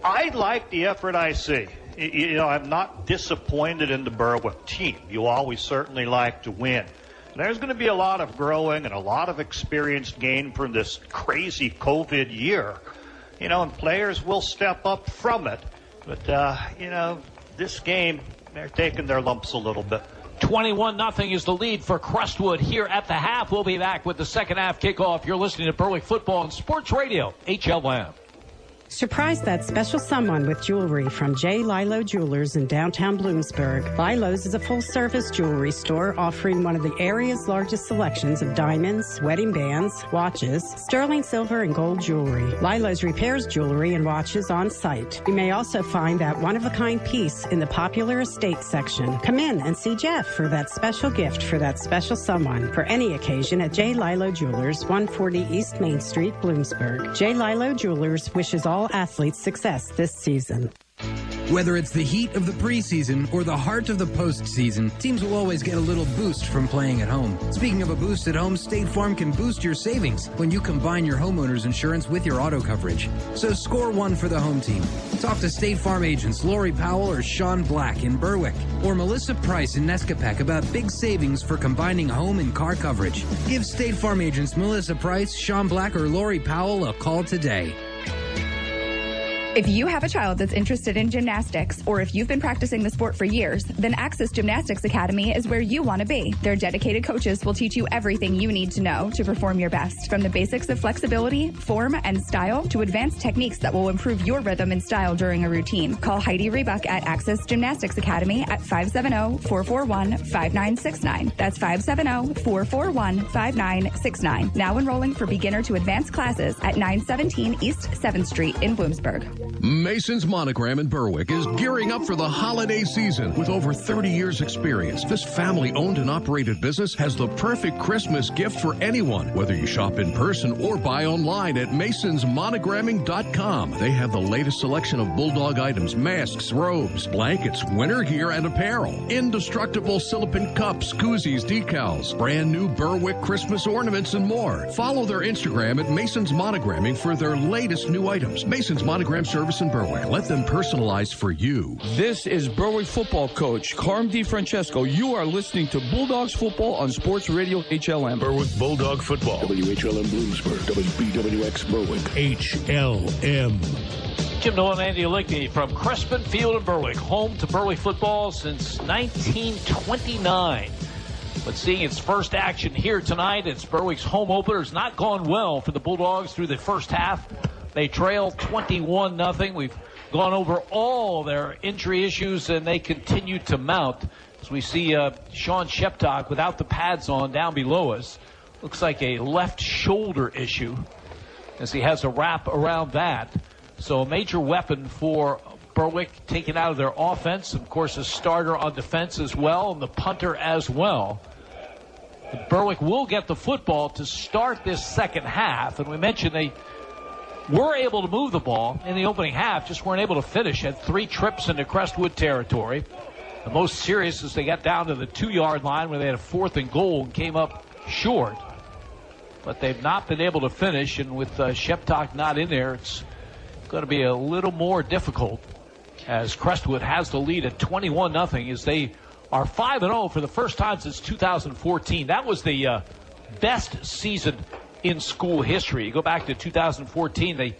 I like the effort I see. I'm not disappointed in the Berwick team. You always certainly like to win. There's going to be a lot of growing and a lot of experience gained from this crazy COVID year. And players will step up from it. But, this game, they're taking their lumps a little bit. 21-0 is the lead for Crestwood here at the half. We'll be back with the second half kickoff. You're listening to Berwick Football on Sports Radio, HLM. Surprise that special someone with jewelry from J. Lilo Jewelers in downtown Bloomsburg. Lilo's is a full-service jewelry store offering one of the area's largest selections of diamonds, wedding bands, watches, sterling silver, and gold jewelry. Lilo's repairs jewelry and watches on site. You may also find that one-of-a-kind piece in the popular estate section. Come in and see Jeff for that special gift for that special someone for any occasion at J. Lilo Jewelers, 140 East Main Street, Bloomsburg. J. Lilo Jewelers wishes all athletes success this season. Whether it's the heat of the preseason or the heart of the postseason, teams will always get a little boost from playing at home. Speaking of a boost at home, State Farm can boost your savings when you combine your homeowner's insurance with your auto coverage. So score one for the home team. Talk to State Farm agents Lori Powell or Sean Black in Berwick, or Melissa Price in Nescapac about big savings for combining home and car coverage. Give State Farm agents Melissa Price, Sean Black, or Lori Powell a call today. If you have a child that's interested in gymnastics, or if you've been practicing the sport for years, then Access Gymnastics Academy is where you want to be. Their dedicated coaches will teach you everything you need to know to perform your best, from the basics of flexibility, form, and style to advanced techniques that will improve your rhythm and style during a routine. Call Heidi Rebuck at Access Gymnastics Academy at 570-441-5969. That's 570-441-5969. Now enrolling for beginner to advanced classes at 917 East 7th Street in Bloomsburg. Mason's Monogram in Berwick is gearing up for the holiday season. With over 30 years experience, this family-owned and operated business has the perfect Christmas gift for anyone, whether you shop in person or buy online at masonsmonogramming.com. They have the latest selection of Bulldog items, masks, robes, blankets, winter gear, and apparel. Indestructible silicone cups, koozies, decals, brand new Berwick Christmas ornaments, and more. Follow their Instagram at Mason's Monogramming for their latest new items. Mason's Monogram service in Berwick. Let them personalize for you. This is Berwick football coach Carm DiFrancesco. You are listening to Bulldogs football on Sports Radio HLM. Berwick Bulldog football. WHLM Bloomsburg. WBWX Berwick. HLM. Jim Noel and Andy Lickney from Crespin Field in Berwick. Home to Berwick football since 1929. But seeing its first action here tonight, it's Berwick's home opener. It's not gone well for the Bulldogs through the first half. They trail 21-0. We've gone over all their injury issues, and they continue to mount. As we see Sean Sheptock without the pads on down below us. Looks like a left shoulder issue as he has a wrap around that. So a major weapon for Berwick taken out of their offense. Of course, a starter on defense as well, and the punter as well. Berwick will get the football to start this second half. And we mentioned they were able to move the ball in the opening half, just weren't able to finish. Had 3 trips into Crestwood territory. The most serious is they got down to the 2-yard line where they had a 4th and goal and came up short. But they've not been able to finish, and with Sheptock not in there, it's going to be a little more difficult as Crestwood has the lead at 21-0 as they are 5-0 for the first time since 2014. That was the best season in school history. You go back to 2014, they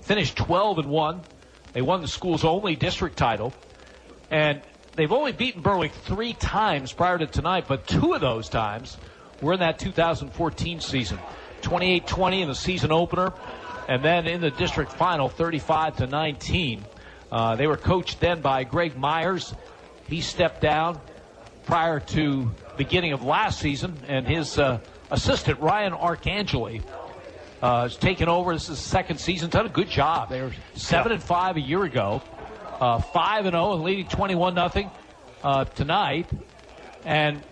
finished 12-1. They won the school's only district title, and they've only beaten Berwick 3 times prior to tonight, but 2 of those times were in that 2014 season. 28-20 in the season opener, and then in the district final, 35-19. They were coached then by Greg Myers. He stepped down prior to beginning of last season, and his assistant, Ryan Arcangeli, has taken over. This is his second season. Done a good job. They were 7-5 a year ago. 5-0 and leading 21-0 tonight. And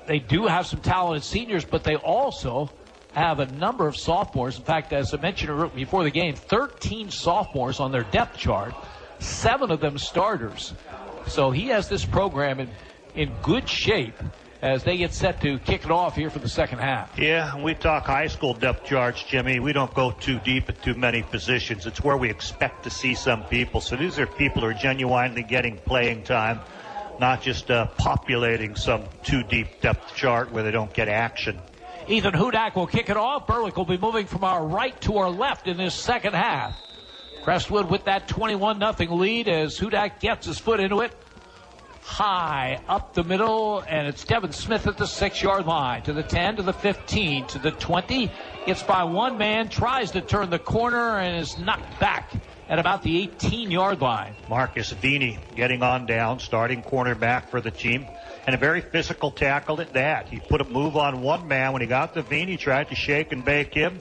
they do have some talented seniors, but they also have a number of sophomores. In fact, as I mentioned before the game, 13 sophomores on their depth chart, 7 of them starters. So he has this program in good shape as they get set to kick it off here for the second half. Yeah, when we talk high school depth charts, Jimmy, we don't go too deep at too many positions. It's where we expect to see some people. So these are people who are genuinely getting playing time, not just populating some too deep depth chart where they don't get action. Ethan Hudak will kick it off. Berwick will be moving from our right to our left in this second half. Crestwood with that 21-0 lead as Hudak gets his foot into it. High up the middle, and it's Devin Smith at the 6-yard line. To the 10, to the 15, to the 20. It's by one man, tries to turn the corner, and is knocked back at about the 18-yard line. Marcus Vini getting on down, starting cornerback for the team. And a very physical tackle at that. He put a move on one man. When he got to Vini, tried to shake and bake him.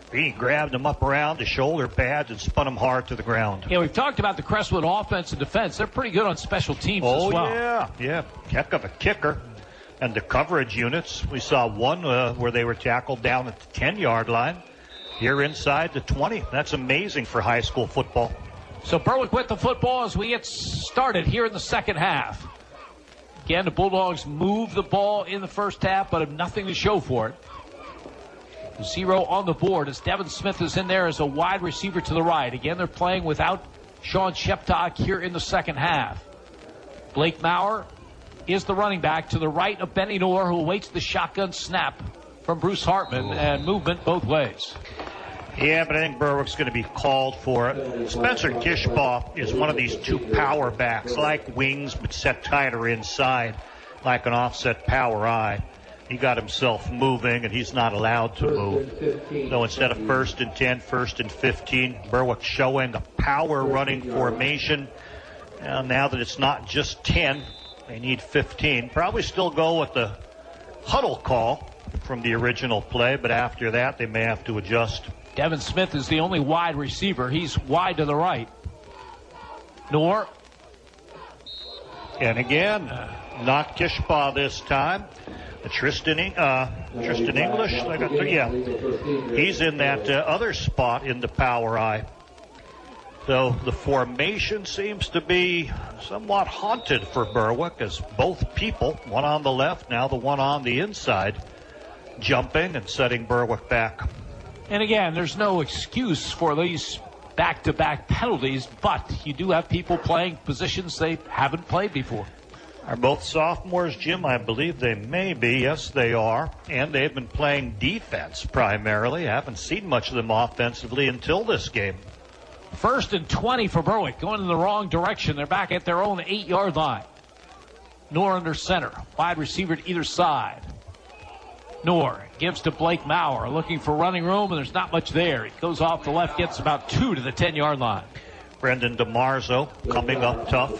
Vini grabbed him up around the shoulder pads and spun him hard to the ground. Yeah, we've talked about the Crestwood offense and defense. They're pretty good on special teams as well. Oh, yeah. Heck of a kicker. And the coverage units, we saw one where they were tackled down at the 10-yard line. Here inside the 20. That's amazing for high school football. So Berwick with the football as we get started here in the second half. Again, the Bulldogs move the ball in the first half, but have nothing to show for it. 0 on the board as Devin Smith is in there as a wide receiver to the right. Again, they're playing without Sean Sheptock here in the second half. Blake Maurer is the running back to the right of Benny Knorr, who awaits the shotgun snap from Bruce Hartman, and movement both ways. Yeah, but I think Berwick's going to be called for it. Spencer Kishbaugh is one of these 2 power backs, like wings, but set tighter inside, like an offset power eye. He got himself moving, and he's not allowed to move. So instead of 1st and 10, 1st and 15, Berwick showing a power running formation. And now that it's not just 10, they need 15. Probably still go with the huddle call from the original play, but after that, they may have to adjust. Devin Smith is the only wide receiver. He's wide to the right. Knorr. And again, not Kishbaugh this time. Tristan English, he's in that other spot in the power eye. So the formation seems to be somewhat haunted for Berwick as both people, one on the left, now the one on the inside, jumping and setting Berwick back. And again, there's no excuse for these back-to-back penalties, but you do have people playing positions they haven't played before. Are both sophomores, Jim? I believe they may be. Yes, they are. And they've been playing defense primarily. I haven't seen much of them offensively until this game. 1st and 20 for Berwick, going in the wrong direction. They're back at their own 8-yard line. Knorr under center. Wide receiver to either side. Knorr gives to Blake Maurer, looking for running room, and there's not much there. He goes off the left, gets about 2 to the 10-yard line. Brendan DeMarzo coming up tough.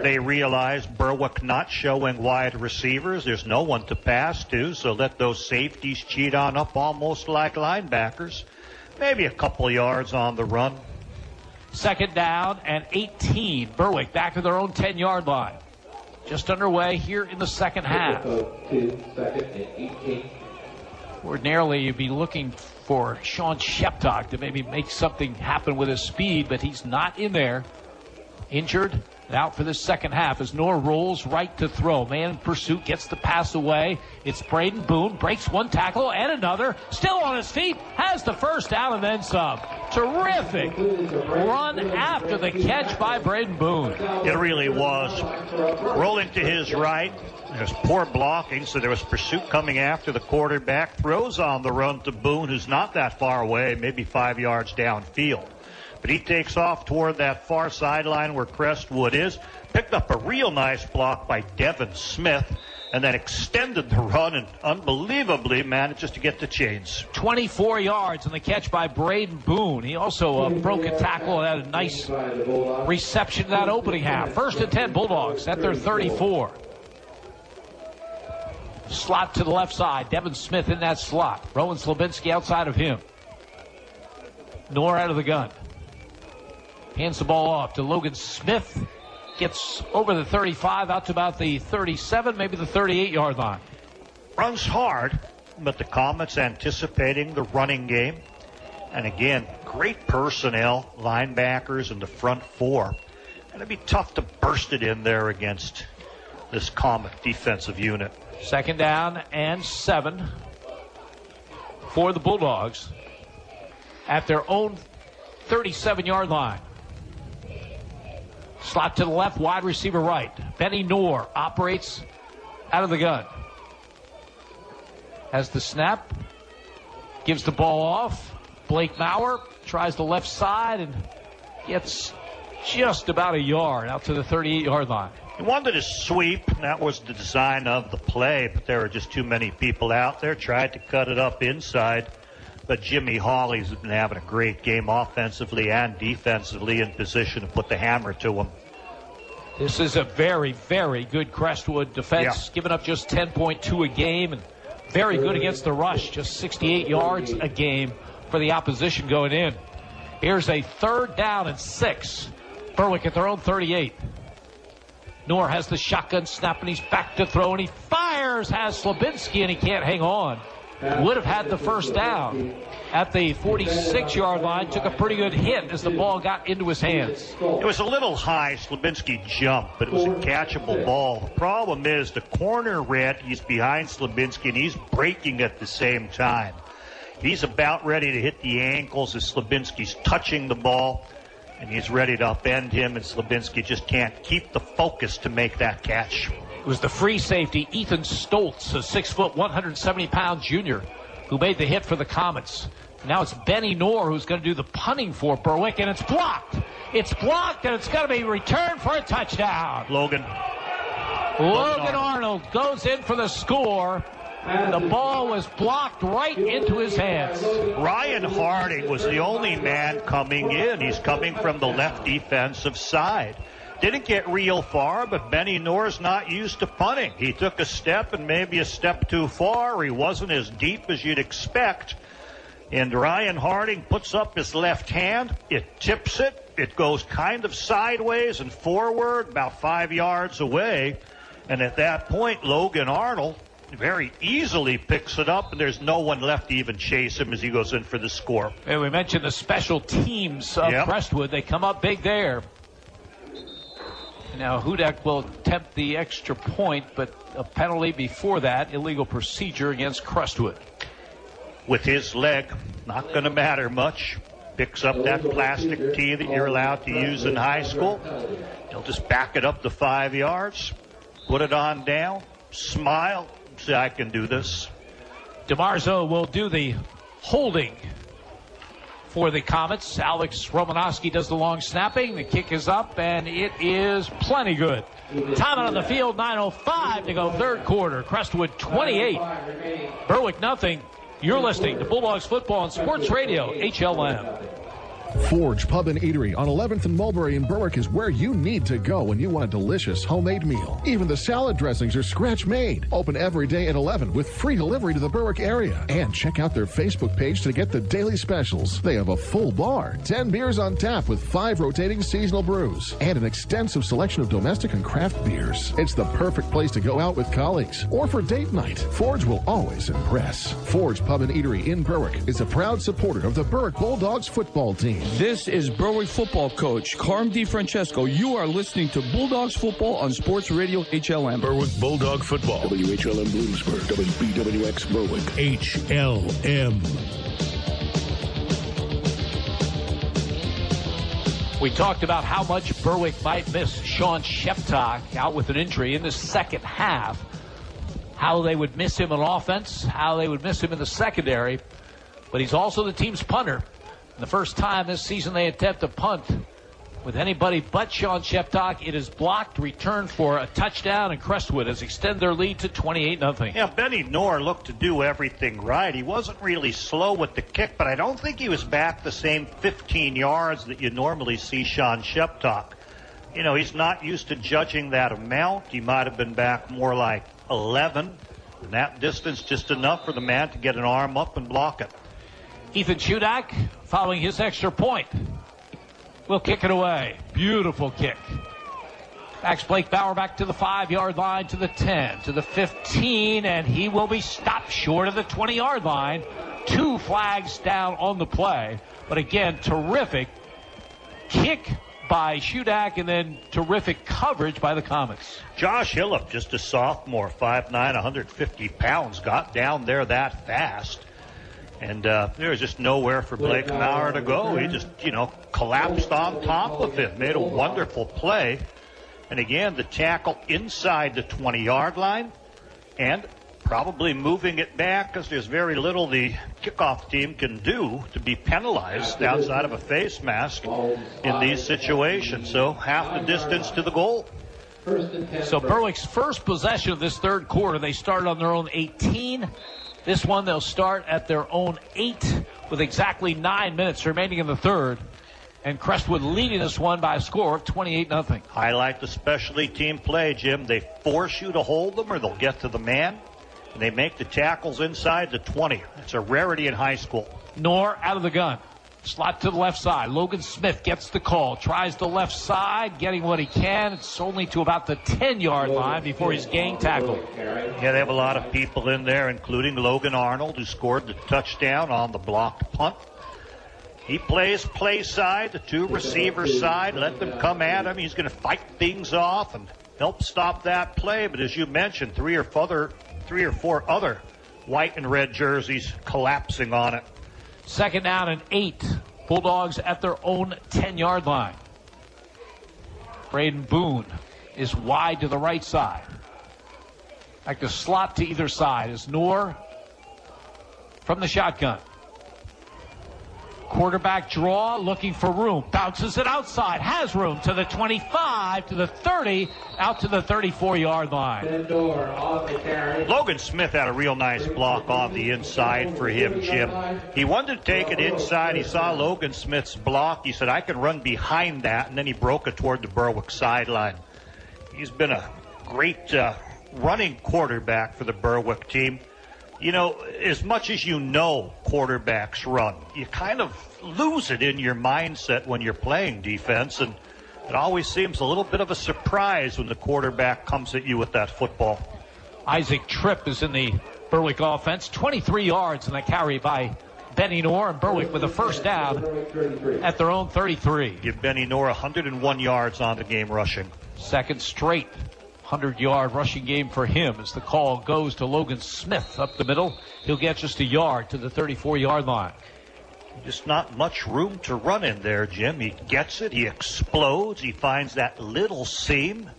They realize Berwick not showing wide receivers. There's no one to pass to, so let those safeties cheat on up almost like linebackers. Maybe a couple yards on the run. Second down and 18. Berwick back to their own 10-yard line. Just underway here in the second half. Ordinarily, you'd be looking for Sean Sheptock to maybe make something happen with his speed, but he's not in there. Injured and out for the second half as Noor rolls right to throw. Man in pursuit, gets the pass away. It's Braden Boone, breaks one tackle and another. Still on his feet, has the first down and then some. Terrific run after the catch by Braden Boone. It really was. Rolling to his right. There's poor blocking, so there was pursuit coming after the quarterback. Throws on the run to Boone, who's not that far away, maybe 5 yards downfield. But he takes off toward that far sideline where Crestwood is. Picked up a real nice block by Devin Smith, and then extended the run and unbelievably managed just to get the chains. 24 yards on the catch by Braden Boone. He also broke a tackle and had a nice reception in that opening half. First and 10 Bulldogs at their 34. Slot to the left side. Devin Smith in that slot. Rowan Slabinski outside of him. Noor out of the gun. Hands the ball off to Logan Smith. Gets over the 35, out to about the 37, maybe the 38-yard line. Runs hard, but the Comets anticipating the running game. And again, great personnel, linebackers in the front four. And it'd be tough to burst it in there against this Comet defensive unit. Second down and 7 for the Bulldogs at their own 37-yard line. Slot to the left, wide receiver right. Benny Noor operates out of the gun. Has the snap. Gives the ball off. Blake Maurer tries the left side and gets just about a yard out to the 38-yard line. He wanted to sweep, and that was the design of the play, but there were just too many people out there. Tried to cut it up inside, but Jimmy Hawley's been having a great game offensively and defensively, in position to put the hammer to him. This is a very, very good Crestwood defense, giving up just 10.2 a game, and very good against the rush, just 68 yards a game for the opposition going in. Here's a third down and 6. Berwick at their own 38. Noor has the shotgun snap, and he's back to throw, and he fires, has Slabinski, and he can't hang on. Would have had the first down at the 46-yard line. Took a pretty good hit as the ball got into his hands. It was a little high. Slabinski jumped, but it was a catchable ball. The problem is the corner read, he's behind Slabinski, and he's breaking at the same time. He's about ready to hit the ankles as Slabinski's touching the ball, and he's ready to upend him, and Slabinski just can't keep the focus to make that catch. It was the free safety, Ethan Stoltz, a 6', 170-pound junior, who made the hit for the Comets. Now it's Benny Noor who's going to do the punting for Berwick, and it's blocked. It's blocked, and it's going to be returned for a touchdown. Logan Arnold goes in for the score. The ball was blocked right into his hands. Ryan Harding was the only man coming in. He's coming from the left defensive side. Didn't get real far, but Benny Noor's not used to punting. He took a step and maybe a step too far. He wasn't as deep as you'd expect. And Ryan Harding puts up his left hand. It tips it. It goes kind of sideways and forward, about 5 yards away. And at that point, Logan Arnold very easily picks it up, and there's no one left to even chase him as he goes in for the score. And we mentioned the special teams of Crestwood. They come up big there. Now, Hudak will attempt the extra point, but a penalty before that, illegal procedure against Crestwood. With his leg, not going to matter much. Picks up that plastic tee that you're allowed to use in high school. He'll just back it up to 5 yards, put it on down, smile, say, I can do this. DeMarzo will do the holding for the Comets. Alex Romanowski does the long snapping. The kick is up, and it is plenty good. Time out on the field, 9:05 to go third quarter. Crestwood 28, Berwick nothing. You're listening to Bulldogs Football on Sports Radio, HLM. Forge Pub and Eatery on 11th and Mulberry in Berwick is where you need to go when you want a delicious homemade meal. Even the salad dressings are scratch-made. Open every day at 11 with free delivery to the Berwick area. And check out their Facebook page to get the daily specials. They have a full bar, 10 beers on tap with 5 rotating seasonal brews, and an extensive selection of domestic and craft beers. It's the perfect place to go out with colleagues or for date night. Forge will always impress. Forge Pub and Eatery in Berwick is a proud supporter of the Berwick Bulldogs football team. This is Berwick football coach Carm DiFrancesco. You are listening to Bulldogs football on Sports Radio HLM. Berwick Bulldog football. WHLM Bloomsburg, WBWX Berwick. HLM. We talked about how much Berwick might miss Sean Sheptock out with an injury in the second half. How they would miss him on offense, how they would miss him in the secondary. But he's also the team's punter. And the first time this season they attempt a punt with anybody but Sean Sheptock, it is blocked, returned for a touchdown, and Crestwood has extended their lead to 28-0. Yeah, Benny Knorr looked to do everything right. He wasn't really slow with the kick, but I don't think he was back the same 15 yards that you normally see Sean Sheptock. You know, he's not used to judging that amount. He might have been back more like 11, and that distance just enough for the man to get an arm up and block it. Ethan Shudak, following his extra point, will kick it away. Beautiful kick. Backs Blake Bauer back to the 5-yard line, to the 10, to the 15, and he will be stopped short of the 20-yard line. 2 flags down on the play. But again, terrific kick by Shudak, and then terrific coverage by the Comets. Josh Hillip, just a sophomore, 5'9", 150 pounds, got down there that fast. And there was just nowhere for Blake Bauer to go. He just, collapsed on top of him, made a wonderful play. And again, the tackle inside the 20-yard line and probably moving it back because there's very little the kickoff team can do to be penalized outside of a face mask in these situations. So half the distance to the goal. So Berwick's first possession of this third quarter, they started on their own 18. This one they'll start at their own 8 with exactly 9 minutes remaining in the third. And Crestwood leading this one by a score of 28-0. I like the specialty team play, Jim. They force you to hold them or they'll get to the man. And they make the tackles inside the 20. It's a rarity in high school. Knorr out of the gun. Slot to the left side. Logan Smith gets the call. Tries the left side, getting what he can. It's only to about the 10-yard line before he's gang tackled. Yeah, they have a lot of people in there, including Logan Arnold, who scored the touchdown on the blocked punt. He plays play side, the 2 receiver side. Let them come at him. He's going to fight things off and help stop that play. But as you mentioned, 3 or 4 other white and red jerseys collapsing on it. Second down and 8. Bulldogs at their own 10-yard line. Braden Boone is wide to the right side. Like to slot to either side is Knorr from the shotgun. Quarterback draw, looking for room. Bounces it outside. Has room to the 25, to the 30, out to the 34-yard line. Logan Smith had a real nice block on the inside for him, Jim. He wanted to take it inside. He saw Logan Smith's block. He said, I can run behind that, and then he broke it toward the Berwick sideline. He's been a great running quarterback for the Berwick team. You know, as much as quarterbacks run, you kind of lose it in your mindset when you're playing defense, and it always seems a little bit of a surprise when the quarterback comes at you with that football. Isaac Tripp is in the Berwick offense. 23 yards in the carry by Benny Knorr, and Berwick with a first down at their own 33. Give Benny Knorr 101 yards on the game rushing. Second straight 100-yard rushing game for him as the call goes to Logan Smith up the middle. He'll get just a yard to the 34-yard line. Just not much room to run in there, Jim. He gets it. He explodes. He finds that little seam.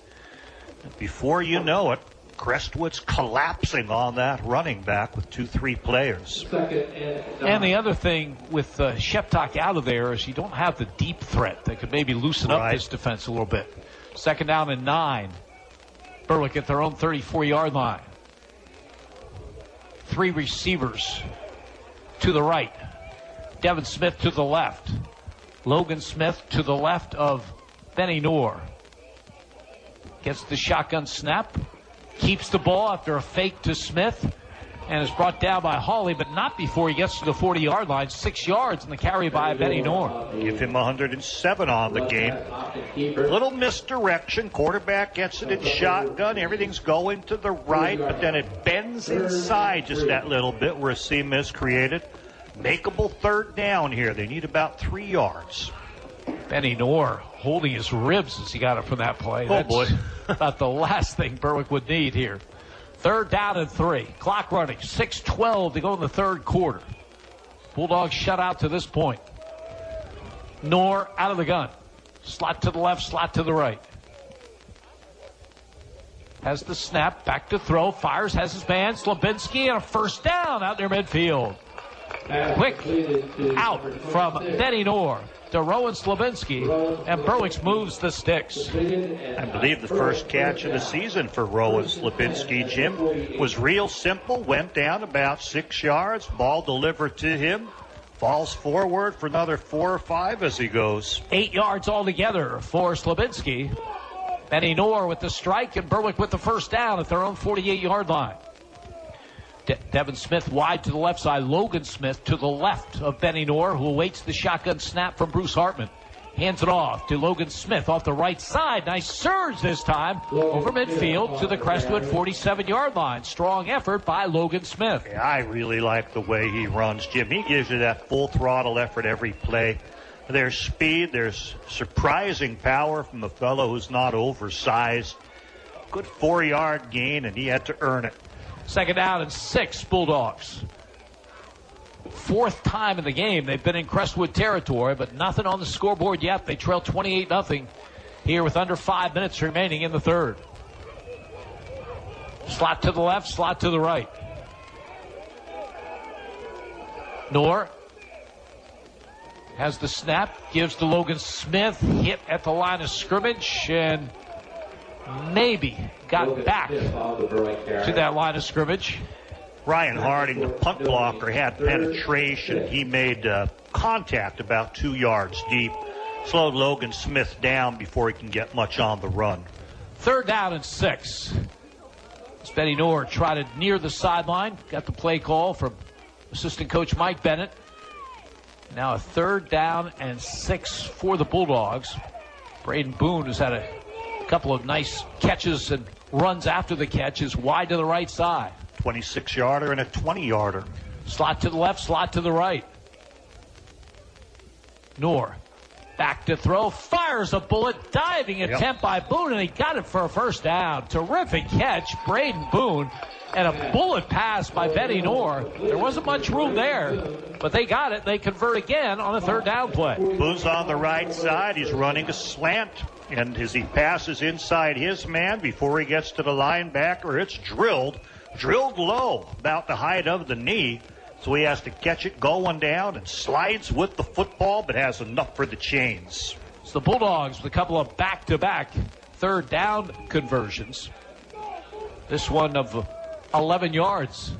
And before you know it, Crestwood's collapsing on that running back with 2-3 players. And the other thing with Sheptock out of there is you don't have the deep threat that could maybe loosen up this defense a little bit. Second down and 9. Berwick at their own 34-yard line. 3 receivers to the right. Devin Smith to the left. Logan Smith to the left of Benny Knorr. Gets the shotgun snap. Keeps the ball after a fake to Smith. And is brought down by Hawley, but not before he gets to the 40-yard line. 6 yards in the carry by Benny Knorr. Give him 107 on the game. Little misdirection. Quarterback gets it in shotgun. Everything's going to the right, but then it bends inside just that little bit where a seam is created. Makeable third down here. They need about 3 yards. Benny Knorr holding his ribs as he got it from that play. Oh, boy. About the last thing Berwick would need here. 3rd down and 3. Clock running. 6:12 to go in the third quarter. Bulldogs shut out to this point. Knorr out of the gun. Slot to the left, slot to the right. Has the snap, back to throw, fires, has his man, Slabinski, and a first down out near midfield. Quick out from Benny Knorr to Rowan Slabinski, and Berwick moves the sticks. I believe the first catch of the season for Rowan Slabinski, Jim, was real simple, went down about 6 yards, ball delivered to him, falls forward for another 4 or 5 as he goes. 8 yards altogether for Slabinski. Benny Knorr with the strike, and Berwick with the first down at their own 48-yard line. Devin Smith wide to the left side. Logan Smith to the left of Benny Knorr, who awaits the shotgun snap from Bruce Hartman. Hands it off to Logan Smith off the right side. Nice surge this time over midfield to the Crestwood 47-yard line. Strong effort by Logan Smith. Yeah, I really like the way he runs, Jim. He gives you that full throttle effort every play. There's speed. There's surprising power from a fellow who's not oversized. Good 4-yard gain, and he had to earn it. 2nd down and 6, Bulldogs. 4th time in the game they've been in Crestwood territory, but nothing on the scoreboard yet. They trail 28-0 here with under 5 minutes remaining in the third. Slot to the left, slot to the right. Knorr has the snap, gives to Logan Smith, hit at the line of scrimmage, and maybe got back to that line of scrimmage. Ryan Harding, the punt blocker, had penetration. He made contact about 2 yards deep. Slowed Logan Smith down before he can get much on the run. 3rd down and 6. As Benny Knorr trotted near the sideline. Got the play call from assistant coach Mike Bennett. Now a 3rd down and 6 for the Bulldogs. Braden Boone has had a couple of nice catches and runs after the catch, is wide to the right side. 26-yarder and a 20-yarder. Slot to the left, slot to the right. Knorr back to throw, fires a bullet, diving attempt by Boone, and he got it for a first down. Terrific catch, Braden Boone, and a bullet pass by Benny Knorr. There wasn't much room there, but they got it. They convert again on a 3rd down play. Boone's on the right side. He's running a slant, and as he passes inside his man before he gets to the linebacker, it's drilled low, about the height of the knee. So he has to catch it going down and slides with the football, but has enough for the chains. It's the Bulldogs with a couple of back-to-back 3rd down conversions. This one of 11 yards.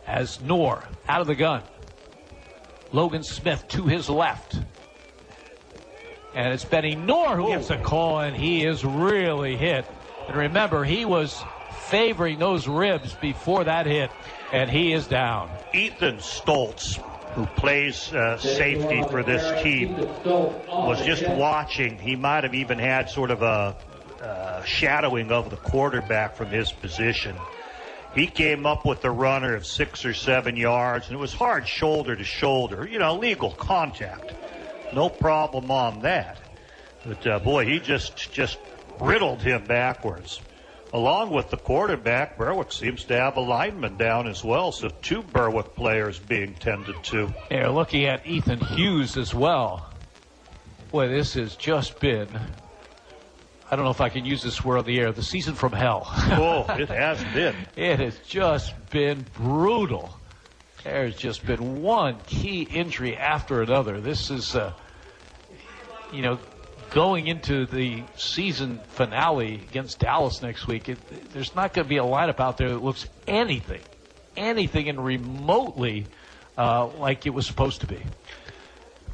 As Knorr out of the gun. Logan Smith to his left. And it's Benny Knorr who gets a call, and he is really hit. And remember, he was favoring those ribs before that hit, and he is down. Ethan Stoltz, who plays safety for this team, was just watching. He might have even had sort of a shadowing of the quarterback from his position. He came up with a runner of 6 or 7 yards, and it was hard shoulder to shoulder. Legal contact. No problem on that. But, boy, he just riddled him backwards. Along with the quarterback, Berwick seems to have a lineman down as well, so 2 Berwick players being tended to. Yeah, looking at Ethan Hughes as well. Boy, this has just been, I don't know if I can use this word on the air, the season from hell. Oh, it has been. It has just been brutal. There's just been one key injury after another. This is, going into the season finale against Dallas next week, there's not going to be a lineup out there that looks anything and remotely like it was supposed to be.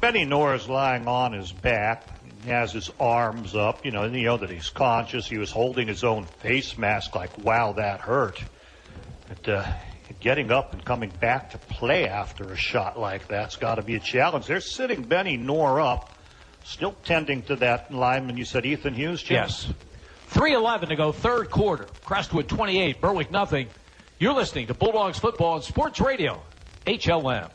Benny Knorr is lying on his back. He has his arms up. You know that he's conscious. He was holding his own face mask like, wow, that hurt. But getting up and coming back to play after a shot like that's got to be a challenge. They're sitting Benny Knorr up, still tending to that lineman. You said Ethan Hughes, Jim? Yes. 3:11 to go, third quarter. Crestwood 28, Berwick nothing. You're listening to Bulldogs Football on Sports Radio, HLM.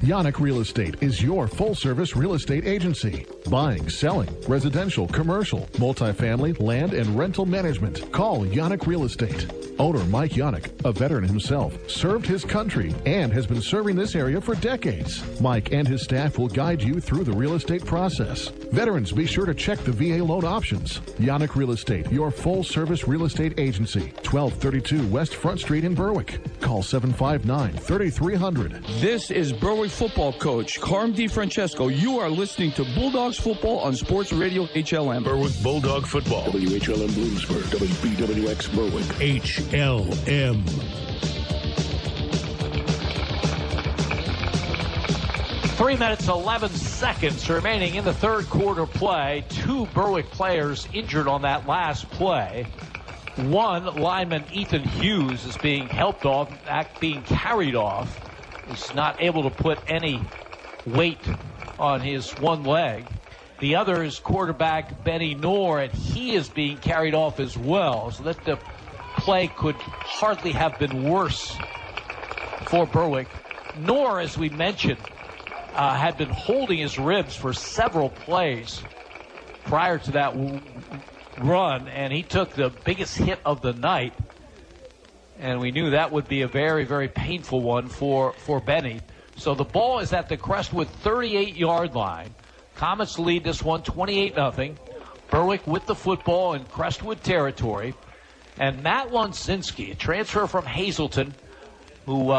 Yannick Real Estate is your full-service real estate agency. Buying, selling, residential, commercial, multifamily, land, and rental management. Call Yannick Real Estate. Owner Mike Yannick, a veteran himself, served his country and has been serving this area for decades. Mike and his staff will guide you through the real estate process. Veterans, be sure to check the VA loan options. Yannick Real Estate, your full-service real estate agency. 1232 West Front Street in Berwick. Call 759-3300. This is Berwick football coach Carm DiFrancesco. You are listening to Bulldogs Football on Sports Radio HLM. Berwick Bulldog Football. WHLM Bloomsburg. WBWX Berwick. HLM. 3 minutes, 11 seconds remaining in the third quarter play. 2 Berwick players injured on that last play. One lineman, Ethan Hughes, is being helped off, being carried off. He's not able to put any weight on his one leg. The other is quarterback Benny Knorr, and he is being carried off as well. So that the play could hardly have been worse for Berwick. Knorr, as we mentioned, had been holding his ribs for several plays prior to that run, and he took the biggest hit of the night. And we knew that would be a very, very painful one for Benny. So the ball is at the Crestwood 38-yard line. Comets lead this one 28-0. Berwick with the football in Crestwood territory. And Matt Lunzinski, a transfer from Hazleton, who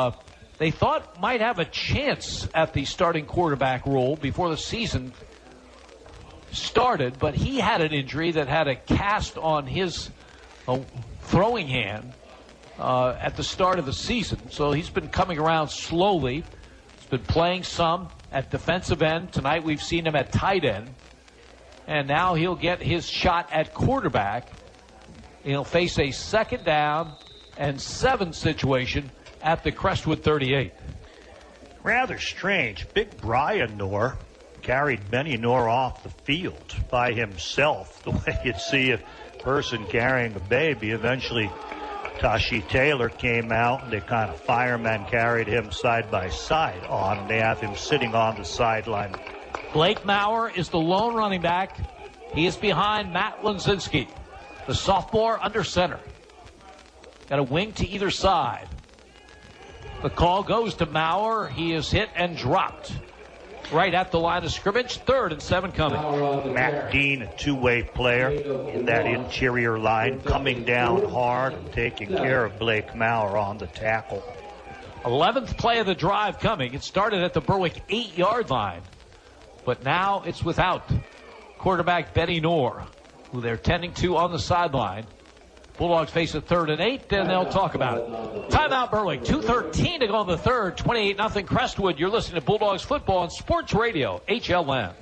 they thought might have a chance at the starting quarterback role before the season started, but he had an injury that had a cast on his throwing hand at the start of the season. So he's been coming around slowly. He's been playing some at defensive end. Tonight we've seen him at tight end. And now he'll get his shot at quarterback. He'll face a 2nd down and 7 situation at the Crestwood 38. Rather strange. Big Brian Knorr carried Benny Knorr off the field by himself, the way you'd see a person carrying a baby. Eventually, Tashi Taylor came out, and they kind of fireman carried him side by side on, and they have him sitting on the sideline. Blake Maurer is the lone running back. He is behind Matt Lunzinski, the sophomore under center. Got a wing to either side. The call goes to Maurer. He is hit and dropped right at the line of scrimmage. 3rd and 7 coming. Matt Dean, a two-way player in that interior line, coming down hard and taking care of Blake Maurer on the tackle. 11th play of the drive coming. It started at the Berwick 8-yard line, but now it's without quarterback Benny Knorr, who they're tending to on the sideline. Bulldogs face a 3rd and 8, and they'll talk about it. Timeout, Berwick. 2:13 to go in the third. 28-0 Crestwood. You're listening to Bulldogs Football on Sports Radio, HLM.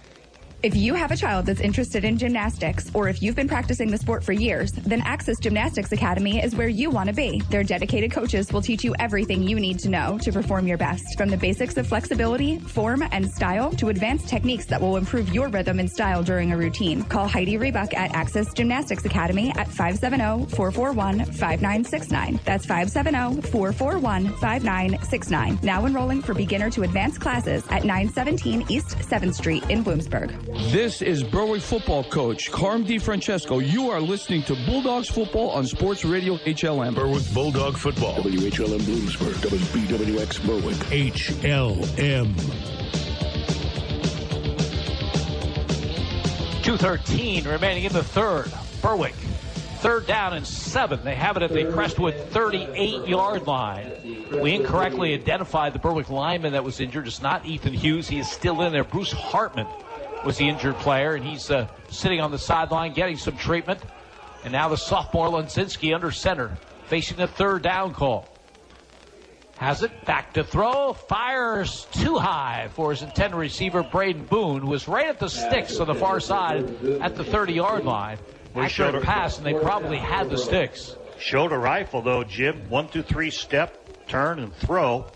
If you have a child that's interested in gymnastics, or if you've been practicing the sport for years, then Access Gymnastics Academy is where you want to be. Their dedicated coaches will teach you everything you need to know to perform your best, from the basics of flexibility, form, and style to advanced techniques that will improve your rhythm and style during a routine. Call Heidi Rebuck at Access Gymnastics Academy at 570-441-5969. That's 570-441-5969. Now enrolling for beginner to advanced classes at 917 East 7th Street in Bloomsburg. This is Berwick football coach Carm DiFrancesco. You are listening to Bulldogs Football on Sports Radio HLM. Berwick Bulldog Football. WHLM Bloomsburg. WBWX Berwick. HLM. 2:13 remaining in the third. Berwick, 3rd down and 7. They have it at the Crestwood 38-yard line. We incorrectly identified the Berwick lineman that was injured. It's not Ethan Hughes. He is still in there. Bruce Hartman was the injured player, and he's sitting on the sideline getting some treatment. And now the sophomore Lunzinski under center, facing the 3rd down call. Has it, back to throw, fires too high for his intended receiver, Braden Boone, who was right at the sticks on the far side at the 30-yard line. Accurate pass, and they probably had the sticks. Showed a rifle, though, Jim. 1, 2, 3 step, turn, and throw.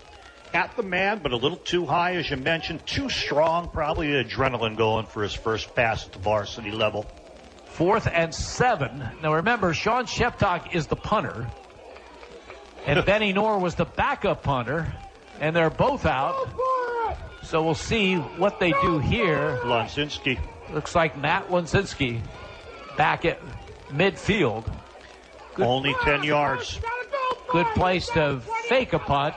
At the man, but a little too high, as you mentioned. Too strong, probably the adrenaline going for his first pass at the varsity level. 4th and 7. Now, remember, Sean Sheptock is the punter. And Benny Knorr was the backup punter. And they're both out. So we'll see what they do here. Lunzinski. Looks like Matt Lunzinski back at midfield. Good. Only 10 yards. Good place to fake a punt.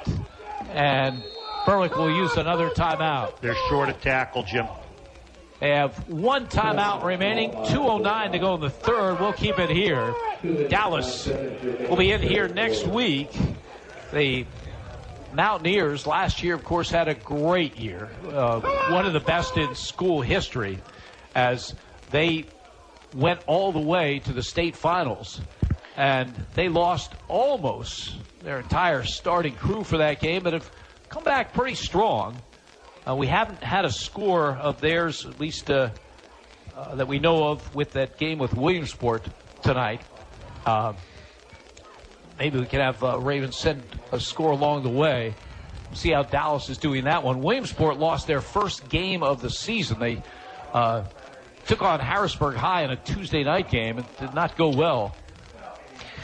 And Berwick will use another timeout. They're short of tackle, Jim. They have 1 timeout remaining, 2:09 to go in the third. We'll keep it here. Dallas will be in here next week. The Mountaineers last year, of course, had a great year. One of the best in school history, as they went all the way to the state finals. And they lost almost their entire starting crew for that game, but have come back pretty strong. We haven't had a score of theirs, at least that we know of, with that game with Williamsport tonight. Maybe we can have Raven send a score along the way. See how Dallas is doing that one. Williamsport lost their first game of the season. They took on Harrisburg High in a Tuesday night game and did not go well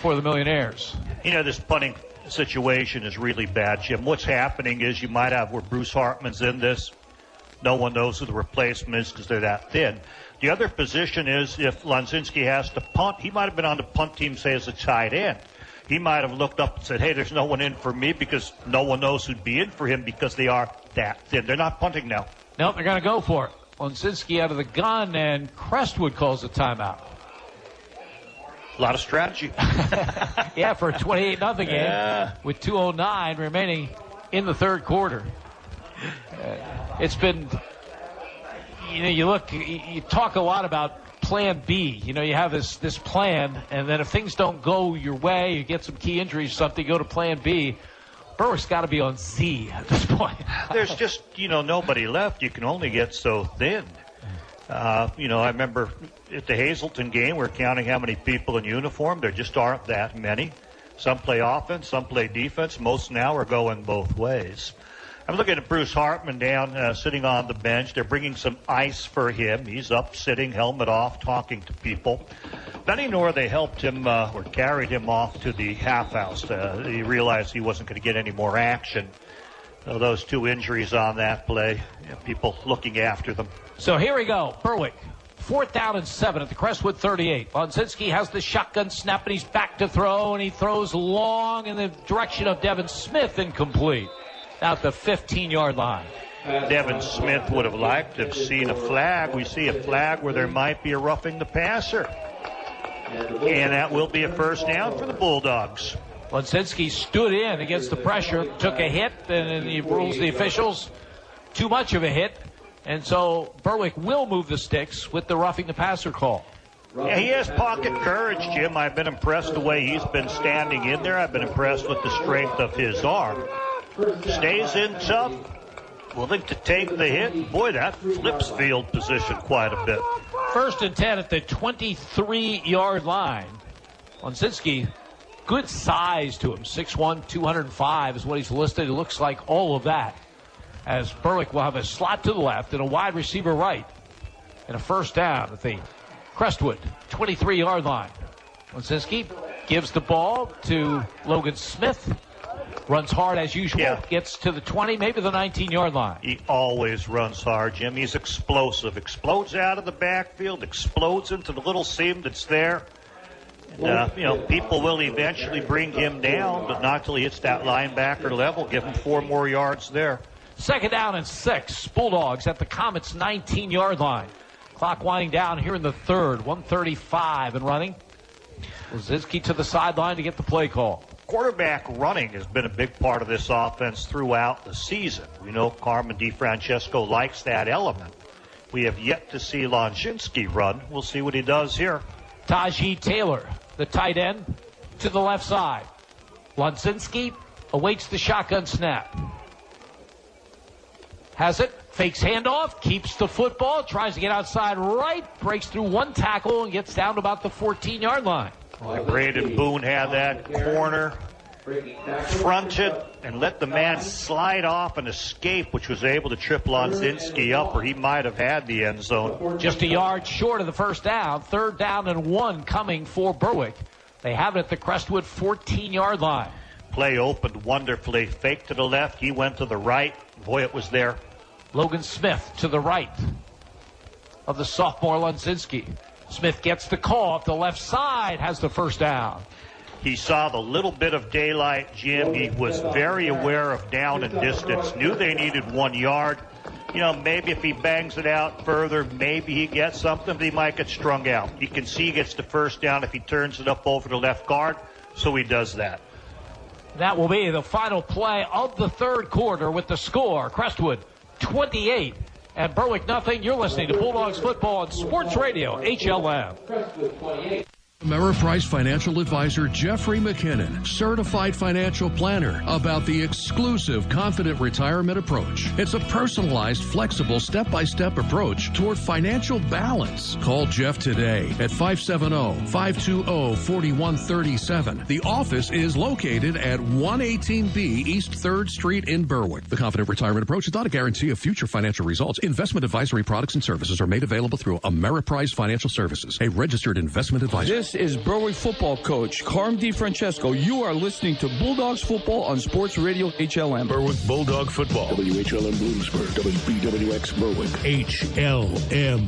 for the Millionaires. You know, this punting situation is really bad, Jim. What's happening is you might have where Bruce Hartman's in this. No one knows who the replacement is because they're that thin. The other position is if Lunzinski has to punt, he might have been on the punt team, say, as a tight end. He might have looked up and said, hey, there's no one in for me because no one knows who'd be in for him because they are that thin. They're not punting now. Nope, they're going to go for it. Lunzinski out of the gun, and Crestwood calls a timeout. A lot of strategy. Yeah, for a 28-0 game with 2:09 remaining in the third quarter. It's been, you talk a lot about plan B. You know, you have this plan, and then if things don't go your way, you get some key injuries, something, go to plan B. Berwick's got to be on C at this point. There's just, nobody left. You can only get so thin. I remember at the Hazleton game, we're counting how many people in uniform. There just aren't that many. Some play offense, some play defense. Most now are going both ways. I'm looking at Bruce Hartman down, sitting on the bench. They're bringing some ice for him. He's up, sitting, helmet off, talking to people. Benny Knorr, they helped him or carried him off to the half house. He realized he wasn't going to get any more action. Those 2 injuries on that play, people looking after them. So here we go. Berwick, 4th down and 7 at the Crestwood 38. Lunzinski has the shotgun snap, and he's back to throw, and he throws long in the direction of Devin Smith, incomplete. Out the 15-yard line. Devin Smith would have liked to have seen a flag. We see a flag where there might be a roughing the passer. And that will be a first down for the Bulldogs. Lunzinski stood in against the pressure, took a hit, and he rules the officials too much of a hit. And so Berwick will move the sticks with the roughing the passer call. Yeah, he has pocket courage, Jim. I've been impressed the way he's been standing in there. I've been impressed with the strength of his arm. Stays in tough, willing to take the hit. Boy, that flips field position quite a bit. 1st and 10 at the 23-yard line. Lunzinski, good size to him. 6'1", 205 is what he's listed. It looks like all of that. As Berwick will have a slot to the left and a wide receiver right. And a first down at the Crestwood 23-yard line. Lunzinski gives the ball to Logan Smith. Runs hard as usual. Gets to the 20, maybe the 19-yard line. He always runs hard, Jim. He's explosive. Explodes out of the backfield. Explodes into the little seam that's there. And, people will eventually bring him down, but not till he hits that linebacker level. Give him 4 more yards there. 2nd down and 6. Bulldogs at the Comets 19-yard line. Clock winding down here in the third. 1:35 and running. Lunzinski to the sideline to get the play call. Quarterback running has been a big part of this offense throughout the season. We know Carmen DiFrancesco likes that element. We have yet to see Lunzinski run. We'll see what he does here. Tajee Taylor, the tight end, to the left side. Lunzinski awaits the shotgun snap. Has it, fakes handoff, keeps the football, tries to get outside right, breaks through one tackle and gets down to about the 14-yard line. Braden Boone had that corner fronted and let the man slide off and escape, which was able to trip Lunzinski up, or he might have had the end zone. Just a yard short of the first down. 3rd down and 1 coming for Berwick. They have it at the Crestwood 14-yard line. Play opened wonderfully. Fake to the left. He went to the right. Boy, it was there. Logan Smith to the right of the sophomore Lunzinski. Smith gets the call off the left side, has the first down. He saw the little bit of daylight, Jim. He was very aware of down and distance. Knew they needed 1 yard. You know, maybe if he bangs it out further, maybe he gets something, but he might get strung out. You can see he gets the first down if he turns it up over the left guard, so he does that. That will be the final play of the 3rd quarter with the score. Crestwood 28 and Berwick nothing. You're listening to Bulldogs football on Sports Radio HLM. Crestwood 28. Ameriprise financial advisor Jeffrey McKinnon, certified financial planner, about the exclusive Confident Retirement Approach. It's a personalized, flexible, step-by-step approach toward financial balance. Call Jeff today at 570-520-4137. The office is located at 118B East 3rd Street in Berwick. The Confident Retirement Approach is not a guarantee of future financial results. Investment advisory products and services are made available through Ameriprise Financial Services, a registered investment advisor. This is Berwick football coach Carm DiFrancesco. You are listening to Bulldogs football on Sports Radio HLM. Berwick Bulldog football. WHLM Bloomsburg, WBWX Berwick. HLM.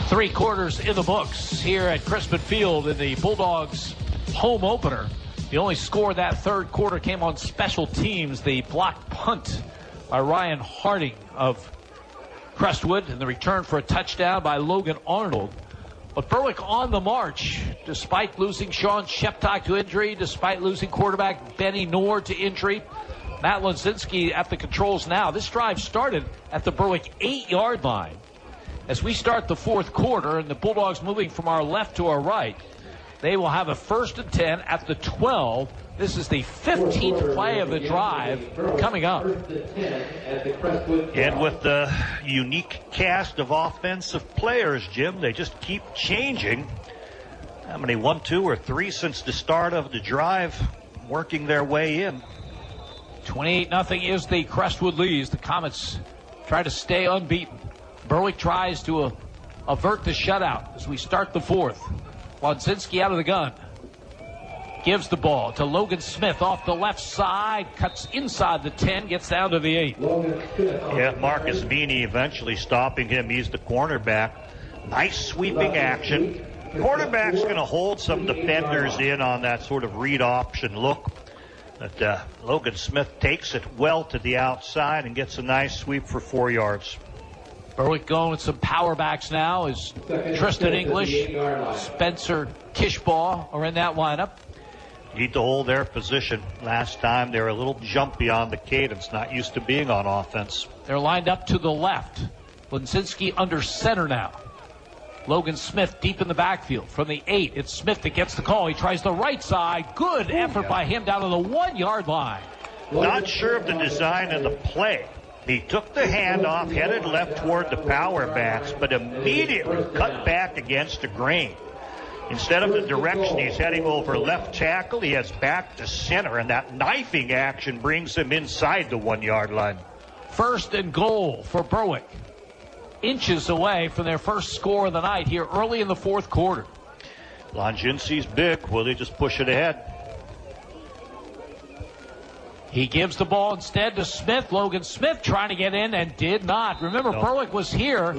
3 quarters in the books here at Crispin Field in the Bulldogs home opener. The only score that 3rd quarter came on special teams, the blocked punt by Ryan Harding of Crestwood, and the return for a touchdown by Logan Arnold. But Berwick on the march, despite losing Sean Sheptock to injury, despite losing quarterback Benny Noor to injury. Matt Lunzinski at the controls now. This drive started at the Berwick 8-yard line. As we start the 4th quarter, and the Bulldogs moving from our left to our right, they will have a 1st and 10 at the 12. This is the 15th play of the drive coming up. And with the unique cast of offensive players, Jim, they just keep changing. How many, 1, 2, or 3 since the start of the drive, working their way in. 28-0 is the Crestwood lead. The Comets try to stay unbeaten. Berwick tries to avert the shutout as we start the 4th. Lunzinski out of the gun. Gives the ball to Logan Smith off the left side, cuts inside the 10, gets down to the 8. Yeah, Marcus Vini eventually stopping him. He's the cornerback. Nice sweeping action. Quarterback's going to hold some defenders in on that sort of read option look. But Logan Smith takes it well to the outside and gets a nice sweep for 4 yards. Berwick going with some power backs now as Tristan English, Spencer Kishbaugh are in that lineup. Need to hold their position. Last time they were a little jumpy on the cadence, not used to being on offense. They're lined up to the left. Lunzinski under center now. Logan Smith deep in the backfield. From the 8, it's Smith that gets the call. He tries the right side. Good effort by him down to the 1-yard line. Not sure of the design of the play. He took the handoff, headed left toward the power backs, but immediately cut back against the grain. Instead of the direction he's heading over left tackle, he heads back to center, and that knifing action brings him inside the 1-yard line. 1st and goal for Berwick. Inches away from their first score of the night here early in the 4th quarter. Lunzinski's big. Will they just push it ahead? He gives the ball instead to Smith. Logan Smith trying to get in and did not. Remember, Berwick was here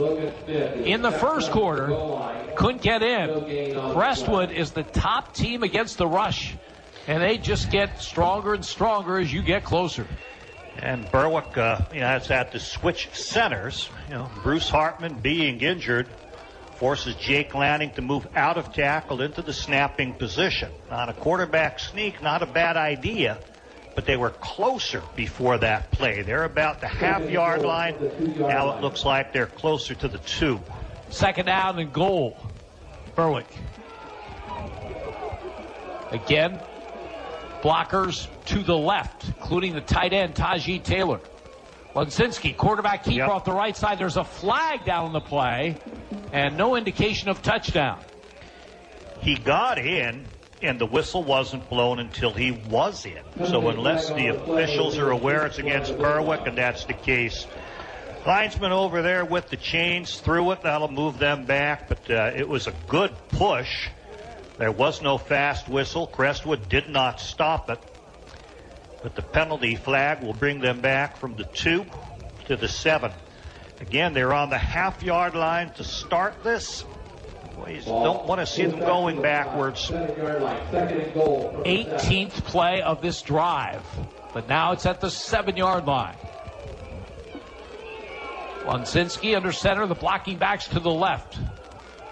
in the 1st quarter. Couldn't get in. Crestwood is the top team against the rush, and they just get stronger and stronger as you get closer. And Berwick has had to switch centers. Bruce Hartman being injured forces Jake Lanning to move out of tackle into the snapping position. On a quarterback sneak, not a bad idea. But they were closer before that play. They're about the half-yard line. Now it looks like they're closer to the 2. 2nd down and goal. Berwick. Again, blockers to the left, including the tight end, Tajee Taylor. Lunzinski, quarterback keeper off the right side. There's a flag down on the play, and no indication of touchdown. He got in, and the whistle wasn't blown until he was in. So unless the officials are aware it's against Berwick, and that's the case. Linesman over there with the chains through it. That'll move them back, but it was a good push. There was no fast whistle. Crestwood did not stop it. But the penalty flag will bring them back from the 2 to the 7. Again, they're on the half-yard line to start this. You don't want to see them going backwards. 18th play of this drive. But now it's at the 7-yard line. Lunzinski under center, the blocking backs to the left.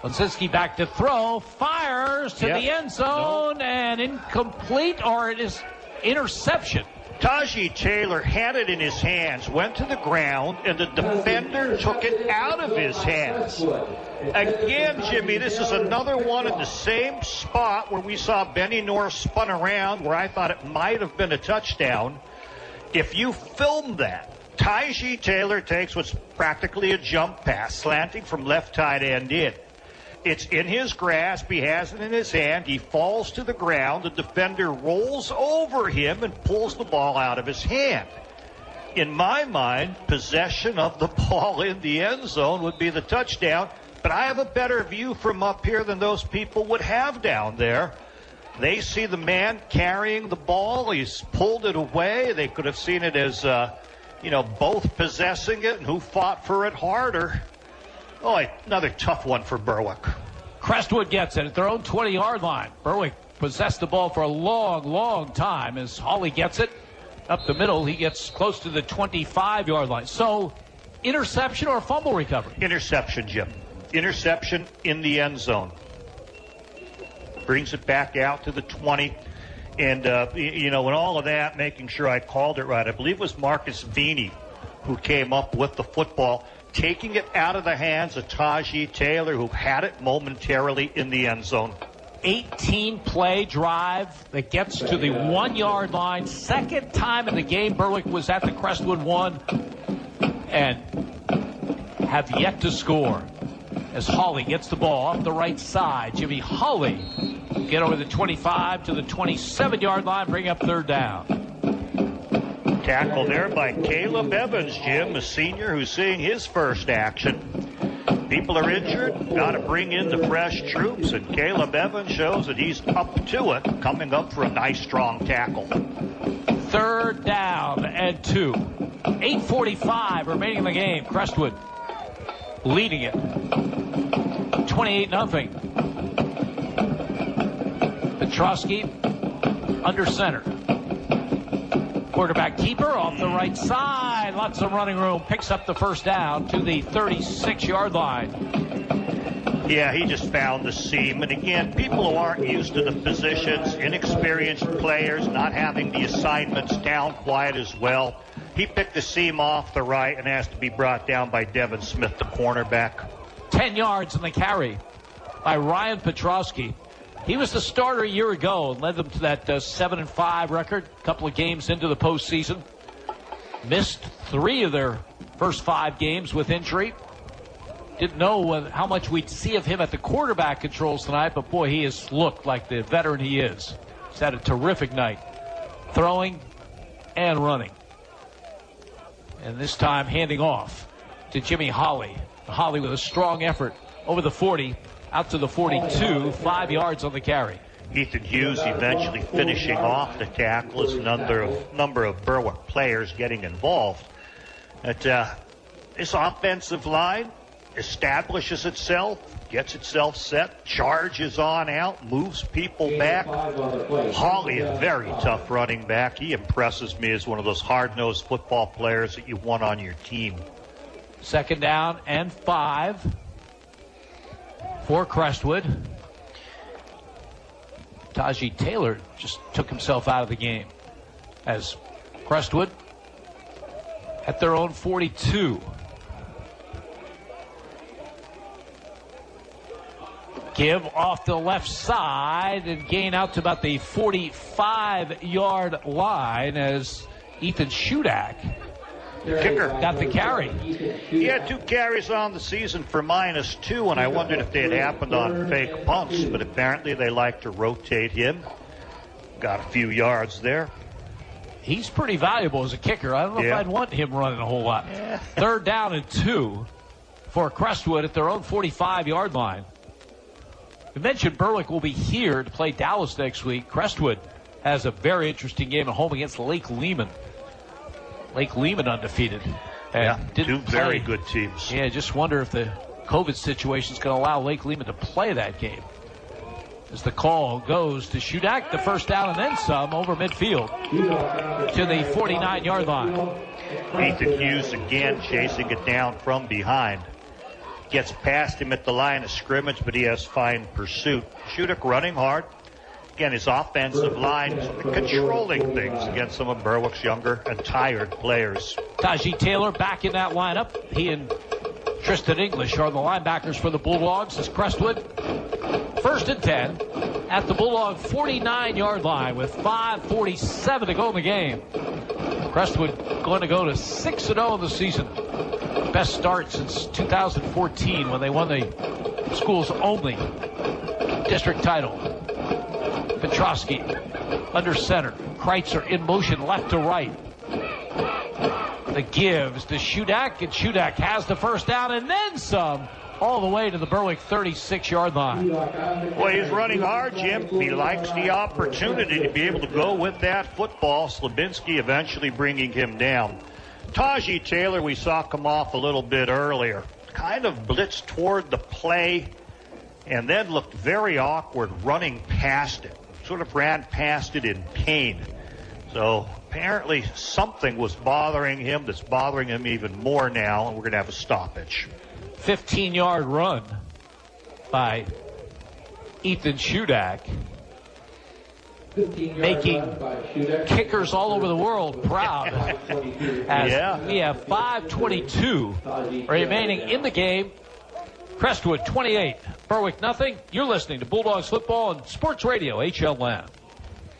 Lunzinski back to throw, fires to the end zone, and incomplete, or it is interception. Tajee Taylor had it in his hands, went to the ground, and the defender took it out of his hands. Again, Jimmy, this is another one in the same spot where we saw Benny North spun around, where I thought it might have been a touchdown. If you film that, Tajee Taylor takes what's practically a jump pass, slanting from left tight end in. It's in his grasp. He has it in his hand. He falls to the ground. The defender rolls over him and pulls the ball out of his hand. In my mind, possession of the ball in the end zone would be the touchdown, but I have a better view from up here than those people would have down there. They see the man carrying the ball. He's pulled it away. They could have seen it as, both possessing it and who fought for it harder. Oh, another tough one for Berwick. Crestwood gets it at their own 20-yard line. Berwick possessed the ball for a long, long time. As Hawley gets it up the middle, he gets close to the 25-yard line. So, interception or fumble recovery? Interception, Jim. Interception in the end zone. Brings it back out to the 20. And, in all of that, making sure I called it right. I believe it was Marcus Vini who came up with the football, taking it out of the hands of Tajee Taylor, who had it momentarily in the end zone. 18-play drive that gets to the 1-yard line. Second time in the game Berwick was at the Crestwood 1 and have yet to score. As Hawley gets the ball off the right side. Jimmy Hawley will get over the 25 to the 27-yard line, bring up third down. Tackle there by Caleb Evans, Jim, a senior who's seeing his first action. People are injured, got to bring in the fresh troops, and Caleb Evans shows that he's up to it, coming up for a nice, strong tackle. Third down and 2. 8:45 remaining in the game. Crestwood leading it. 28-0. Petrosky under center. Quarterback keeper off the right side. Lots of running room. Picks up the first down to the 36-yard line. Yeah, he just found the seam. And again, people who aren't used to the positions, inexperienced players, not having the assignments down quite as well. He picked the seam off the right and has to be brought down by Devin Smith, the cornerback. 10 yards in the carry by Ryan Petrosky. He was the starter a year ago and led them to that 7-5 record, a couple of games into the postseason. Missed 3 of their first 5 games with injury. Didn't know how much we'd see of him at the quarterback controls tonight, but boy, he has looked like the veteran he is. He's had a terrific night, throwing and running. And this time handing off to Jimmy Hawley. Hawley with a strong effort over the 40. Out to the 42, 5 yards on the carry. Ethan Hughes eventually finishing off the tackle as a number of Berwick players getting involved. But this offensive line establishes itself, gets itself set, charges on out, moves people back. Hawley, a very tough running back. He impresses me as one of those hard-nosed football players that you want on your team. Second down and 5. For Crestwood. Tajee Taylor just took himself out of the game as Crestwood at their own 42. Give off the left side and gain out to about the 45-yard line as Ethan Shudak, kicker, got the carry. He had 2 carries on the season for -2, and I wondered if they had happened on fake punts, but apparently they like to rotate him. Got a few yards there. He's pretty valuable as a kicker. I don't know if I'd want him running a whole lot. 3rd down and 2 for Crestwood at their own 45-yard line. We mentioned Berwick will be here to play Dallas next week. Crestwood has a very interesting game at home against Lake Lehman. Lake Lehman undefeated. And two very good teams. Yeah, just wonder if the COVID situation is going to allow Lake Lehman to play that game. As the call goes to Shudak, the 1st down and then some over midfield to the 49-yard line. Ethan Hughes again chasing it down from behind. Gets past him at the line of scrimmage, but he has fine pursuit. Shudak running hard. Again, his offensive line controlling things against some of Berwick's younger and tired players. Tajee Taylor back in that lineup. He and Tristan English are the linebackers for the Bulldogs as Crestwood. 1st and 10 at the Bulldog 49-yard line with 5:47 to go in the game. Crestwood going to go to 6-0 in the season. Best start since 2014 when they won the school's only district title. Petrosky under center. Kreitzer in motion left to right. The gives to Shudak, and Shudak has the 1st down and then some all the way to the Berwick 36-yard line. Well, he's running hard, Jim. He likes the opportunity to be able to go with that football. Slabinski eventually bringing him down. Tajee Taylor, we saw come off a little bit earlier. Kind of blitzed toward the play and then looked very awkward running past it. Sort of ran past it in pain. So apparently something was bothering him that's bothering him even more now, and we're going to have a stoppage. 15-yard run by Ethan Shudak, making kickers all over the world proud. As we have 5:22 remaining in the game. Crestwood 28, Berwick nothing. You're listening to Bulldogs football on Sports Radio HLN.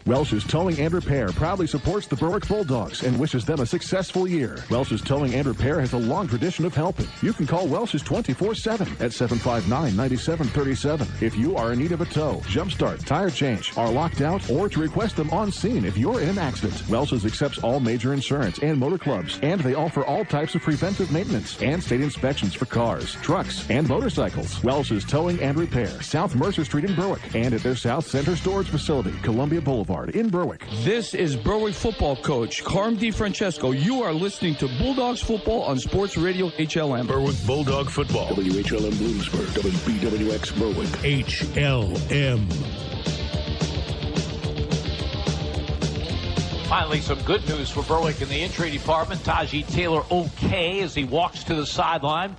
Welsh's Towing and Repair proudly supports the Berwick Bulldogs and wishes them a successful year. Welsh's Towing and Repair has a long tradition of helping. You can call Welsh's 24/7 at 759-9737 if you are in need of a tow, jump start, tire change, are locked out, or to request them on scene if you're in an accident. Welsh's accepts all major insurance and motor clubs, and they offer all types of preventive maintenance and state inspections for cars, trucks, and motorcycles. Welsh's Towing and Repair, South Mercer Street in Berwick, and at their South Center Storage Facility, Columbia Boulevard in Berwick. This is Berwick football coach Carm DiFrancesco. You are listening to Bulldogs football on Sports Radio HLM. Berwick Bulldog football. WHLM Bloomsburg, WBWX Berwick. HLM. Finally, some good news for Berwick in the entry department. Tajee Taylor okay as he walks to the sideline.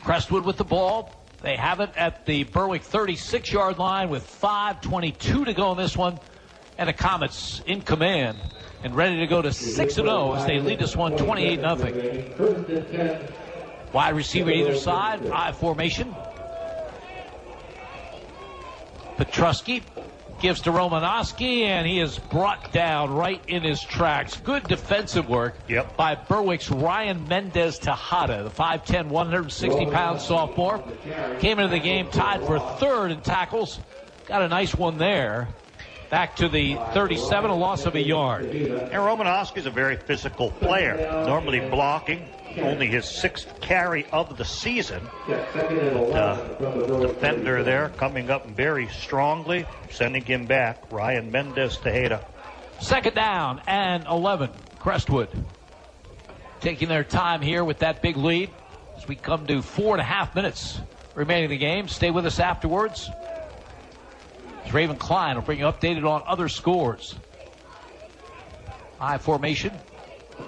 Crestwood with the ball. They have it at the Berwick 36-yard line with 5:22 to go in this one. And the Comets in command and ready to go to 6-0 as they lead this one 28-0. Wide receiver either side, I formation. Petrosky gives to Romanowski, and he is brought down right in his tracks. Good defensive work by Berwick's Ryan Mendez Tejada, the 5'10", 160-pound sophomore. Came into the game tied for 3rd in tackles. Got a nice one there. Back to the 37, a loss of a yard. And Romanowski is a very physical player, normally blocking. Only his 6th carry of the season. Defender there coming up very strongly, sending him back. Ryan Mendez Tejada. 2nd down and 11. Crestwood taking their time here with that big lead as we come to 4.5 minutes remaining in the game. Stay with us afterwards. Raven Klein will bring you updated on other scores. I formation.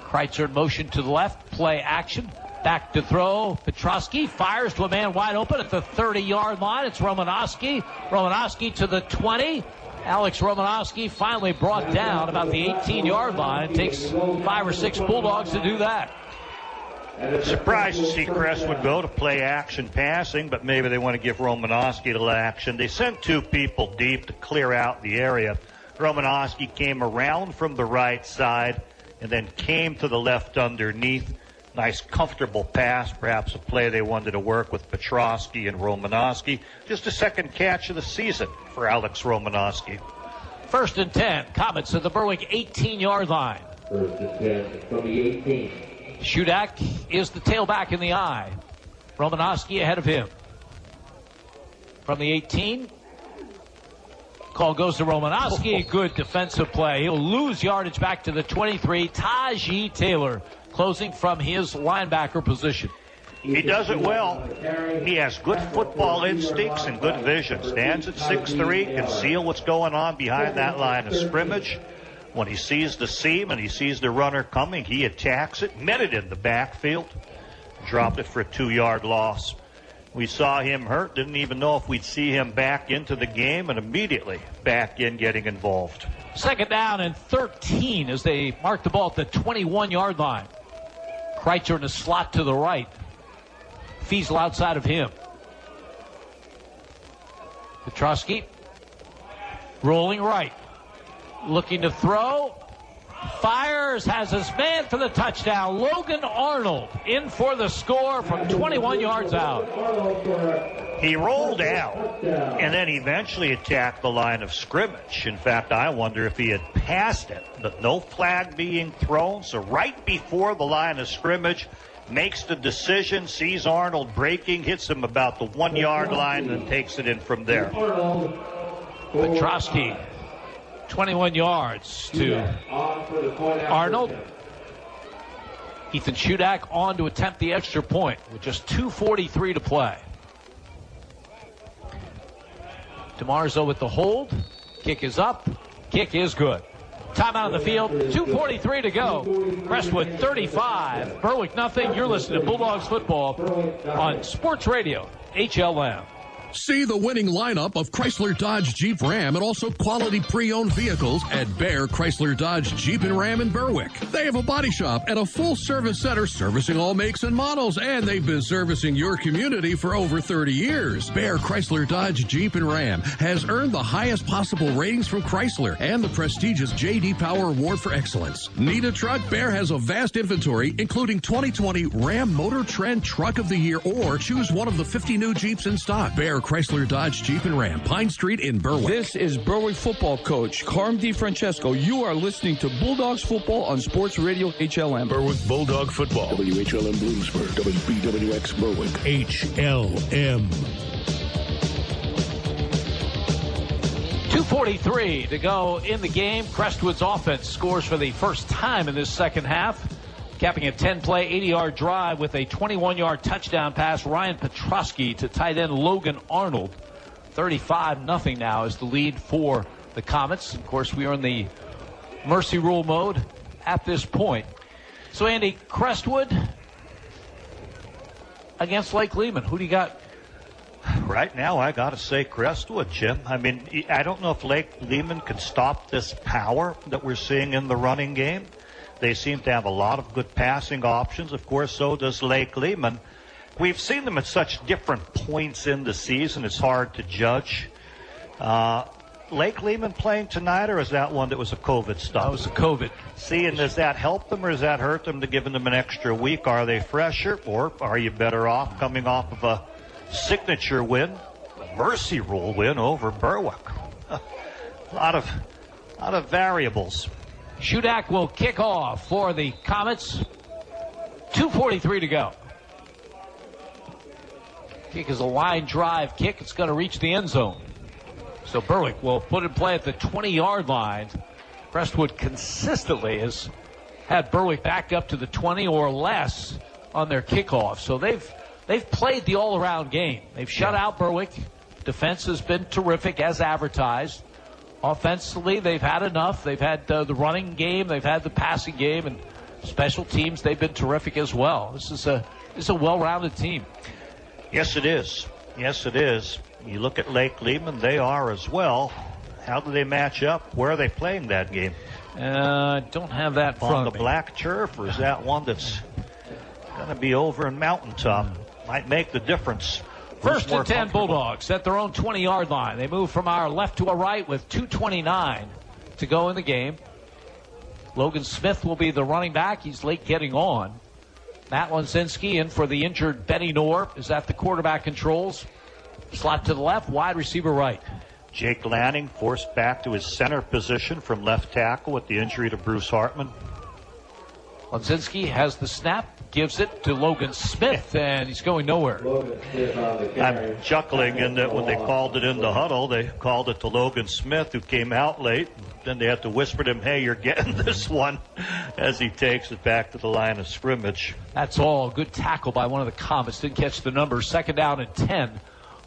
Kreitzer in motion to the left. Play action. Back to throw. Petrosky fires to a man wide open at the 30-yard line. It's Romanowski. Romanowski to the 20. Alex Romanowski finally brought down about the 18-yard line. It takes 5 or 6 Bulldogs to do that. Surprised to see Crestwood go to play action passing, but maybe they want to give Romanowski a little action. They sent two people deep to clear out the area. Romanowski came around from the right side and then came to the left underneath. Nice, comfortable pass, perhaps a play they wanted to work with Petrosky and Romanowski. Just a second catch of the season for Alex Romanowski. 1st and 10, Comets at the Berwick 18-yard line. 1st and 10 from the 18. Shudak is the tailback in the eye. Romanowski ahead of him. From the 18, call goes to Romanowski. Good defensive play. He'll lose yardage back to the 23. Taji Taylor closing from his linebacker position. He does it well. He has good football instincts and good vision. Stands at 6'3", can see what's going on behind that line of scrimmage. When he sees the seam and he sees the runner coming, he attacks it, met it in the backfield, dropped it for a 2-yard loss. We saw him hurt, didn't even know if we'd see him back into the game, and immediately back in getting involved. 2nd down and 13 as they mark the ball at the 21-yard line. Kreitzer in the slot to the right. Fiesel outside of him. Petrosky rolling right. Looking to throw. Fires, has his man for the touchdown. Logan Arnold in for the score from 21 yards out. He rolled out and then eventually attacked the line of scrimmage. In fact, I wonder if he had passed it, but no flag being thrown. So right before the line of scrimmage, makes the decision, sees Arnold breaking, hits him about the 1-yard line, and takes it in from there. Petrosky, 21 yards to Arnold. Ethan Shudak on to attempt the extra point with just 2:43 to play. DeMarzo with the hold. Kick is up. Kick is good. Timeout on the field. 2:43 to go. Crestwood 35. Berwick nothing. You're listening to Bulldogs football on Sports Radio HLM. See the winning lineup of Chrysler, Dodge, Jeep, Ram, and also quality pre-owned vehicles at Bear Chrysler, Dodge, Jeep, and Ram in Berwick. They have a body shop and a full service center servicing all makes and models, and they've been servicing your community for over 30 years. Bear Chrysler, Dodge, Jeep, and Ram has earned the highest possible ratings from Chrysler and the prestigious J.D. Power Award for Excellence. Need a truck? Bear has a vast inventory, including 2020 Ram Motor Trend Truck of the Year, or choose one of the 50 new Jeeps in stock. Bear Chrysler, Dodge, Jeep, and Ram, Pine Street in Berwick. This is Berwick football coach Carm DiFrancesco. You are listening to Bulldogs football on Sports Radio HLM. Berwick Bulldog football. WHLM Bloomsburg, WBWX Berwick. HLM. 2:43 to go in the game. Crestwood's offense scores for the first time in this second half, capping a 10-play, 80-yard drive with a 21-yard touchdown pass. Ryan Petrosky to tight end Logan Arnold. 35-0 now is the lead for the Comets. Of course, we are in the mercy rule mode at this point. So, Andy, Crestwood against Lake Lehman. Who do you got? Right now, I got to say Crestwood, Jim. I mean, I don't know if Lake Lehman can stop this power that we're seeing in the running game. They seem to have a lot of good passing options. Of course, so does Lake Lehman. We've seen them at such different points in the season, it's hard to judge. Lake Lehman playing tonight, or is that one that was a COVID stuff? That was a COVID. See, and does that help them or does that hurt them to giving them an extra week? Are they fresher, or are you better off coming off of a signature win, a mercy rule win over Berwick? A lot of variables. Shudak will kick off for the Comets. 2:43 to go. Kick is a line drive kick. It's going to reach the end zone. So Berwick will put in play at the 20-yard line. Crestwood consistently has had Berwick back up to the 20 or less on their kickoff. So they've played the all-around game. They've shut out Berwick. Defense has been terrific as advertised. Offensively, they've had enough. They've had the running game. They've had the passing game. And special teams, they've been terrific as well. This is a well-rounded team. Yes, it is. Yes, it is. You look at Lake Lehman, they are as well. How do they match up? Where are they playing that game? Don't have that on the black turf, or is that one that's Going to be over in Mountaintop. Might make the difference. First and 10 Bulldogs at their own 20-yard line. They move from our left to our right with 2:29 to go in the game. Logan Smith will be the running back. He's late getting on. Matt Lunzinski in for the injured Benny Knorr is at the quarterback controls. Slot to the left, wide receiver right. Jake Lanning forced back to his center position from left tackle with the injury to Bruce Hartman. Lunzinski has the snap, gives it to Logan Smith, and he's going nowhere. I'm chuckling in that when they called it in the huddle, they called it to Logan Smith, who came out late. Then they had to whisper to him, hey, you're getting this one, as he takes it back to the line of scrimmage. That's all. Good tackle by one of the Comets. Didn't catch the number. Second down and 10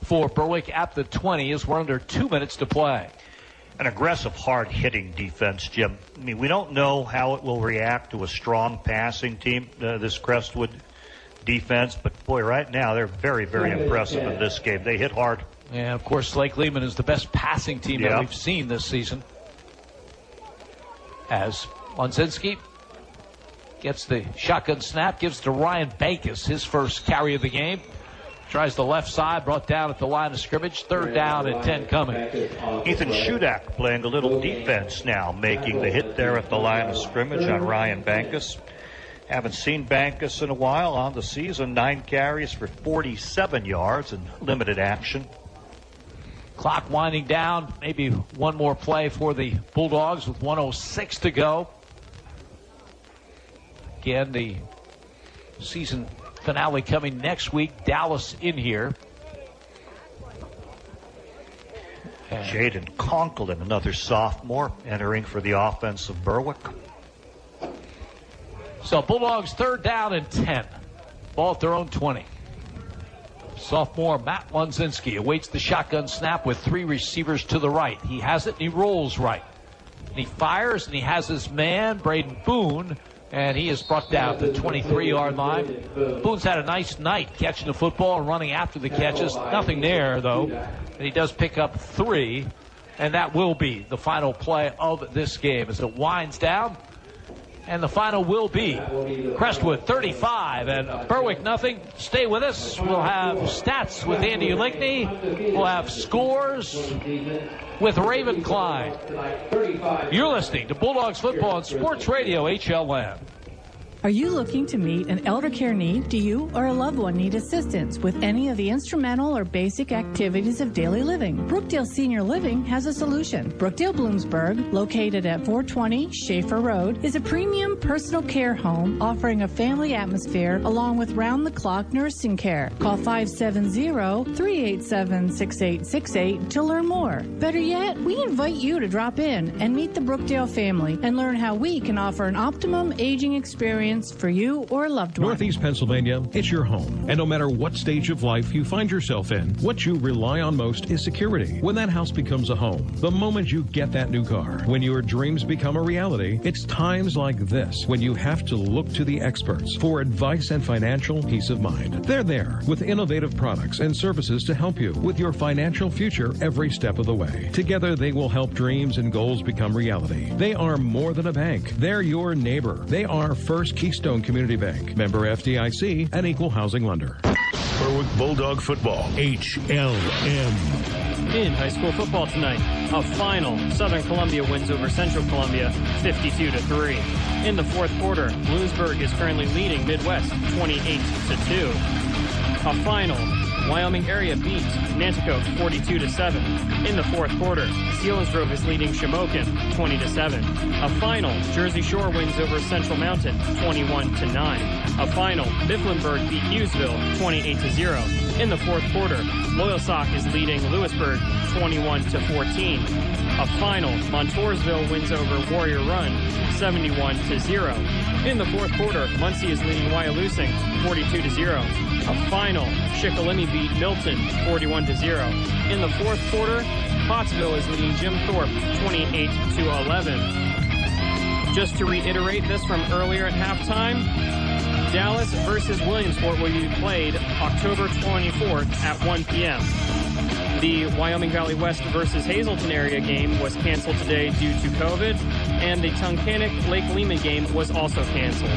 for Berwick at the 20 as we're under 2 minutes to play. An aggressive, hard-hitting defense, Jim. I mean, we don't know how it will react to a strong passing team, this Crestwood defense. But, boy, right now they're very, very impressive in this game. They hit hard. And, of course, Lake Lehman is the best passing team that we've seen this season. As Lunzinski gets the shotgun snap, gives to Ryan Bankus, his first carry of the game. Tries the left side, brought down at the line of scrimmage. Third down and 10 coming. Ethan Shudak playing a little defense now, making the hit there at the line of scrimmage on Ryan Bankus. Haven't seen Bankus in a while on the season. 9 carries for 47 yards and limited action. Clock winding down. Maybe one more play for the Bulldogs with 1:06 to go. Again, the season finale coming next week. Dallas in here. Jaden Conklin, another sophomore, entering for the offense of Berwick. So Bulldogs third down and 10. Ball at their own 20. Sophomore Matt Lunzinski awaits the shotgun snap with 3 receivers to the right. He has it and he rolls right. And he fires and he has his man, Braden Boone, and he is brought down to the 23-yard line. Boone's had a nice night catching the football and running after the catches. Nothing there, though. And he does pick up 3, and that will be the final play of this game as it winds down. And the final will be Crestwood 35 and Berwick nothing. Stay with us. We'll have stats with Andy Lickney. We'll have scores with Raven Klein. You're listening to Bulldogs Football on Sports Radio HLN. Are you looking to meet an elder care need? Do you or a loved one need assistance with any of the instrumental or basic activities of daily living? Brookdale Senior Living has a solution. Brookdale Bloomsburg, located at 420 Schaefer Road, is a premium personal care home offering a family atmosphere along with round-the-clock nursing care. Call 570-387-6868 to learn more. Better yet, we invite you to drop in and meet the Brookdale family and learn how we can offer an optimum aging experience for you or a loved one. Northeast Pennsylvania, it's your home. And no matter what stage of life you find yourself in, what you rely on most is security. When that house becomes a home, the moment you get that new car, when your dreams become a reality, it's times like this when you have to look to the experts for advice and financial peace of mind. They're there with innovative products and services to help you with your financial future every step of the way. Together, they will help dreams and goals become reality. They are more than a bank. They're your neighbor. They are First Keystone Community Bank, member FDIC, and equal housing lender. Berwick Bulldog Football, HLM. In high school football tonight, a final. Southern Columbia wins over Central Columbia 52-3. In the fourth quarter, Bloomsburg is currently leading Midwest 28-2. A final. Wyoming area beat Nanticoke 42-7. In the fourth quarter, Selinsgrove is leading Shamokin 20-7. A final, Jersey Shore wins over Central Mountain 21-9. A final, Mifflinburg beat Hughesville 28-0. In the fourth quarter, Loyalsock is leading Lewisburg 21-14. A final, Montoursville wins over Warrior Run 71-0. In the fourth quarter, Muncie is leading Wyalusing 42-0. A final, Shikellamy beat Milton 41-0. In the fourth quarter, Pottsville is leading Jim Thorpe 28-11. Just to reiterate this from earlier at halftime, Dallas versus Williamsport will be played October 24th at 1 p.m. The Wyoming Valley West versus Hazleton area game was canceled today due to COVID, and the Tunkhannock Lake Lehman game was also canceled.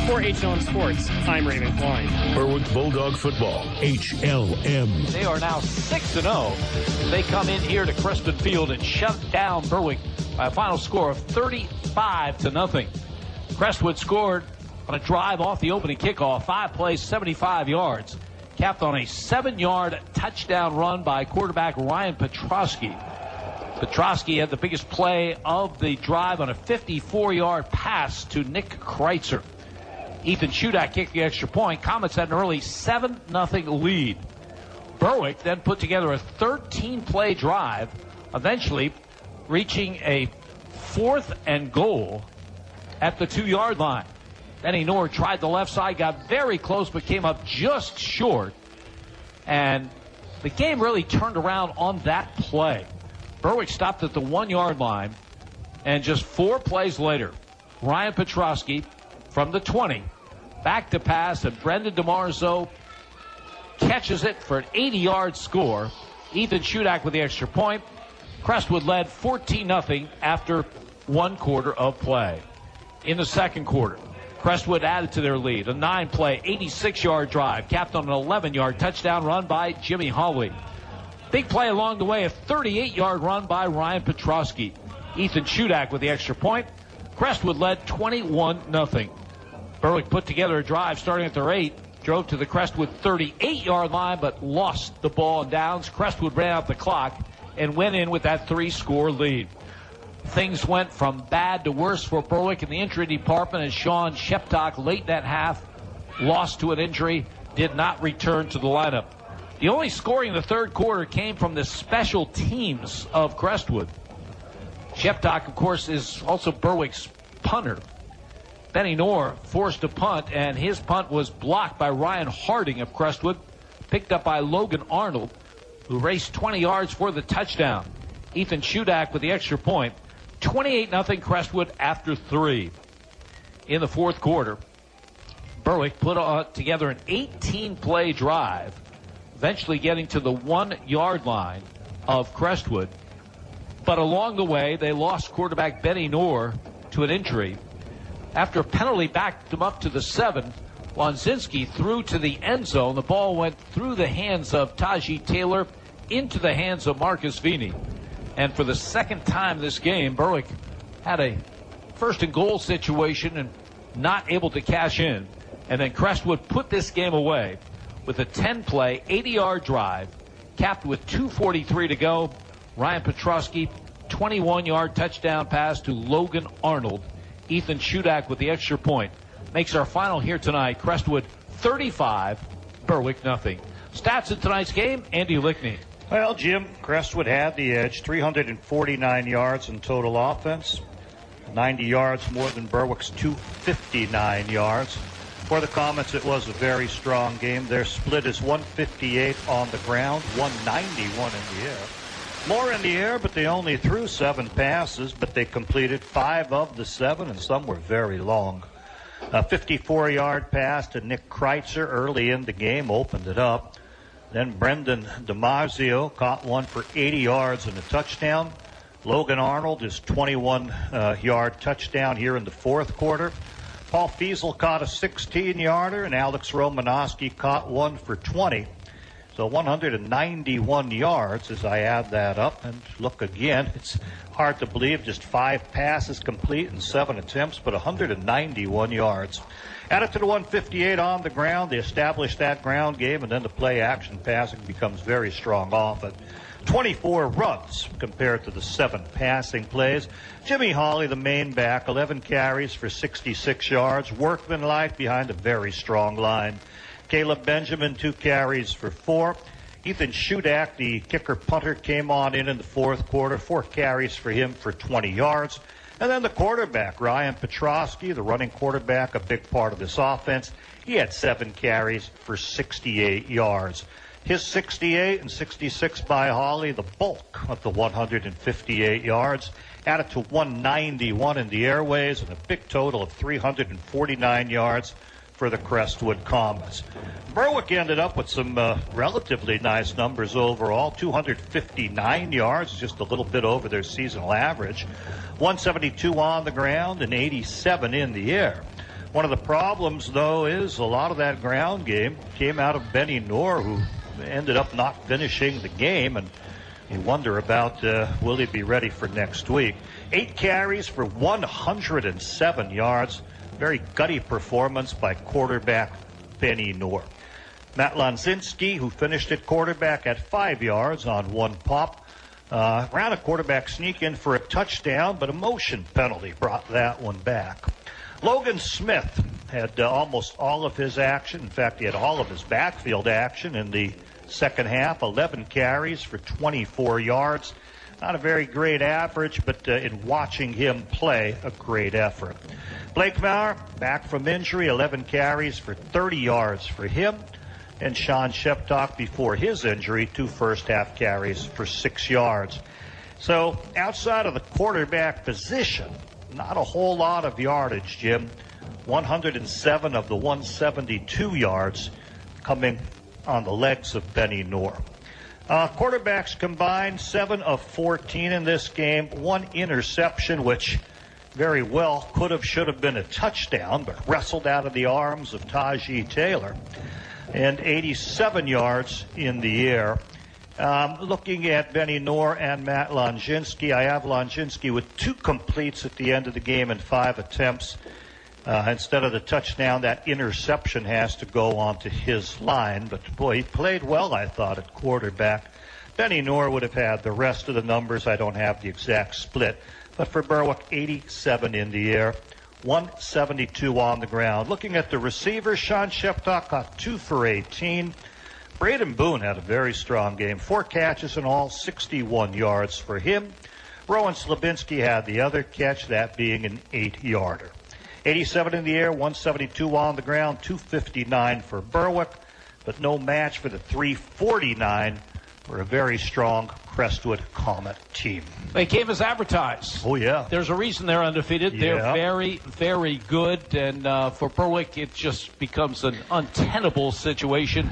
For HLM Sports, I'm Raven Klein. Berwick Bulldog Football, HLM. They are now 6-0. They come in here to Crestwood Field and shut down Berwick by a final score of 35-0. Crestwood scored on a drive off the opening kickoff, 5 plays, 75 yards. Capped on a 7-yard touchdown run by quarterback Ryan Petrosky. Petrosky had the biggest play of the drive on a 54-yard pass to Nick Kreitzer. Ethan Shudak kicked the extra point. Comets had an early 7-0 lead. Berwick then put together a 13-play drive, eventually reaching a 4th and goal at the 2-yard line. Benny Noor tried the left side, got very close, but came up just short. And the game really turned around on that play. Berwick stopped at the 1-yard line, and just 4 plays later, Ryan Petrosky from the 20, back to pass, and Brendan DeMarzo catches it for an 80-yard score. Ethan Shudak with the extra point. Crestwood led 14-0 after 1 quarter of play. In the second quarter, Crestwood added to their lead. A 9-play, 86-yard drive, capped on an 11-yard touchdown run by Jimmy Hawley. Big play along the way, a 38-yard run by Ryan Petrosky. Ethan Shudak with the extra point. Crestwood led 21-0. Berwick put together a drive starting at their 8, drove to the Crestwood 38-yard line, but lost the ball in downs. Crestwood ran out the clock and went in with that 3-score lead. Things went from bad to worse for Berwick in the injury department as Sean Sheptock, late in that half, lost to an injury, did not return to the lineup. The only scoring in the third quarter came from the special teams of Crestwood. Sheptock, of course, is also Berwick's punter. Benny Noor forced a punt, and his punt was blocked by Ryan Harding of Crestwood, picked up by Logan Arnold, who raced 20 yards for the touchdown. Ethan Shudak with the extra point. 28-0 Crestwood after 3. In the fourth quarter, Berwick put together an 18-play drive, eventually getting to the 1-yard line of Crestwood. But along the way, they lost quarterback Benny Noor to an injury. After a penalty backed them up to the 7, Lunzinski threw to the end zone. The ball went through the hands of Taji Taylor into the hands of Marcus Vini. And for the second time this game, Berwick had a 1st and goal situation and not able to cash in. And then Crestwood put this game away with a 10-play, 80-yard drive, capped with 2:43 to go. Ryan Petrosky, 21-yard touchdown pass to Logan Arnold. Ethan Shudak with the extra point. Makes our final here tonight. Crestwood 35, Berwick nothing. Stats in tonight's game, Andy Lickney. Well, Jim, Crestwood had the edge, 349 yards in total offense, 90 yards more than Berwick's 259 yards. For the Comets, it was a very strong game. Their split is 158 on the ground, 191 in the air. More in the air, but they only threw 7 passes, but they completed 5 of the 7, and some were very long. A 54-yard pass to Nick Kreitzer early in the game opened it up. Then Brendan DiMarzio caught one for 80 yards and a touchdown. Logan Arnold, his 21-yard touchdown here in the fourth quarter. Paul Fiesel caught a 16-yarder, and Alex Romanowski caught one for 20. So 191 yards as I add that up and look again. It's hard to believe, just 5 passes complete and 7 attempts, but 191 yards. Add it to the 158 on the ground. They establish that ground game, and then the play-action passing becomes very strong off it. 24 runs compared to the 7 passing plays. Jimmy Hawley, the main back, 11 carries for 66 yards. Workmanlike behind a very strong line. Caleb Benjamin, 2 carries for 4. Ethan Shudak, the kicker punter, came on in the fourth quarter. 4 carries for him for 20 yards. And then the quarterback, Ryan Petrosky, the running quarterback, a big part of this offense. He had 7 carries for 68 yards. His 68 and 66 by Hawley, the bulk of the 158 yards, added to 191 in the airways and a big total of 349 yards for the Crestwood Comets. Berwick ended up with some relatively nice numbers overall. 259 yards, just a little bit over their seasonal average. 172 on the ground and 87 in the air. One of the problems, though, is a lot of that ground game came out of Benny Noor, who ended up not finishing the game, and you wonder about will he be ready for next week. 8 carries for 107 yards. Very gutty performance by quarterback Benny Noor. Matt Lunzinski, who finished at quarterback at 5 yards on 1 pop, ran a quarterback sneak in for a touchdown, but a motion penalty brought that one back. Logan Smith had almost all of his action. In fact, he had all of his backfield action in the second half. 11 carries for 24 yards. Not a very great average, but in watching him play, a great effort. Blake Maher, back from injury, 11 carries for 30 yards for him. And Sean Sheptock, before his injury, 2 first-half carries for 6 yards. So outside of the quarterback position, not a whole lot of yardage, Jim. 107 of the 172 yards coming on the legs of Benny Noor. Quarterbacks combined 7 of 14 in this game. 1 interception, which very well should have been a touchdown, but wrestled out of the arms of Tajee Taylor. And 87 yards in the air. Looking at Benny Noor and Matt Lunzinski, I have Lunzinski with 2 completes at the end of the game and 5 attempts. Instead of the touchdown, that interception has to go onto his line. But, boy, he played well, I thought, at quarterback. Benny Noor would have had the rest of the numbers. I don't have the exact split. But for Berwick, 87 in the air, 172 on the ground. Looking at the receivers, Sean Sheptock got 2 for 18. Braden Boone had a very strong game. 4 catches in all, 61 yards for him. Rowan Slabinski had the other catch, that being an 8-yarder. 87 in the air, 172 on the ground, 259 for Berwick, but no match for the 349 for a very strong Crestwood Comet team. They came as advertised. Oh, yeah. There's a reason they're undefeated. Yeah. They're very, very good. And for Berwick, it just becomes an untenable situation.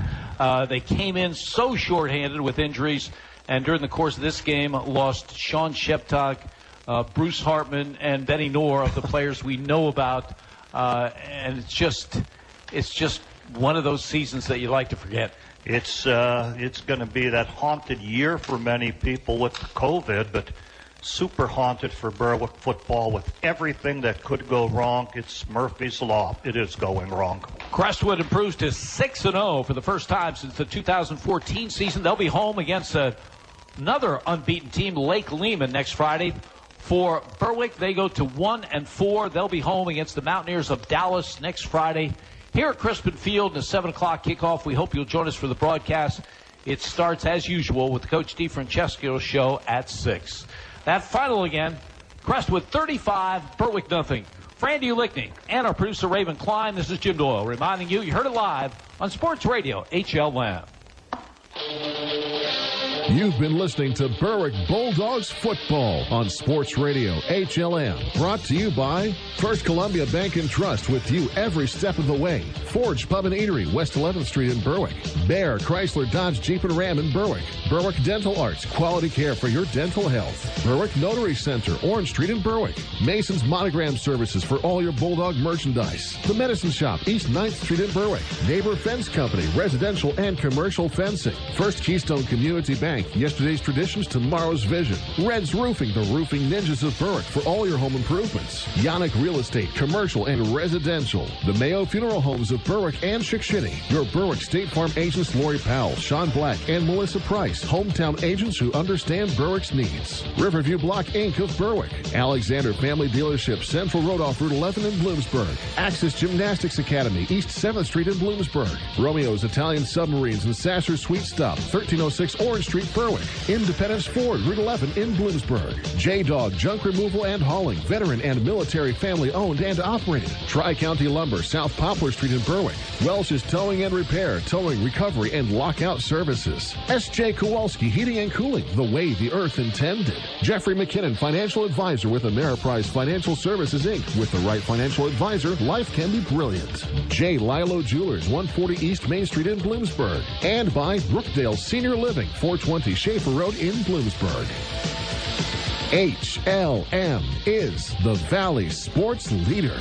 They came in so shorthanded with injuries, and during the course of this game, lost Sean Sheptock, Bruce Hartman, and Benny Noor, of the players we know about. And it's just one of those seasons that you like to forget. It's going to be that haunted year for many people with COVID, but super haunted for Berwick football with everything that could go wrong. It's Murphy's Law. It is going wrong. Crestwood improves to 6-0 for the first time since the 2014 season. They'll be home against another unbeaten team, Lake Lehman, next Friday. For Berwick, they go to 1-4. They'll be home against the Mountaineers of Dallas next Friday here at Crispin Field in a 7 o'clock kickoff. We hope you'll join us for the broadcast. It starts, as usual, with Coach DiFrancesco's show at 6. That final again, Crestwood 35, Berwick nothing. For Andy Lickney and our producer Raven Klein, this is Jim Doyle reminding you heard it live on Sports Radio HLM. You've been listening to Berwick Bulldogs football on Sports Radio HLM. Brought to you by First Columbia Bank and Trust, with you every step of the way. Forge Pub and Eatery, West 11th Street in Berwick. Bear Chrysler Dodge Jeep and Ram in Berwick. Berwick Dental Arts, quality care for your dental health. Berwick Notary Center, Orange Street in Berwick. Mason's Monogram Services for all your Bulldog merchandise. The Medicine Shop, East 9th Street in Berwick. Neighbor Fence Company, residential and commercial fencing. First Keystone Community Bank, yesterday's traditions, tomorrow's vision. Red's Roofing, the roofing ninjas of Berwick for all your home improvements. Yannick Real Estate, commercial and residential. The Mayo Funeral Homes of Berwick and Chickasha. Your Berwick State Farm agents Lori Powell, Sean Black, and Melissa Price. Hometown agents who understand Berwick's needs. Riverview Block Inc. of Berwick. Alexander Family Dealership, Central Road off Route 11 in Bloomsburg. Access Gymnastics Academy, East 7th Street in Bloomsburg. Romeo's Italian Submarines and Sasser Sweet Stop, 1306 Orange Street, Berwick. Independence Ford, Route 11 in Bloomsburg. J-Dog Junk Removal and Hauling, veteran and military family owned and operated. Tri-County Lumber, South Poplar Street in Berwick. Welsh's Towing and Repair, towing, recovery, and lockout services. S.J. Kowalski Heating and Cooling, the way the earth intended. Jeffrey McKinnon, financial advisor with Ameriprise Financial Services, Inc. With the right financial advisor, life can be brilliant. J. Lilo Jewelers, 140 East Main Street in Bloomsburg. And by Brookdale Senior Living, 420 Schaefer Road in Bloomsburg. HLM is the Valley Sports Leader.